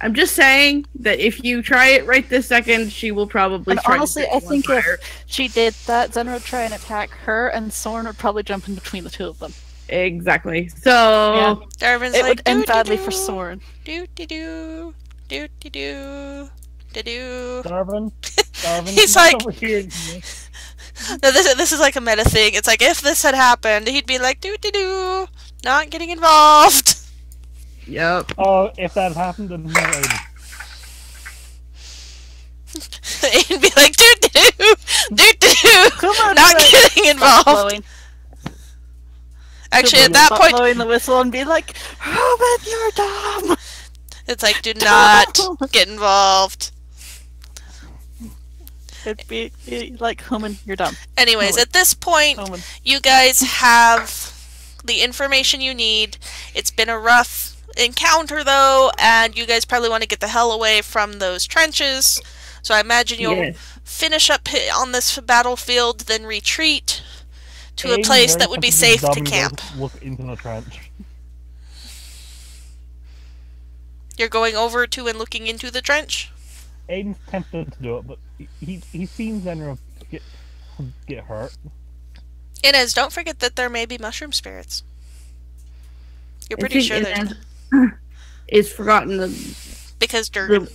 I'm just saying that if you try it right this second, she will probably And try honestly, to I set you on think fire. if she did that, Zenra would try and attack her, and Sorin would probably jump in between the two of them. Exactly. So Yeah. Darvan's It like, would end badly for Sorin. Do-de-doo, do-de-doo, do-do. Darvan? He's come like- over here. No, this is like a meta thing. It's like, if this had happened, he'd be like, do-de-doo, not getting involved. Yep. Oh, if that happened, then no, Aiden. He'd be like, do-do-doo, do-do-doo, Cubla would not be like, getting "Stop involved. blowing." Actually, Cubla at would that stop point, blowing the whistle and be like, "Ruben, you're dumb." it's like, do not get involved. It'd be like, Human, you're dumb. Anyways, Human. at this point, Human. you guys have the information you need. It's been a rough encounter, though, and you guys probably want to get the hell away from those trenches. So I imagine you'll Yes. finish up on this battlefield, then retreat to a Aiden's place very that would be tempted safe to dumb camp. Look into the trench. You're going over to and looking into the trench? Aiden's tempted to do it, but he's seen Zenra get hurt. Inez, don't forget that there may be mushroom spirits. You're I pretty think sure there's... Inez is forgotten the Because Durgan.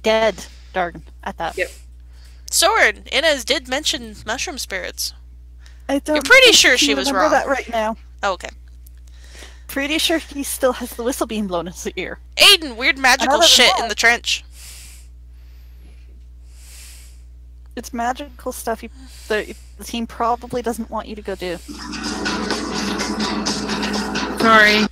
Dead, Dargan, at that. Yep. Sorin, Inez did mention mushroom spirits. I don't You're pretty think sure you she was remember wrong. that right now. Oh, okay. Pretty sure he still has the whistle being blown in his ear. Aiden, weird magical Another shit one. in the trench. It's magical stuff the team probably doesn't want you to go do. sorry.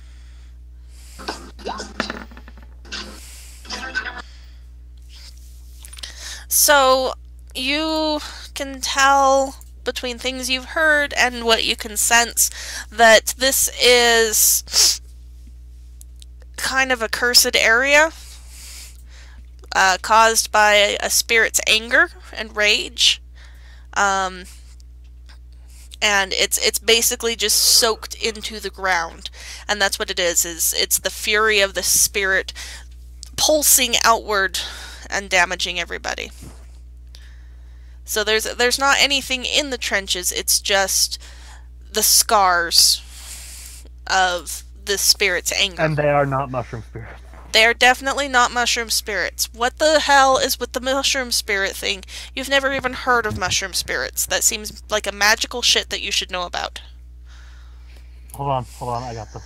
So, you can tell between things you've heard and what you can sense, that this is kind of a cursed area, caused by a spirit's anger and rage. And it's basically just soaked into the ground. And that's what it is it's the fury of the spirit pulsing outward and damaging everybody. So there's not anything in the trenches, it's just the scars of the spirit's anger. And they are not mushroom spirits. They are definitely not mushroom spirits. What the hell is with the mushroom spirit thing? You've never even heard of mushroom spirits. That seems like a magical shit that you should know about. Hold on, I got this.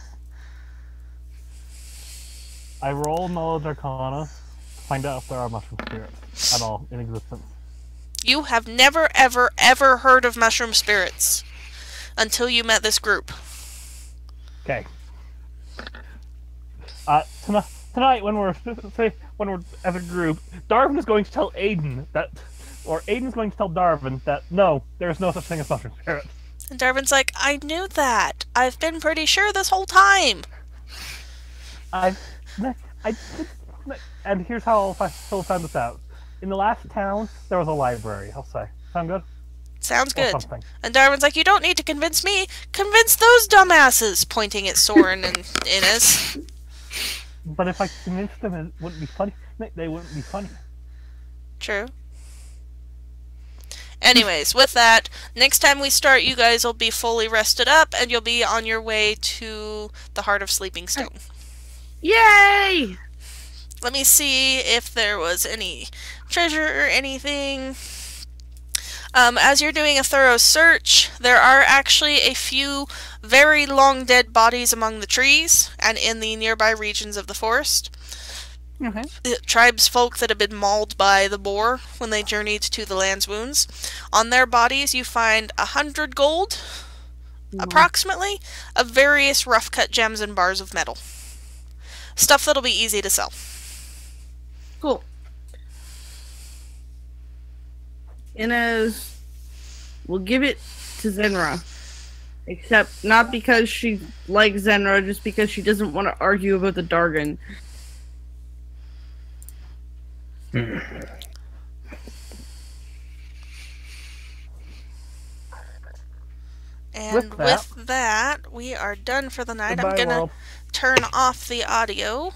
I roll Knowledge Arcana to find out if there are mushroom spirits at all in existence. You have never, ever, ever heard of mushroom spirits until you met this group. Okay. Tonight, when we're as a group, Darvan is going to tell Adin that, or Adin is going to tell Darvan that no, there is no such thing as mushroom spirits. And Darvan's like, I knew that. I've been pretty sure this whole time. And here's how I'll find this out. In the last town, there was a library. I'll say. Sound good? Sounds Or good. something. And Darwin's like, you don't need to convince me. Convince those dumbasses, pointing at Sorin and Inez. But if I convinced them, it wouldn't be funny. They wouldn't be funny. True. Anyways, with that, next time we start, you guys will be fully rested up, and you'll be on your way to the Heart of Sleeping Stone. Yay! Let me see if there was any treasure or anything. As you're doing a thorough search, there are actually a few very long dead bodies among the trees and in the nearby regions of the forest. Okay. Tribesfolk that have been mauled by the boar when they journeyed to the land's wounds. On their bodies you find 100 gold, approximately, of various rough-cut gems and bars of metal. Stuff that'll be easy to sell. Cool. Inez will give it to Saerenrae. Except not because she likes Saerenrae, just because she doesn't want to argue about the Dargan. And With with that, we are done for the night. Goodbye, I'm gonna world. turn off the audio.